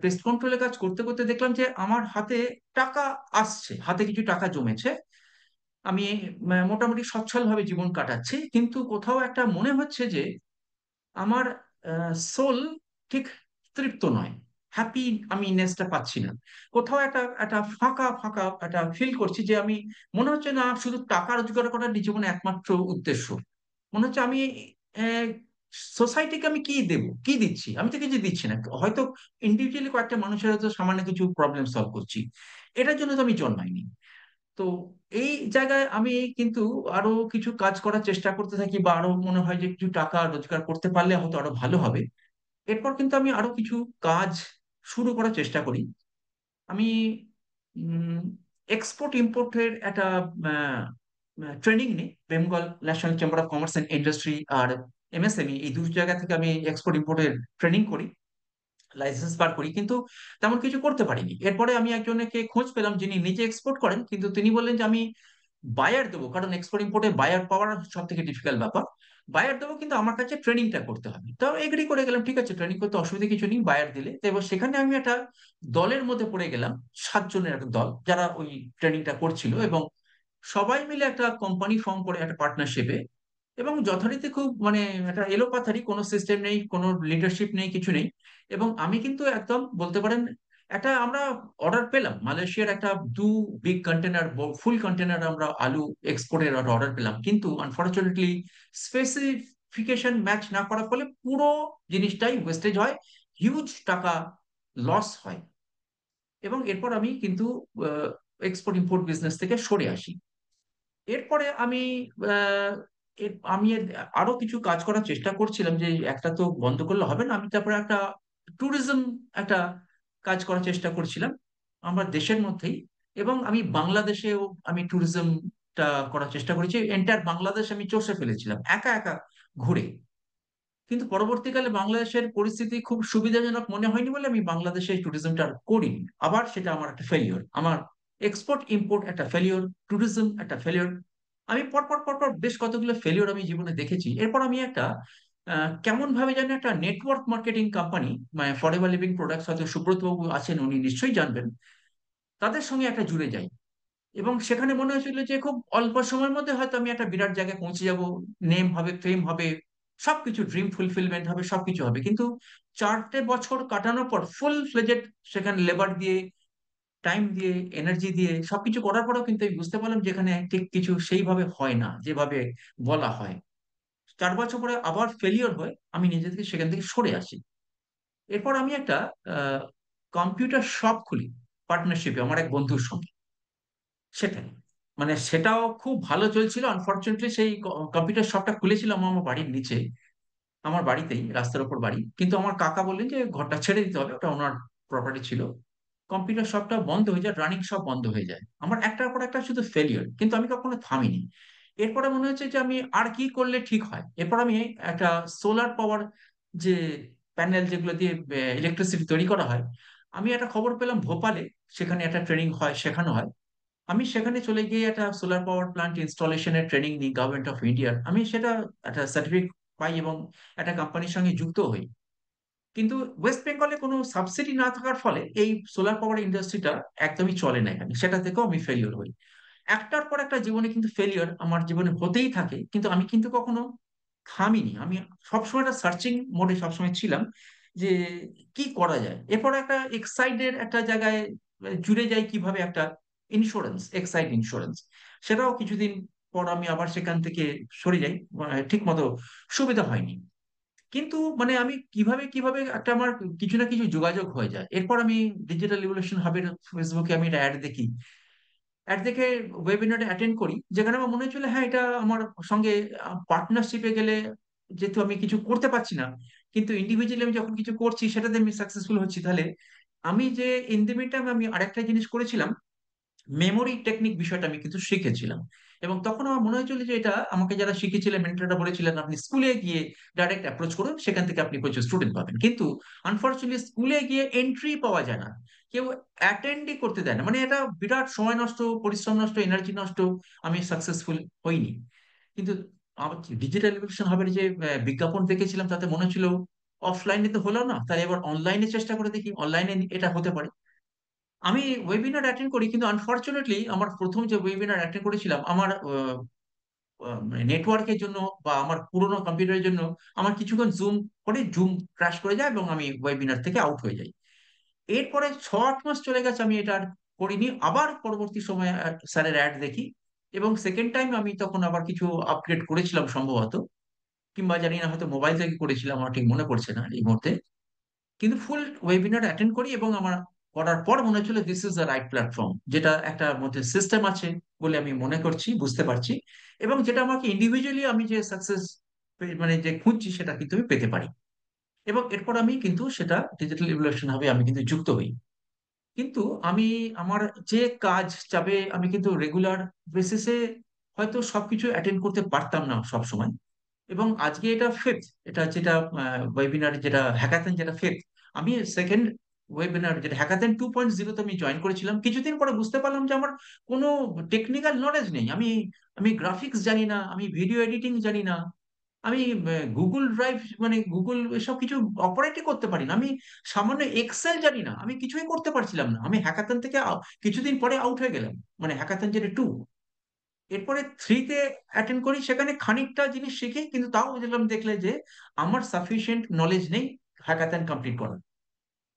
পেস্ট কন্ট্রোলে কাজ করতে করতে দেখলাম যে আমার হাতে টাকা আসছে, হাতে কিছু টাকা জমেছে, আমি মোটামুটি সচ্ছলভাবে জীবন কাটাচ্ছি, কিন্তু কোথাও একটা মনে হচ্ছে যে আমার সোল ঠিক তৃপ্ত নয়, হ্যাপি আমি নেসটা পাচ্ছি না। কোথাও একটা একটা ফাঁকা ফাঁকা একটা ফিল করছি, যে আমি মনে হচ্ছে না শুধু টাকা রোজগার করার জীবনে একমাত্র উদ্দেশ্য। মনে হচ্ছে আমি সোসাইটিকে আমি কি দেব, কি দিচ্ছি, আমি তো কিছু দিচ্ছি না। হয়তো ইন্ডিভিজুয়ালি কয়েকটা মানুষের হয়তো সামান্য কিছু প্রবলেম সলভ করছি, এটার জন্য তো আমি জন্মাইনি। তো এই জায়গায় আমি কিন্তু আরো কিছু কাজ করার চেষ্টা করতে থাকি, বা আরো মনে হয় যে কিছু টাকা রোজগার করতে পারলে হয়তো আরো ভালো হবে। এরপর কিন্তু আমি আরো কিছু কাজ শুরু করার চেষ্টা করি। আমি এক্সপোর্ট ইম্পোর্টের একটা ট্রেনিং নিই, Bengal national chamber of commerce and industry আর এমএসএমই, এই দুই জায়গা থেকে আমি এক্সপোর্ট ইম্পোর্টের ট্রেনিং করি, লাইসেন্স বার করি, কিন্তু তেমন কিছু করতে পারিনি। এরপরে আমি একজনকে খোঁজ পেলাম যিনি নিজে এক্সপোর্ট করেন, কিন্তু তিনি বললেন যে আমি বায়ার দেবো, কারণ এক্সপোর্ট ইম্পোর্টে বায়ার পাওয়ার সব থেকে ডিফিকাল্ট ব্যাপার। বায়ার দেবো, কিন্তু আমার কাছে ট্রেনিংটা করতে হবে। তো এগ্রি করে গেলাম, ঠিক আছে, ট্রেনিং করতে অসুবিধা কিছু নেই, বায়ার দিলে। তো এবার সেখানে আমি একটা দলের মধ্যে পড়ে গেলাম, 7 জনের একটা দল যারা ওই ট্রেনিংটা করছিল, এবং সবাই মিলে একটা কোম্পানি ফর্ম করে একটা পার্টনারশিপে, এবং যথারীতি খুব মানে একটা এলোপাথারি, কোনো সিস্টেম নেই, কোনো লিডারশিপ নেই, কিছু নেই। এবং আমি কিন্তু একদম বলতে পারেন একটা আমরা অর্ডার পেলাম মালয়েশিয়ার একটা 2 বিগ কন্টেনার, ফুল কন্টেনার আমরা আলু এক্সপোর্টের অর্ডার পেলাম, কিন্তু আনফর্চুনেটলি স্পেসিফিকেশন ম্যাচ না করার ফলে পুরো জিনিসটাই ওয়েস্টেজ হয়, হিউজ টাকা লস হয়। এবং এরপর আমি কিন্তু এক্সপোর্ট ইম্পোর্ট বিজনেস থেকে সরে আসি। এরপরে আমি আহ, আমি আরো কিছু কাজ করার চেষ্টা করছিলাম, যে একটা তো বন্ধ করলে হবে না, আমি তারপরে একটা ট্যুরিজম একটা কাজ করার চেষ্টা করছিলাম আমার দেশের মধ্যেই। এবং আমি বাংলাদেশেও আমি ট্যুরিজমটা করার চেষ্টা করেছি, এন্টার বাংলাদেশ আমি চষে ফেলেছিলাম একা একা ঘুরে। কিন্তু পরবর্তীকালে বাংলাদেশের পরিস্থিতি খুব সুবিধাজনক মনে হয়নি বলে আমি বাংলাদেশে ট্যুরিজমটা আর করিনি। আবার সেটা আমার একটা ফেলিওর, আমার এক্সপোর্ট ইম্পোর্ট একটা ফেলিওর, ট্যুরিজম একটা ফেলিওর। আমি পরপর পরপর বেশ কতগুলো ফেলিওর আমি জীবনে দেখেছি। এরপর আমি একটা কেমন ভাবে জানি একটা নেটওয়ার্ক মার্কেটিং কোম্পানি, মানে ফরএভার লিভিং প্রোডাক্টস, হয়তো সুব্রত বাবু আছেন, উনি নিশ্চয়ই জানবেন, তাদের সঙ্গে একটা জুড়ে যাই। এবং সেখানে মনে হয়েছিল যে খুব অল্প সময়ের মধ্যে হয়তো আমি একটা বিরাট জায়গায় পৌঁছে যাব, নেম হবে, ফেম হবে, সবকিছু ড্রিম ফুলফিলমেন্ট হবে, সবকিছু হবে। কিন্তু 4টে বছর কাটানোর পর ফুল ফ্লেজেড সেখানে লেবার দিয়ে, টাইম দিয়ে, এনার্জি দিয়ে সবকিছু করার পরেও কিন্তু আমি বুঝতে পারলাম যেখানে ঠিক কিছু সেইভাবে হয় না যেভাবে বলা হয়। 4 বছর পরে আবার ফেলিওর হয়, আমি নিজে থেকে সেখান থেকে সরে আসি। এরপর আমি একটা কম্পিউটার শপ খুলি পার্টনারশিপে আমার এক বন্ধুর সঙ্গে, সেটাই মানে সেটাও খুব ভালো চলছিল। আনফর্চুনেটলি সেই কম্পিউটার শপটা খুলেছিলাম আমার বাড়ির নিচে, আমার বাড়িতেই, রাস্তার ওপর বাড়ি, কিন্তু আমার কাকা বললেন যে ঘরটা ছেড়ে দিতে হবে, ওটা ওনার প্রপার্টি ছিল। কম্পিউটার শপটা বন্ধ হয়ে যায়, রানিং সব বন্ধ হয়ে যায়, আমার একটার পর একটা শুধু ফেলিওর, কিন্তু আমি কখনো থামিনি। এরপরে মনে হচ্ছে যে আমি আর কি করলে ঠিক হয়। এরপর আমি একটা সোলার পাওয়ার যে প্যানেল যেগুলো দিয়ে ইলেকট্রিসিটি তৈরি করা হয়, আমি একটা খবর পেলাম ভোপালে সেখানে একটা ট্রেনিং হয়, শেখানো হয়। আমি সেখানে চলে গিয়ে একটা সোলার পাওয়ার প্ল্যান্ট ইনস্টলেশনের ট্রেনিং নিই গভর্নমেন্ট অফ ইন্ডিয়ার। আমি সেটা একটা সার্টিফিকেট পাই এবং একটা কোম্পানির সঙ্গে যুক্ত হই। কিন্তু ওয়েস্ট বেঙ্গলে কোনো সাবসিডি না থাকার ফলে এই সোলার পাওয়ার ইন্ডাস্ট্রিটা একদমই চলে না এখানে, সেটা থেকেও আমি ফেলিওর হই। একটার পর একটা জীবনে কিন্তু ফেলিওর আমার জীবনে হতেই থাকে, কিন্তু আমি কিন্তু কখনো থামিনি। আমি সবসময় একটা সার্চিং মোডে সবসময় ছিলাম যে কি করা যায়। এরপর একটা এক্সাইডের একটা জায়গায় জুড়ে যাই কিভাবে, একটা ইন্স্যুরেন্স, এক্সাইড ইন্স্যুরেন্স। সেটাও কিছুদিন পর আমি আবার সেখান থেকে সরে যাই, ঠিক মতো সুবিধা হয়নি। কিন্তু মানে আমি কিভাবে কিভাবে একটা আমার কিছু না কিছু যোগাযোগ হয়ে যায়। এরপর আমি ডিজিটাল রিভলিউশন হাবের ফেসবুকে আমি একটা অ্যাড দেখি, অ্যাড দেখে ওয়েবিনারে অ্যাটেন্ড করি, যেখানে আমার মনে হচ্ছিল হ্যাঁ এটা আমার সঙ্গে পার্টনারশিপে গেলে, যেহেতু আমি কিছু করতে পারছি না কিন্তু ইন্ডিভিজুয়ালি আমি যখন কিছু করছি সেটাতে আমি সাকসেসফুল হচ্ছি, তাহলে আমি যে ইন দ্য মিন টাইম আমি আরেকটা জিনিস করেছিলাম, মেমোরি টেকনিক বিষয়টা আমি কিন্তু শিখেছিলাম। এবং তখন আমার মনে হয়েছিল যে এটা আমাকে যারা শিখেছিলেন, মেন্টররা বলেছিলেন আপনি স্কুলে গিয়ে ডাইরেক্ট অ্যাপ্রোচ করুন, সেখান থেকে আপনি প্রচুর স্টুডেন্ট পাবেন। কিন্তু আনফর্চুনেটলি স্কুলে গিয়ে এন্ট্রি পাওয়া যায় না, কেউ অ্যাটেন্ডই করতে দেয় না। মানে এটা বিরাট সময় নষ্ট, পরিশ্রম নষ্ট, এনার্জি নষ্ট, আমি সাকসেসফুল হইনি। কিন্তু আমার ডিজিটাল রিভলিউশন হবে যে বিজ্ঞাপন দেখেছিলাম, তাতে মনে হচ্ছিল অফলাইনে তো হলো না, তাই এবার অনলাইনে চেষ্টা করে দেখি, অনলাইনে এটা হতে পারে। আমি ওয়েবিনার অ্যাটেন্ড করি, কিন্তু আনফর্চুনেটলি আমার প্রথম যে ওয়েবিনার অ্যাটেন্ড করেছিলাম আমার নেটওয়ার্কের জন্য বা আমার পুরোনো কম্পিউটারের জন্য আমার কিছুক্ষণ জুম ক্র্যাশ করে যায় এবং আমি ওয়েবিনার থেকে আউট হয়ে যাই। এরপরে 6-8 মাস চলে গেছে, আমি এটা আর করিনি। আবার পরবর্তী সময়ে স্যারের অ্যাড দেখি এবং সেকেন্ড টাইম আমি তখন আবার কিছু আপগ্রেড করেছিলাম সম্ভবত, কিংবা জানি না হয়তো মোবাইল থেকে করেছিলাম, আমার ঠিক মনে পড়ছে না এই মুহূর্তে। কিন্তু ফুল ওয়েবিনার অ্যাটেন্ড করি এবং আমার করার পর মনে হচ্ছিল this is the right platform, যেটা একটা মধ্যে সিস্টেম আছে বলে আমি মনে করছি, বুঝতে পারছি, এবং যেটা আমাকে ইন্ডিভিজুয়ালি আমি যে সাকসেস মানে যে খুঁজছি সেটা কিন্তু আমি পেতে পারি। এবং এরপর আমি কিন্তু সেটা ডিজিটাল রিভলিউশন হবে আমি কিন্তু যুক্ত হই। কিন্তু আমি আমার যে কাজ চাপে আমি কিন্তু রেগুলার বেসিসে হয়তো সবকিছু অ্যাটেন্ড করতে পারতাম না সব সময়। এবং আজকে এটা ফিফথ, এটা যেটা ওয়েবিনার, যেটা হ্যাকাথন, যেটা ফিফথ। আমি সেকেন্ড ওয়েবিনার যেটা হ্যাকাথন 2.0 আমি জয়েন করেছিলাম। কিছুদিন পরে বুঝতে পারলাম যে আমার কোনো টেকনিক্যাল নলেজ নেই। আমি আমি গ্রাফিক্স জানি না, আমি ভিডিও এডিটিং জানি না, আমি গুগল ড্রাইভ মানে গুগল এসব কিছু অপারেটই করতে পারি না, আমি সামান্য এক্সেল জানি না, আমি কিছুই করতে পারছিলাম না। আমি হ্যাকাথন থেকে কিছুদিন পরে আউট হয়ে গেলাম, মানে হ্যাকাথন যেটা 2। এরপরে 3-তে অ্যাটেন্ড করি, সেখানে খানিকটা জিনিস শিখি, কিন্তু তাও বুঝলাম, দেখলে যে আমার সাফিসিয়েন্ট নলেজ নেই হ্যাকাথন কমপ্লিট করার।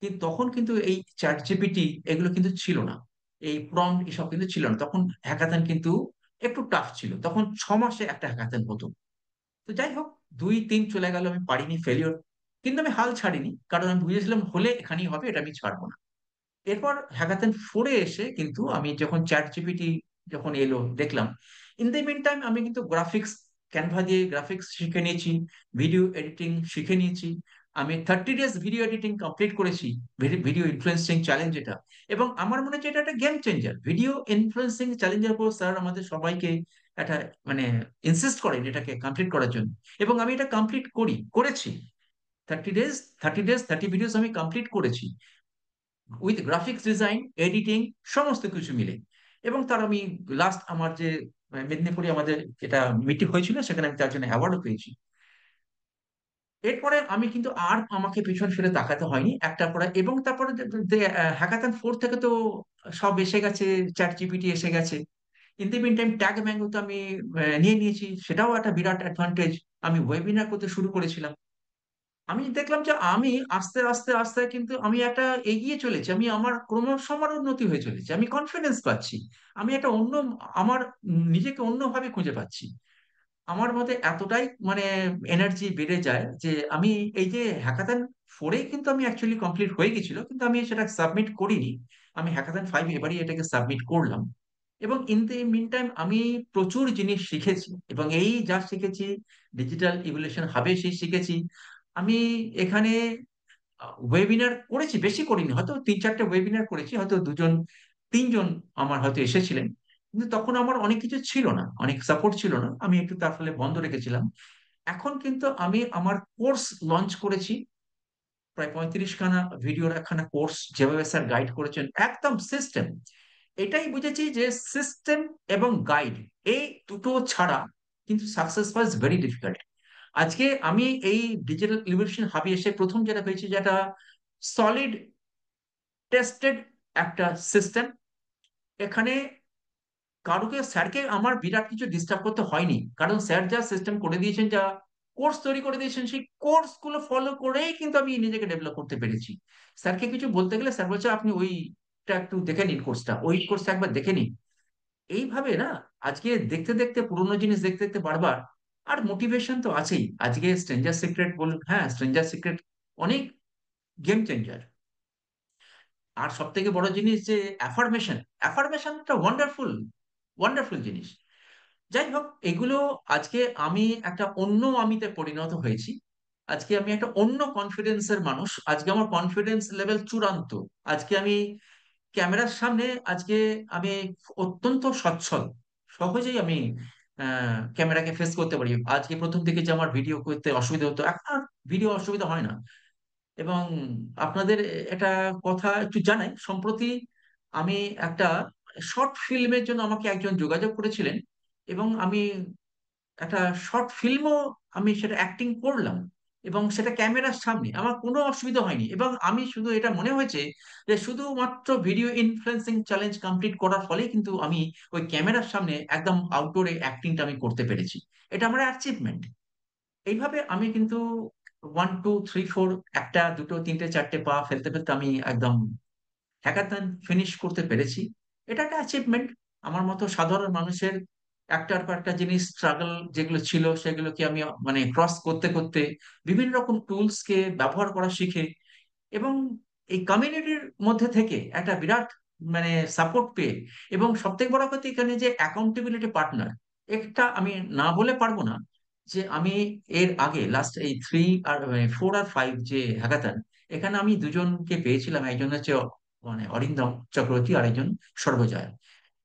কিন্তু তখন কিন্তু এই চ্যাট জিপিটি এগুলো কিন্তু ছিল না, এই প্রম্পট এসব কিন্তু ছিল না তখন। হ্যাকাথন কিন্তু একটু টাফ ছিল তখন, 6 মাসে একটা হ্যাকাথন হতো। তো যাই হোক, 2-3 চলে গেল, আমি পারিনি, ফেলিওর। কিন্তু আমি হাল ছাড়িনি, কারণ আমি বুঝেছিলাম হলে এখানেই হবে, এটা আমি ছাড়বো না। এরপর হ্যাকাথন 4-এ এসে কিন্তু আমি যখন চ্যাট জিপিটি যখন এলো দেখলাম, ইন দ্য মিন টাইম আমি কিন্তু গ্রাফিক্স, ক্যানভা দিয়ে গ্রাফিক্স শিখে নিয়েছি, ভিডিও এডিটিং শিখে নিয়েছি। আমি 30 ডেজ ভিডিও এডিটিং কমপ্লিট করেছি, ভিডিও ইনফ্লুয়েন্সিং চ্যালেঞ্জ এটা। এবং আমার মনে হচ্ছে এটা একটা গেম চেঞ্জার, ভিডিও ইনফ্লুয়েন্সিং চ্যালেঞ্জের উপর স্যার আমাদের সবাইকে একটা মানে ইনসিস্ট করেন এটাকে কমপ্লিট করার জন্য। এবং আমি এটা করেছি। 30 ডেজ, 30 ডেজ 30 ভিডিওস আমি কমপ্লিট করেছি, উইথ গ্রাফিক্স ডিজাইন, এডিটিং, সমস্ত কিছু মিলে। এবং তার আমি লাস্ট আমার যে মেদিনীপুরে আমাদের যেটা মিটিং হয়েছিল সেখানে আমি তার জন্য অ্যাওয়ার্ডও পেয়েছি। এরপরে আমি কিন্তু আর আমাকে পিছন ফিরে তাকাতে হয়নি একটা পরে। এবং তারপরে হ্যাকাথন 4 থেকে তো সব এসে গেছে, চ্যাট জিপিটি এসে গেছে। In the meantime tag mango তো আমি নিয়ে নিয়েছি, সেটাও একটা বিরাট অ্যাডভান্টেজ। আমি ওয়েবিনার করতে শুরু করেছিলাম। আমি দেখলাম যে আমি আস্তে আস্তে আস্তে কিন্তু আমি একটা এগিয়ে চলেছি, আমি আমার ক্রমশ আমার উন্নতি হয়ে চলেছে, আমি কনফিডেন্স পাচ্ছি, আমি একটা অন্য আমার নিজেকে অন্যভাবে খুঁজে পাচ্ছি। আমার মধ্যে এতটাই মানে এনার্জি বেড়ে যায় যে আমি এই যে হ্যাকাথন 4-এ কিন্তু আমি অ্যাকচুয়ালি কমপ্লিট হয়ে গেছিল, কিন্তু আমি সেটা সাবমিট করিনি। আমি হ্যাকাথন 5 এবারই এটাকে সাবমিট করলাম। এবং ইন দ্য মিন টাইম আমি প্রচুর জিনিস শিখেছি, এবং এই যা শিখেছি ডিজিটাল ইভলিউশন হাবে সেই শিখেছি। আমি এখানে ওয়েবিনার করেছি, বেশি করিনি, হয়তো 3-4টে ওয়েবিনার করেছি, হয়তো 2-3জন আমার হয়তো এসেছিলেন, কিন্তু তখন আমার অনেক কিছু ছিল না, অনেক সাপোর্ট ছিল না, আমি একটু তার ফলে বন্ধ রেখেছিলাম। এখন কিন্তু আমি আমার কোর্স লঞ্চ করেছি, প্রায় 35খানা ভিডিওর একখানা কোর্স, যেভাবে স্যার গাইড করেছেন একদম সিস্টেম। এটাই বুঝেছি যে সিস্টেম এবং গাইড, এই দুটো ছাড়া কিন্তু সাকসেস ওয়াজ ভেরি ডিফিকাল্ট। আজকে আমি এই ডিজিটাল ইনোভেশন হাবে এসে প্রথম যেটা পেয়েছি, যেটা সলিড টেস্টেড একটা সিস্টেম। এখানে কারোকে, স্যারকে আমার বিরাট কিছু ডিস্টার্ব করতে হয়নি, কারণ স্যার যা সিস্টেম করে দিয়েছেন, যা কোর্স তৈরি করে দিয়েছেন, সেই কোর্স গুলো ফলো করেই কিন্তু আমি নিজেকে ডেভেলপ করতে পেরেছি। স্যারকে কিছু বলতে গেলে স্যার বলছে আপনি ওইটা একটু দেখে নিন, কোর্সটা, ওই কোর্সটা একবার দেখে নিন। এইভাবে না, আজকে দেখতে দেখতে, পুরোনো জিনিস দেখতে দেখতে বারবার, আর মোটিভেশন তো আছেই। আজকে স্ট্রেঞ্জার সিক্রেট বলুন, হ্যাঁ স্ট্রেঞ্জার সিক্রেট অনেক গেম চেঞ্জার। আর সব থেকে বড় জিনিস যে অ্যাফার্মেশন, অ্যাফার্মেশনটা ওয়ান্ডারফুল, ওয়ান্ডারফুল জিনিস। যাই হোক, এগুলো আজকে আমি একটা অন্য আমিতে পরিণত হয়েছি। আজকে আমি একটা অন্য কনফিডেন্সের মানুষ, আজকে আমার কনফিডেন্স লেভেল চূড়ান্ত। আজকে আমি ক্যামেরার সামনে, আজকে আমি অত্যন্ত সচ্ছল, সহজেই আমি ক্যামেরাকে ফেস করতে পারি। আজকে প্রথম দিকে যে আমার ভিডিও করতে অসুবিধা হতো, এখন আর ভিডিও অসুবিধা হয় না। এবং আপনাদের একটা কথা একটু জানাই, সম্প্রতি আমি একটা শর্ট ফিল্মের জন্য আমাকে একজন যোগাযোগ করেছিলেন, এবং আমি একটা শর্ট ফিল্মও, আমি সেটা অ্যাক্টিং করলাম, এবং সেটা ক্যামেরার সামনে, আমার কোনো অসুবিধা হয়নি। এবং আমি শুধু এটা মনে হয়েছে যে শুধুমাত্র ভিডিও ইনফ্লুয়েন্সিং চ্যালেঞ্জ কমপ্লিট করার ফলেই কিন্তু আমি ওই ক্যামেরার সামনে একদম আউটডোরে অ্যাক্টিংটা আমি করতে পেরেছি। এটা আমার অ্যাচিভমেন্ট। এইভাবে আমি কিন্তু 1 2 3 4, একটা দুটো তিনটে চারটে পা ফেলতে ফেলতে আমি একদম হ্যাকাথন ফিনিশ করতে পেরেছি। এটা একটা অ্যাচিভমেন্ট। আমার মতো সাধারণ মানুষের একটার পর একটা জিনিস, স্ট্রাগল যেগুলো ছিল, সেগুলোকে আমি মানে ক্রস করতে করতে বিভিন্ন রকম টুলস কে ব্যবহার করা শিখে, এবং এই কমিউনিটির মধ্যে থেকে একটা বিরাট মানে সাপোর্ট পেয়ে, এবং সব থেকে বড় কথা এখানে যে অ্যাকাউন্টেবিলিটি পার্টনার, একটা আমি না বলে পারবো না যে আমি এর আগে লাস্ট এই 4 আর 5 যে হ্যাকাথন, এখানে আমি দুজনকে পেয়েছিলাম। একজন হচ্ছে মানে অরিন্দম চক্রবর্তী, আর একজন সর্বজয়া।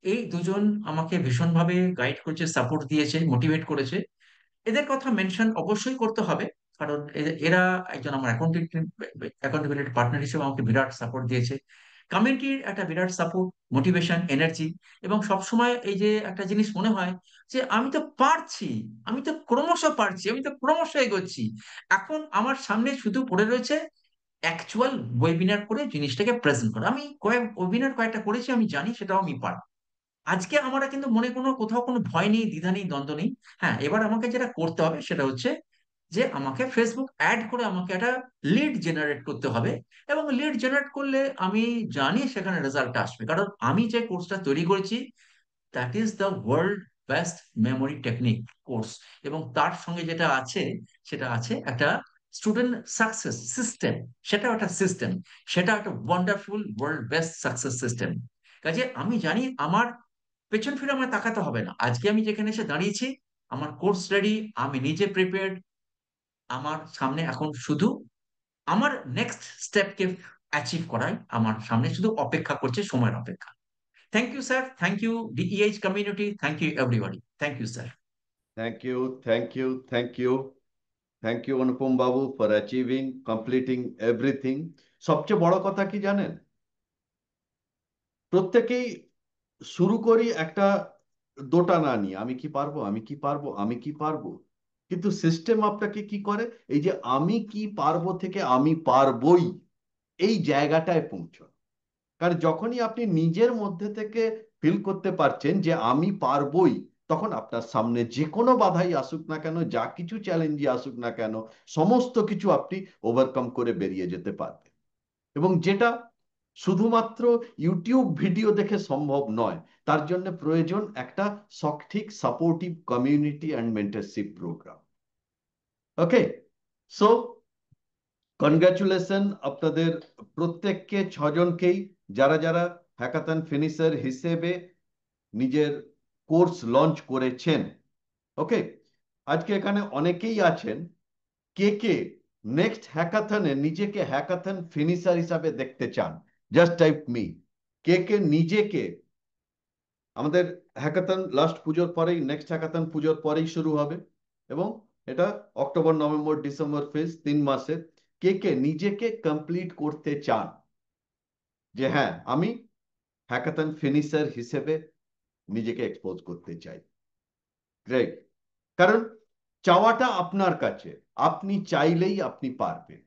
এই দুজন আমাকে ভীষণভাবে গাইড করেছে, সাপোর্ট দিয়েছে, মোটিভেট করেছে। এদের কথা মেনশন অবশ্যই করতে হবে, কারণ এরা একজন আমার অ্যাকাউন্টেবিলিটি পার্টনার হিসেবে আমাকে বিরাট সাপোর্ট দিয়েছে। কমিউনিটির একটা বিরাট সাপোর্ট, মোটিভেশন, এনার্জি। এবং সবসময় এই যে একটা জিনিস মনে হয় যে আমি তো পারছি, আমি তো ক্রমশ পারছি, আমি তো ক্রমশ এগোচ্ছি। এখন আমার সামনে শুধু পড়ে রয়েছে অ্যাকচুয়াল ওয়েবিনার করে জিনিসটাকে প্রেজেন্ট করা। আমি ওয়েবিনার কয়েকটা করেছি, আমি জানি সেটাও আমি পারি। আজকে আমার কিন্তু মনে কোনো কোথাও কোনো ভয় নেই, দ্বিধা নেই, দ্বন্দ্ব নেই। হ্যাঁ, এবার আমাকে যেটা করতে হবে সেটা হচ্ছে যে আমাকে ফেসবুক অ্যাড করে আমাকে একটা লিড জেনারেট করতে হবে। এবং লিড জেনারেট করলে আমি জানি সেখানে রেজাল্ট আসবে, কারণ আমি যে কোর্সটা তৈরি করেছি, that is the world best memory technique course. এবং তার সঙ্গে যেটা আছে, সেটা আছে একটা স্টুডেন্ট সাকসেস সিস্টেম। সেটা একটা সিস্টেম, সেটা একটা wonderful world best success system. কাজে আমি জানি আমার পেছন ফিরে আমার তাকাতে হবে না। আজকে আমি যেখানে এসে দাঁড়িয়েছি, আমার কোর্স রেডি, আমি নিজে প্রিপেয়ার্ড। আমার সামনে এখন শুধু আমার নেক্সট স্টেপকে অ্যাচিভ করাই আমার সামনে শুধু অপেক্ষা করছে, সময়ের অপেক্ষা। Thank you sir, thank you DEH community, thank you everybody, thank you sir. Thank you, thank you, thank you. Thank you, Anupam babu, for achieving, completing everything. সবচেয়ে বড় কথা কি জানেন? প্রত্যেকেই শুরু করি একটা দোটানা নিয়ে, আমি কি পারবো, আমি কি পারবো, আমি কি পারবো। কিন্তু সিস্টেম আপনাকে কি করে, এই যে আমি কি পারবো থেকে আমি পারবোই, এই জায়গাটায় পৌঁছানো। কারণ যখনই আপনি নিজের মধ্যে থেকে ফিল করতে পারছেন যে আমি পারবোই, তখন আপনার সামনে যে কোনো বাধাই আসুক না কেন, যা কিছু চ্যালেঞ্জই আসুক না কেন, সমস্ত কিছু আপনি ওভারকাম করে বেরিয়ে যেতে পারবেন। এবং যেটা শুধুমাত্র ইউটিউব ভিডিও দেখে সম্ভব নয়, তার জন্য প্রয়োজন একটা সঠিক supportive community and mentorship program. Okay, so congratulation আপনাদের প্রত্যেককে, 6জনকেই, যারা যারা হ্যাকাথন ফিনিশার হিসেবে নিজের কোর্স লঞ্চ করেছেন। ওকে, আজকে এখানে অনেকেই আছেন, কে কে নেক্সট হ্যাকাথনে নিজেকে হ্যাকাথন ফিনিশার হিসাবে দেখতে চান? Just type me. কে কে নিজেকে, আমাদের হ্যাকাথন লাস্ট পুজোর পরেই, নেক্সট হ্যাকাথন পুজোর পরেই শুরু হবে এবং এটা অক্টোবর নভেম্বর ডিসেম্বর ফেজ 3 মাসের। কে কে নিজেকে কমপ্লিট করতে চান যে হ্যাঁ আমি হ্যাকাথন ফিনিশার হিসেবে নিজেকে এক্সপোজ করতে চাই? গ্রেট। কারণ চাওয়াটা আপনার কাছে, আপনি চাইলেই আপনি পারবেন।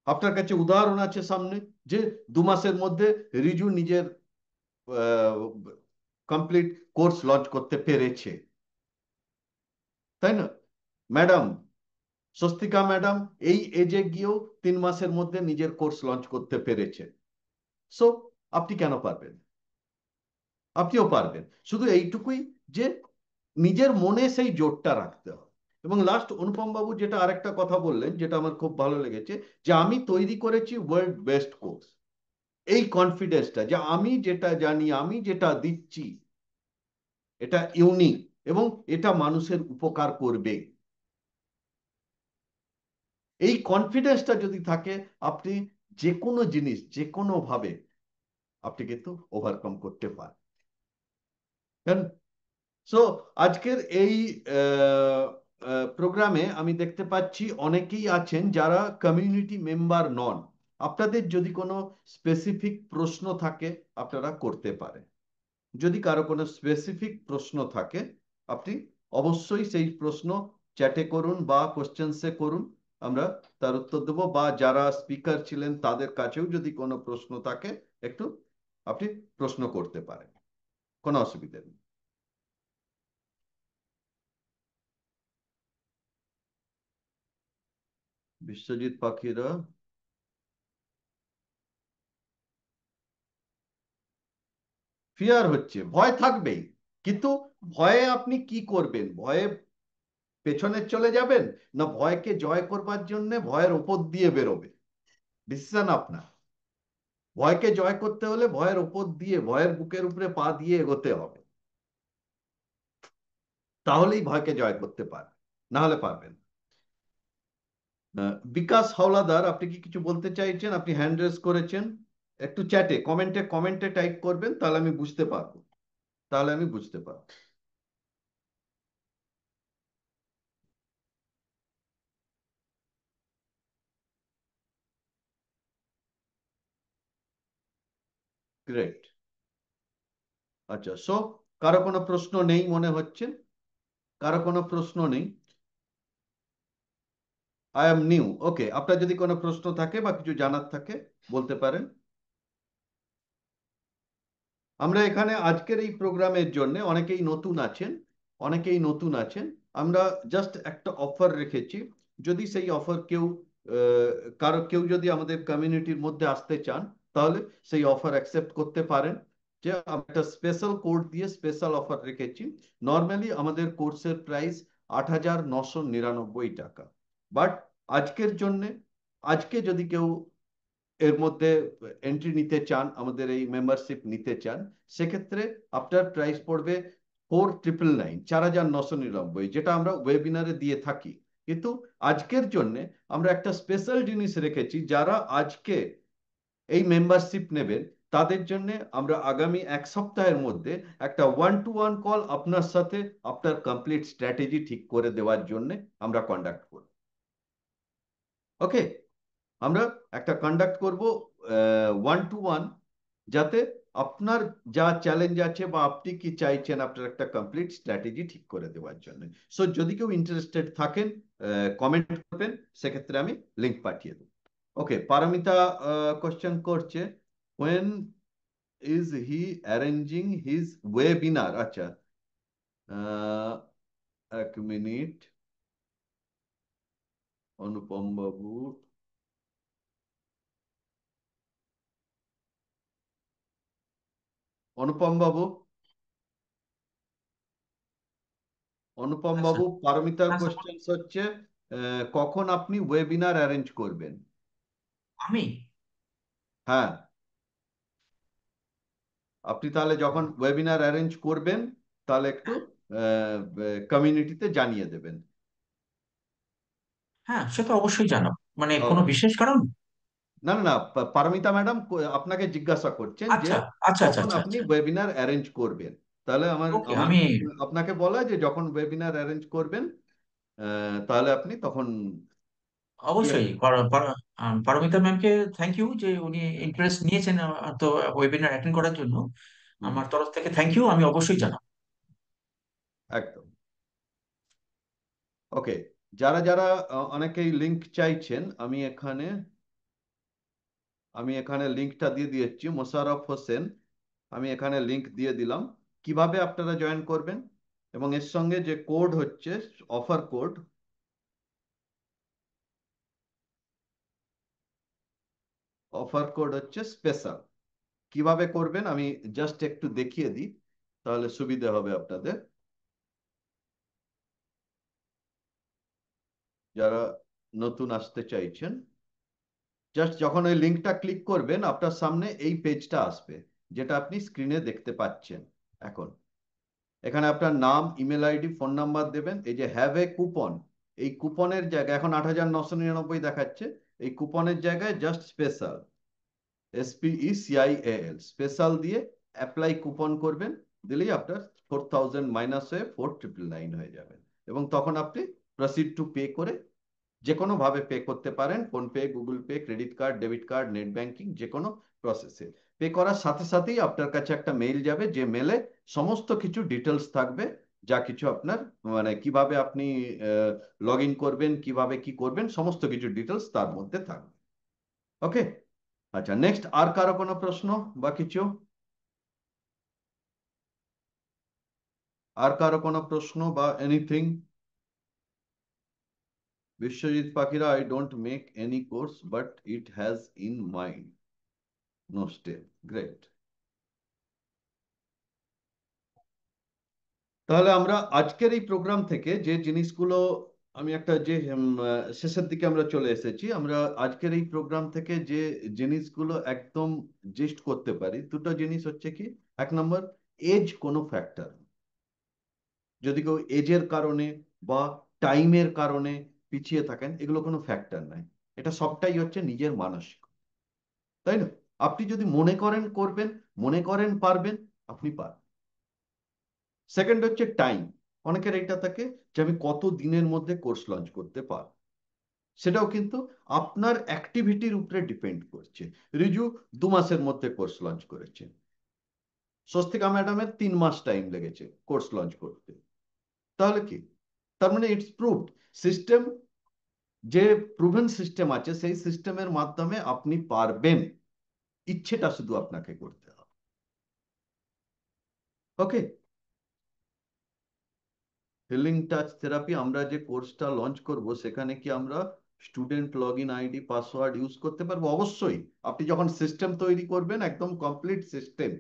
আপনার কাছে উদাহরণ আছে সামনে, যে 2 মাসের মধ্যে রিজু নিজের কমপ্লিট কোর্স লঞ্চ করতে পেরেছে, তাই না? ম্যাডাম স্বস্তিকা ম্যাডাম এই এজে গিয়েও 3 মাসের মধ্যে নিজের কোর্স লঞ্চ করতে পেরেছে। সো আপনি কেন পারবেন? আপনিও পারবেন। শুধু এইটুকুই যে নিজের মনে সেই জোরটা রাখতে হবে। এবং লাস্ট অনুপম বাবু যেটা আরেকটা কথা বললেন, যেটা আমার খুব ভালো লেগেছে, যে আমি তৈরি করেছি ওয়ার্ল্ড বেস্ট কোর্স। এই কনফিডেন্সটা যে আমি যেটা জানি, আমি যেটা দিচ্ছি এটা ইউনিক এবং এটা মানুষের উপকার করবে, এই কনফিডেন্সটা যদি থাকে, আপনি যে কোনো জিনিস যে কোনো ভাবে আপনি কিন্তু ওভারকাম করতে পারেন। সো আজকের এই প্রোগ্রামে আমি দেখতে পাচ্ছি অনেকেই আছেন যারা কমিউনিটি মেম্বার নন। আপনাদের যদি কোনো স্পেসিফিক প্রশ্ন থাকে আপনারা করতে পারেন। যদি কারো কোনো স্পেসিফিক প্রশ্ন থাকে আপনি অবশ্যই সেই প্রশ্ন চ্যাটে করুন বা কোশ্চেন্সে করুন, আমরা তার উত্তর দেবো। বা যারা স্পিকার ছিলেন তাদের কাছেও যদি কোনো প্রশ্ন থাকে একটু আপনি প্রশ্ন করতে পারেন, কোনো অসুবিধা নেই। বিশ্বজিৎ পাখিরা ফিয়ার হচ্ছে, ভয় থাকবেই, কিন্তু ভয়ে আপনি কি করবেন? ভয়ে পেছনে চলে যাবেন, না ভয়কে জয় করবার জন্য ভয়ের ওপর দিয়ে বেরোবে? ডিসিশন আপনার। ভয়কে জয় করতে হলে ভয়ের ওপর দিয়ে, ভয়ের বুকের উপরে পা দিয়ে এগোতে হবে, তাহলেই ভয়কে জয় করতে পারবে, না হলে পারবেন না। বিকাশ হাওলাদার, আপনি কি কিছু বলতে চাইছেন? আপনি হ্যান্ড রেজ করেছেন, একটু চ্যাটে কমেন্টে টাইপ করবেন, তাহলে আমি বুঝতে পারবো, তাহলে আমি বুঝতে পারবো। গ্রেট। আচ্ছা, সো কারো কোনো প্রশ্ন নেই মনে হচ্ছে? কারো কোনো প্রশ্ন নেই? I am new. ওকে, আপনার যদি কোনো প্রশ্ন থাকে বা কিছু জানার থাকে বলতে পারেন। আমরা এখানে আজকের এই প্রোগ্রামের জন্য অনেকেই নতুন আছেন। আমরা জাস্ট একটা অফার রেখেছি, যদি সেই অফার কেউ যদি আমাদের কমিউনিটির মধ্যে আসতে চান, তাহলে সেই অফার অ্যাকসেপ্ট করতে পারেন। যে আমরা একটা স্পেশাল কোড দিয়ে স্পেশাল অফার রেখেছি। নর্মালি আমাদের কোর্সের প্রাইস 8,999 টাকা, বাট আজকের জন্য, আজকে যদি কেউ এর মধ্যে এন্ট্রি নিতে চান, আমাদের এই মেম্বারশিপ নিতে চান, সেক্ষেত্রে আপনার প্রাইস পড়বে 4,999, যেটা আমরা ওয়েবিনারে দিয়ে থাকি। কিন্তু আজকের জন্য আমরা একটা স্পেশাল জিনিস রেখেছি, যারা আজকে এই মেম্বারশিপ নেবেন তাদের জন্য আমরা আগামী 1 সপ্তাহের মধ্যে একটা 1-to-1 কল আপনার সাথে আপনার কমপ্লিট স্ট্র্যাটেজি ঠিক করে দেওয়ার জন্য আমরা কন্ডাক্ট করব। ওকে, আমরা একটা কন্ডাক্ট করব 1-to-1, যাতে আপনার যা চ্যালেঞ্জ আছে বা আপনি কি চাইছেন আপনার একটা কমপ্লিট স্ট্র্যাটেজি ঠিক করে দেওয়ার জন্য। সো যদি কেউ ইন্টারেস্টেড থাকেন কমেন্ট করবেন, সেক্ষেত্রে আমি লিঙ্ক পাঠিয়ে দেবো। ওকে, পারমিতা কোশ্চেন করছে, when is he arranging his webinar? আচ্ছা, 1 মিনিট, অনুপম বাবু, অনুপম বাবু, অনুপম হ্যাঁ বাবু, স্যার। পারমিতার হ্যাঁ স্যার, কোশ্চেন হচ্ছে কখন আপনি ওয়েবিনার অ্যারেঞ্জ করবেন? আমি হ্যাঁ, আপনি তাহলে যখন ওয়েবিনার অ্যারেঞ্জ করবেন তাহলে একটু কমিউনিটিতে জানিয়ে দেবেন। হ্যাঁ, সে তো অবশ্যই জানাবো, মানে কোনো ওকে। বিশেষ কারণ? না না না, পারমিতা ম্যাডাম আপনাকে জিজ্ঞাসা করছেন যে আচ্ছা আচ্ছা আচ্ছা কখন আচ্ছা আপনি আচ্ছা। ওয়েবিনার অ্যারেঞ্জ করবেন। তাহলে আমার ওকে, আমার আমি আপনাকে বলা যে যখন ওয়েবিনার অ্যারেঞ্জ করবেন তাহলে আপনি তখন ইয়ে অবশ্যই পারমিতা ম্যামকে থ্যাংক ইউ যে উনি ইন্টারেস্ট নিয়েছেন তো ওয়েবিনার অ্যাটেন্ড করার জন্য। হুম, আমার তরফ থেকে থ্যাংক ইউ, আমি অবশ্যই জানাবো। একদম। ওকে, যারা যারা অনেকেই লিংক চাইছেন, আমি এখানে লিংকটা দিয়ে দিয়েছি। মোশাররফ হোসেন, আমি এখানে লিংক দিয়ে দিলাম কিভাবে আপনারা জয়েন করবেন, এবং এর সঙ্গে যে কোড হচ্ছে অফার কোড, হচ্ছে স্পেশাল। কিভাবে করবেন আমি জাস্ট একটু দেখিয়ে দিই, তাহলে সুবিধা হবে আপনাদের। যারা নতুন আসতে চাইছেন, জাস্ট যখন ওই লিঙ্কটা ক্লিক করবেন আপনার সামনে এই পেজটা আসবে, যেটা আপনি স্ক্রিনে দেখতে পাচ্ছেন এখন। এখানে আপনার নাম, ইমেল আইডি, ফোন নাম্বার দেবেন। এই যে হ্যাভ এ কুপন, এই কুপনের জায়গায় এখন 8,999 দেখাচ্ছে, এই কুপনের জায়গায় জাস্ট স্পেশাল, SPECIAL স্পেশাল দিয়ে অ্যাপ্লাই কুপন করবেন। দিলেই আপনার 4,000 মাইনাস হয়ে 4,999 হয়ে যাবে, এবং তখন আপনি প্রসিড টু পে করে যে কোনো ভাবে পে করতে পারেন, PhonePe, Google pay, credit card, debit card, net banking, যে কোনো প্রসেসে। পে করার সাথে সাথেই আপনার কাছে একটা মেইল যাবে, যে মেলে সমস্ত কিছু ডিটেলস থাকবে, যা কিছু আপনার মানে কিভাবে আপনি লগ ইন করবেন, কিভাবে কি করবেন, সমস্ত কিছু ডিটেলস তার মধ্যে থাকবে। ওকে, আচ্ছা, নেক্সট আর কারো কোনো প্রশ্ন বা কিছু? আর কারো কোনো প্রশ্ন বা এনিথিং? বিশ্বজিৎ পাখিরা, I don't make any course but it has in mind no step. Great. তাহলে আমরা আজকের এই প্রোগ্রাম থেকে যে জিনিসগুলো, আমি একটা যে শেষের দিকে আমরা চলে এসেছি, আমরা আজকের এই প্রোগ্রাম থেকে যে জিনিসগুলো একদম জিস্ট করতে পারি, দুটো জিনিস হচ্ছে কি, এক নম্বর, এজ কোনো ফ্যাক্টর। যদি কেউ এজের কারণে বা টাইমের কারণে পিছিয়ে থাকেন, এগুলো কোনো ফ্যাক্টর নাই। এটা সবটাই হচ্ছে নিজের মানসিক, তাই না? আপনি যদি মনে করেন করবেন, মনে করেন পারবেন, আপনি পারবেন। সেকেন্ড হচ্ছে টাইম। অনেকের এইটা থাকে যে আমি কত দিনের মধ্যে কোর্স লঞ্চ করতে পারবো, সেটাও কিন্তু আপনার অ্যাক্টিভিটির উপরে ডিপেন্ড করছে। রিজু 2 মাসের মধ্যে কোর্স লঞ্চ করেছে, স্বস্তিকা ম্যাডামের 3 মাস টাইম লেগেছে কোর্স লঞ্চ করতে। তাহলে কি, তার মানে ইটস প্রুভড সিস্টেম, যে প্রুভেন সিস্টেম আছে, সেই সিস্টেমের মাধ্যমে আপনি পারবেন, ইচ্ছেটা শুধু আপনাকে করতে হবে। ওকে, হিলিং টাচ থেরাপি, আমরা যে কোর্সটা লঞ্চ করব সেখানে কি আমরা student log in ID password use করতে পারবো? অবশ্যই। আপনি যখন সিস্টেম তৈরি করবেন, একদম কমপ্লিট সিস্টেম,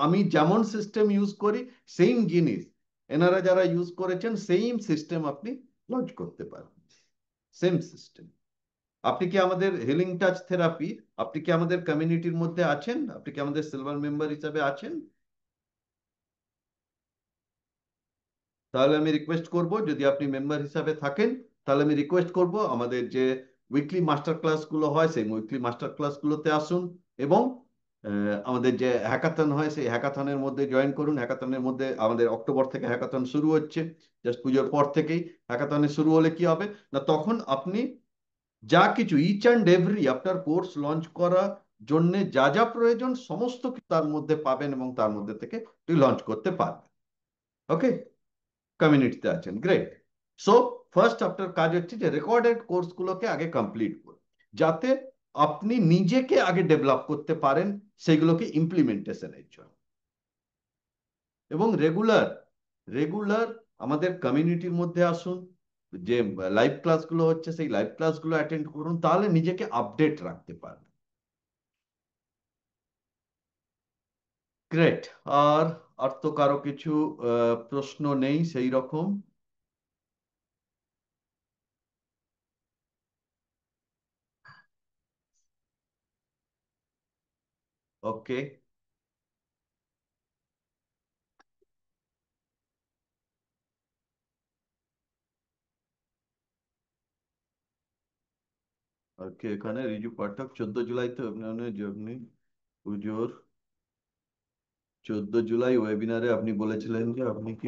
আমি যেমন সিস্টেম ইউজ করি সেম জিনিস এনারা যারা ইউজ করেছেন, সেম সিস্টেম আপনি লঞ্চ করতে পারবেন, সেম সিস্টেম। আপনি কি আমাদের হিলিং টাচ থেরাপি, আপনি কি আমাদের কমিউনিটির মধ্যে আছেন? আপনি কি আমাদের সিলভার মেম্বার হিসাবে আছেন? তাহলে আমি রিকোয়েস্ট করব, যদি আপনি মেম্বার হিসাবে থাকেন, তাহলে আমি রিকোয়েস্ট করব আমাদের যে উইকলি মাস্টার ক্লাসগুলো হয়, সেই উইকলি মাস্টার ক্লাসগুলোতে আসুন, এবং আমাদের যে হ্যাকাথন হয় সেই হ্যাকাথনের মধ্যে জয়েন করুন। হ্যাকাথনের মধ্যে আমাদের অক্টোবর থেকে হ্যাকাথন শুরু হচ্ছে, জাস্ট পুজোর পর থেকেই। হ্যাকাথনে শুরু হলে কি হবে না, তখন আপনি যা কিছু ইচ অ্যান্ড এভরি আপনার কোর্স লঞ্চ করার জন্য যা যা প্রয়োজন সমস্ত কিছু তার মধ্যে পাবেন, এবং তার মধ্যে থেকে লঞ্চ করতে পারবেন। ওকে, কমিউনিটিতে আছেন, গ্রেট। সো ফার্স্ট আপনার কাজ হচ্ছে যে রেকর্ডেড কোর্সগুলোকে আগে কমপ্লিট করুন, যাতে আপনি নিজেকে আগে ডেভেলপ করতে পারেন সেগুলোকে ইমপ্লিমেন্টেশনের জন্য। এবং রেগুলার রেগুলার আমাদের কমিউনিটির মধ্যে আসুন, যে লাইভ ক্লাসগুলো হচ্ছে সেই লাইভ ক্লাসগুলো অ্যাটেন্ড করুন, তাহলে নিজেকে আপডেট রাখতে পারবেন। গ্রেট। আর আর তো কারো কিছু প্রশ্ন নেই সেই রকম? ওকে, আর কে এখানে? রিজু পাঠক, 14 জুলাইতে আপনি পুজোর 14 জুলাই ওয়েবিনারে আপনি বলেছিলেন যে আপনি কি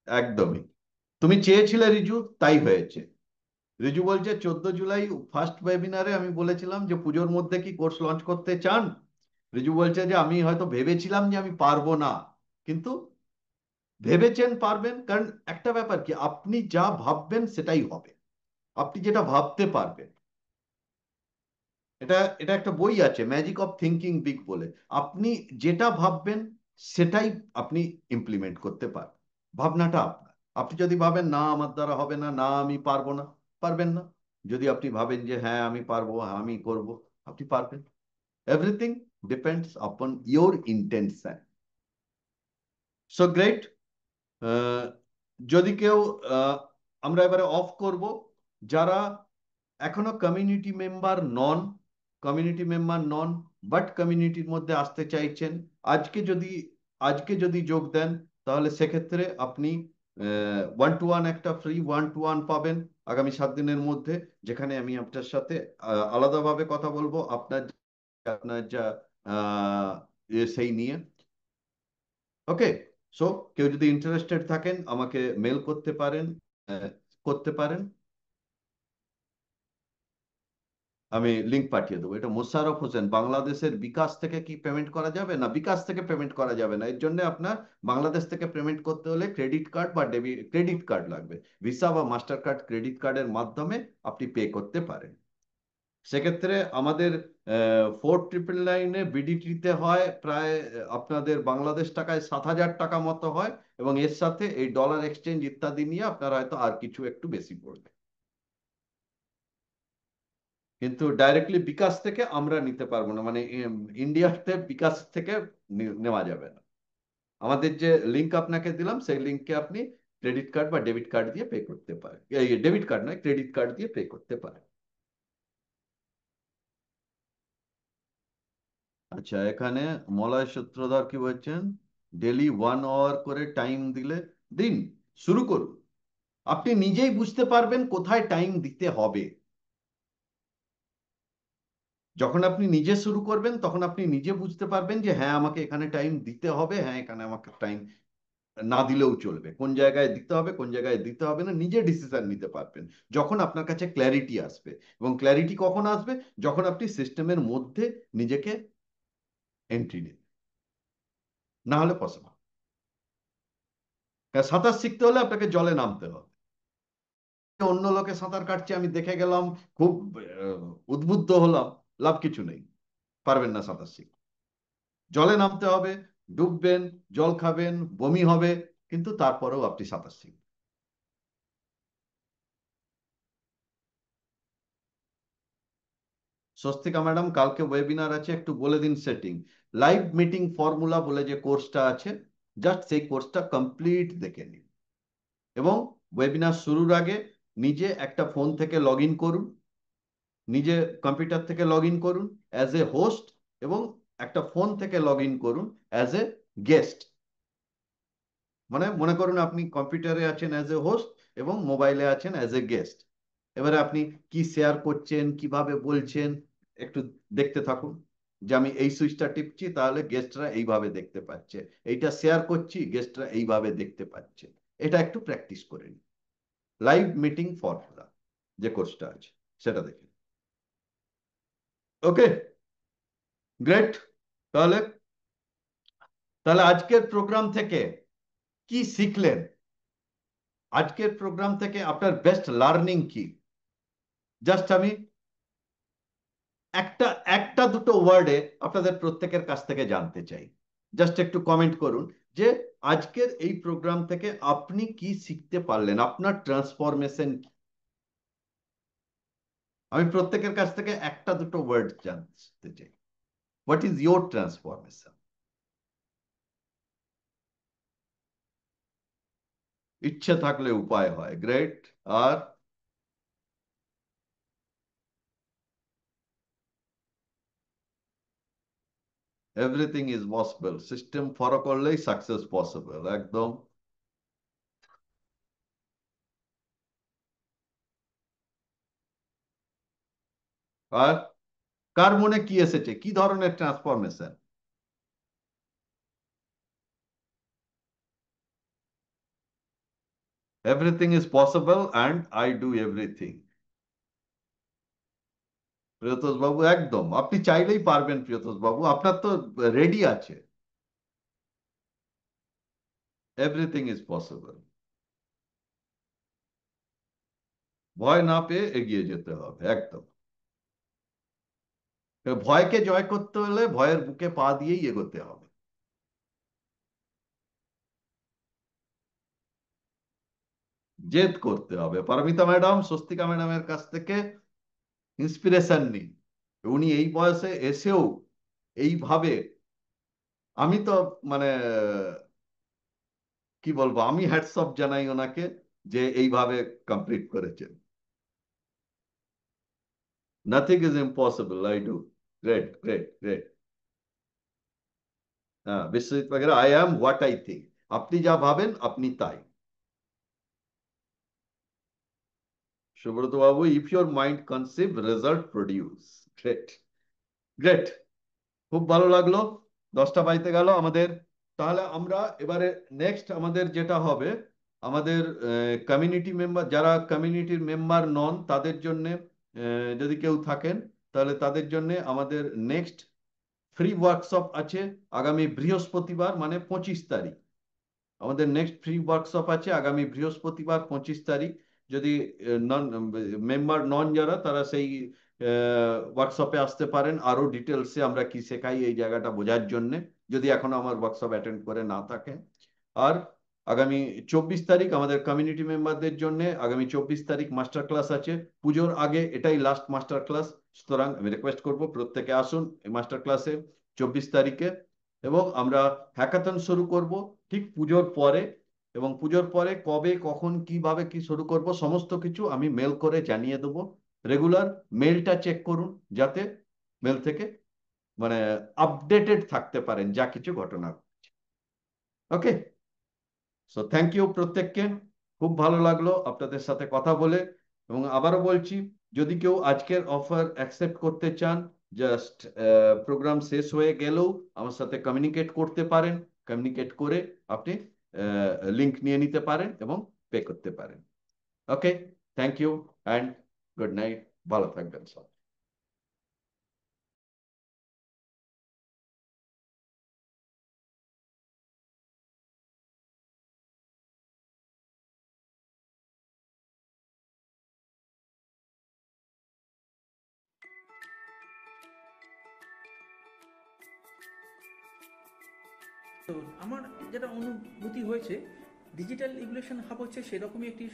একদমই তুমি চেয়েছিলে রিজু, তাই হয়েছে। রিজু বলছে 14 জুলাই ফার্স্ট ওয়েবিনারে আমি বলেছিলাম যে পুজোর মধ্যে কি কোর্স লঞ্চ করতে চান। রিজু বলছে যে আমি হয়তো ভেবেছিলাম যে আমি পারবো না, কিন্তু ভেবেছেন পারবেন। কারণ একটা ব্যাপার কি, আপনি যা ভাববেন সেটাই হবে। আপনি যেটা ভাবতে পারবেন, এটা এটা একটা বই আছে ম্যাজিক অফ থিঙ্কিং বিগ বলে। আপনি যেটা ভাববেন সেটাই আপনি ইমপ্লিমেন্ট করতে পারবেন। ভাবনাটা আপনার। আপনি যদি ভাবেন না আমার দ্বারা হবে না, না আমি পারবো না, পারবেন না। যদি আপনি ভাবেন যে হ্যাঁ আমি পারবো, হ্যাঁ আমি করব, আপনি পারবেন। Everything depends upon your intention. So great. যদি কেউ আমরা এবারে অফ করব, যারা এখনো কমিউনিটি মেম্বার নন বাট কমিউনিটির মধ্যে আসতে চাইছেন, আজকে যদি যোগ দেন, তাহলে সেক্ষেত্রে আপনি 1-to-1 একটা ফ্রি 1-to-1 পাবেন আগামী 7 দিনের মধ্যে, যেখানে আমি আপনার সাথে আলাদাভাবে কথা বলবো আপনার আপনার যা সেই নিয়ে। ওকে। সো কেউ যদি ইন্টারেস্টেড থাকেন আমাকে মেল আহ, করতে পারেন। আমি লিংক পাঠিয়ে দেবো। এটা মোশাররফ হোসেন, বাংলাদেশের বিকাশ থেকে কি পেমেন্ট করা যাবে? না, বিকাশ থেকে পেমেন্ট করা যাবে না। এর জন্য আপনার বাংলাদেশ থেকে পেমেন্ট করতে হলে ক্রেডিট কার্ড বা ক্রেডিট কার্ড লাগবে। ভিসা বা মাস্টার কার্ড, ক্রেডিট কার্ডের মাধ্যমে আপনি পে করতে পারেন। সেক্ষেত্রে আমাদের 4999-এ বিডিটিতে হয় প্রায় আপনাদের বাংলাদেশ টাকায় 7,000 টাকা মতো হয়, এবং এর সাথে এই ডলার এক্সচেঞ্জ ইত্যাদি নিয়ে আপনার হয়তো আর কিছু একটু বেশি পড়বে। কিন্তু ডাইরেক্টলি বিকাশ থেকে আমরা নিতে পারবো না, মানে ইন্ডিয়াতে বিকাশ থেকে নেওয়া যাবে না। আমাদের যে লিংক আপনাকে দিলাম সেই লিংকে আপনি ক্রেডিট কার্ড বা ডেবিট কার্ড দিয়ে পে করতে পারেন। এই ডেবিট কার্ড নয়, ক্রেডিট কার্ড দিয়ে পে করতে পারেন। আচ্ছা, এখানে মলয় সূত্রধর কি বলছেন? ডেলি 1 আওয়ার করে টাইম দিলে দিন, শুরু করুন। আপনি নিজেই বুঝতে পারবেন কোথায় টাইম দিতে হবে। যখন আপনি নিজে শুরু করবেন তখন আপনি নিজে বুঝতে পারবেন যে হ্যাঁ আমাকে এখানে টাইম দিতে হবে, হ্যাঁ এখানে আমাকে টাইম না দিলেও চলবে, কোন জায়গায় দিতে হবে কোন জায়গায় দিতে হবে না, নিজে ডিসিশন নিতে পারবেন যখন আপনার কাছে ক্ল্যারিটি আসবে। এবং ক্ল্যারিটি কখন আসবে? যখন আপনি সিস্টেমের মধ্যে নিজেকে এন্ট্রি নেবেন। না হলে পসিবল। সাঁতার শিখতে হলে আপনাকে জলে নামতে হবে। অন্য লোকে সাঁতার কাটছে আমি দেখে গেলাম, খুব উদ্বুদ্ধ হলাম, লাভ কিছু নেই। পারবেন না সাঁতার শিখতে। জলে নামতে হবে, ডুববেন, জল খাবেন, বমি হবে, কিন্তু তারপরেও আপনি সাঁতার শিখবেন। স্বস্তিকা ম্যাডাম, কালকে ওয়েবিনার আছে, একটু বলে দিন সেটিং। লাইভ মিটিং ফর্মুলা বলে যে কোর্সটা আছে, জাস্ট সেই কোর্সটা কমপ্লিট দেখে নিন। এবং ওয়েবিনার শুরুর আগে নিজে একটা ফোন থেকে লগ ইন করুন, নিজে কম্পিউটার থেকে লগ ইন করুন অ্যাজ এ হোস্ট, এবং একটা ফোন থেকে লগ ইন করুন অ্যাজ এ গেস্ট। মানে মনে করুন আপনি কম্পিউটারে আছেন অ্যাজ এ হোস্ট এবং মোবাইলে আছেন অ্যাজ এ গেস্ট। এবারে আপনি কি শেয়ার করছেন, কিভাবে বলছেন, একটু দেখতে থাকুন। যে আমি এই সুইচটা টিপছি তাহলে গেস্টরা এইভাবে দেখতে পাচ্ছে, এইটা শেয়ার করছি গেস্টরা এইভাবে দেখতে পাচ্ছে। এটা একটু প্র্যাকটিস করে নিন। লাইভ মিটিং ফর্মুলা যে কোর্সটা আছে সেটা দেখে। ওকে, গ্রেট। তাহলে তাহলে আজকের প্রোগ্রাম থেকে কি শিখলেন? আজকের প্রোগ্রাম থেকে আপনার বেস্ট লার্নিং কি? জাস্ট আমি একটা একটা দুটো ওয়ার্ডে আপনাদের প্রত্যেকের কাছ থেকে জানতে চাই। জাস্ট একটু কমেন্ট করুন যে আজকের এই প্রোগ্রাম থেকে আপনি কি শিখতে পারলেন, আপনার ট্রান্সফরমেশন কি। আমি প্রত্যেকের কাছ থেকে একটা দুটো ওয়ার্ড জানতে চাই। What is your transformation? ইচ্ছে থাকলে উপায় হয়, গ্রেট। আর everything is possible, system follow করলেই সাকসেস পসিবল, একদম। আর কার মনে কি এসেছে, কি ধরনের transformation? Everything is possible and I do everything. Priyatosh babu একদম, আপনি চাইলেই পারবেন প্রিয়তোষ বাবু, আপনার তো রেডি আছে। Everything is possible. ভয় না পেয়ে এগিয়ে যেতে হবে, একদম। ভয়কে জয় করতে হলে ভয়ের বুকে পা দিয়েই এগোতে হবে। জেদ করতে হবে। পারমিতা ম্যাডাম, স্বস্তিকা ম্যাডামের কাছ থেকে ইন্সপিরেশন নিন। উনি এই বয়সে এসেও এইভাবে, আমি তো মানে কি বলবো, আমি হ্যাটস অফ জানাই ওনাকে যে এইভাবে কমপ্লিট করেছেন। Nothing is impossible, I do. Great great great. হ্যাঁ, Biswajit Bagera, I am what I think. আপনি যা ভাবেন আপনি তাই। Subrata babu, if your mind conceive, result produce. Great great, খুব ভালো লাগলো। 10টা বাজতে গেল আমাদের। তাহলে আমরা এবারে নেক্সট আমাদের যেটা হবে, আমাদের কমিউনিটি মেম্বার, যারা কমিউনিটির মেম্বার নন তাদের জন্য, যদি কেউ থাকেন তাহলে তাদের জন্য আমাদের নেক্সট ফ্রি ওয়ার্কশপ আছে আগামী বৃহস্পতিবার, মানে 25 তারিখ। আমাদের নেক্সট ফ্রি ওয়ার্কশপ আছে আগামী বৃহস্পতিবার 25 তারিখ। যদি নন মেম্বার নন যারা, তারা সেই ওয়ার্কশপে আসতে পারেন। আরো ডিটেলসে আমরা কি শেখাই এই জায়গাটা বোঝার জন্য, যদি এখনো আমার ওয়ার্কশপ অ্যাটেন্ড করে না থাকেন। আর আগামী 24 তারিখ আমাদের কমিউনিটি মেম্বারদের জন্য আগামী 24 তারিখ মাস্টার ক্লাস আছে। পুজোর আগে এটাই লাস্ট মাস্টার ক্লাস, সুতরাং আমি রিকোয়েস্ট করবো প্রত্যেকে আসুন এই মাস্টার ক্লাসে 24 তারিখে। এবং আমরা হ্যাকাথন শুরু করব ঠিক পুজোর পরে। এবং পুজোর পরে কবে, কখন, কিভাবে কি শুরু করব সমস্ত কিছু আমি মেল করে জানিয়ে দেবো। রেগুলার মেলটা চেক করুন, যাতে মেল থেকে মানে আপডেটেড থাকতে পারেন যা কিছু ঘটনা। ওকে, সো থ্যাংক ইউ প্রত্যেককে, খুব ভালো লাগলো আপনাদের সাথে কথা বলে। এবং আবারও বলছি, যদি কেউ আজকের অফার অ্যাকসেপ্ট করতে চান, জাস্ট প্রোগ্রাম শেষ হয়ে গেলেও আমার সাথে কমিউনিকেট করতে পারেন। কমিউনিকেট করে আপনি লিংক নিয়ে নিতে পারেন এবং পে করতে পারেন। Okay, thank you and good night, ভালো থাকবেন সব। তো আমার যেটা অনুভূতি হয়েছে, ডিজিটাল ইভলিউশন হাব হচ্ছে সেরকমই একটি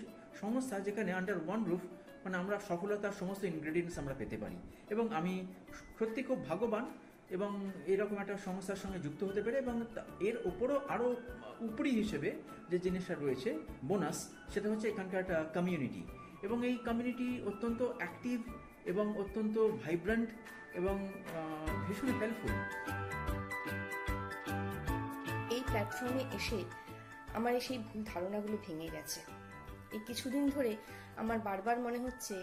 সংস্থা যেখানে আন্ডার ওয়ান রুফ মানে আমরা সফলতার সমস্ত ইনগ্রেডিয়েন্টস আমরা পেতে পারি। এবং আমি সত্যি খুব ভাগ্যবান এবং এরকম একটা সংস্থার সঙ্গে যুক্ত হতে পেরে। এবং এর ওপরও আরও উপরি হিসেবে যে জিনিসটা রয়েছে বোনাস, সেটা হচ্ছে এখানকার একটা কমিউনিটি। এবং এই কমিউনিটি অত্যন্ত অ্যাক্টিভ এবং অত্যন্ত ভাইব্রেন্ট এবং ভীষণ হেল্পফুল। এই প্ল্যাটফর্মে এসে আমার সেই ভুল ধারণাগুলো ভেঙে গেছে। এই কিছুদিন ধরে আমার বারবার মনে হচ্ছে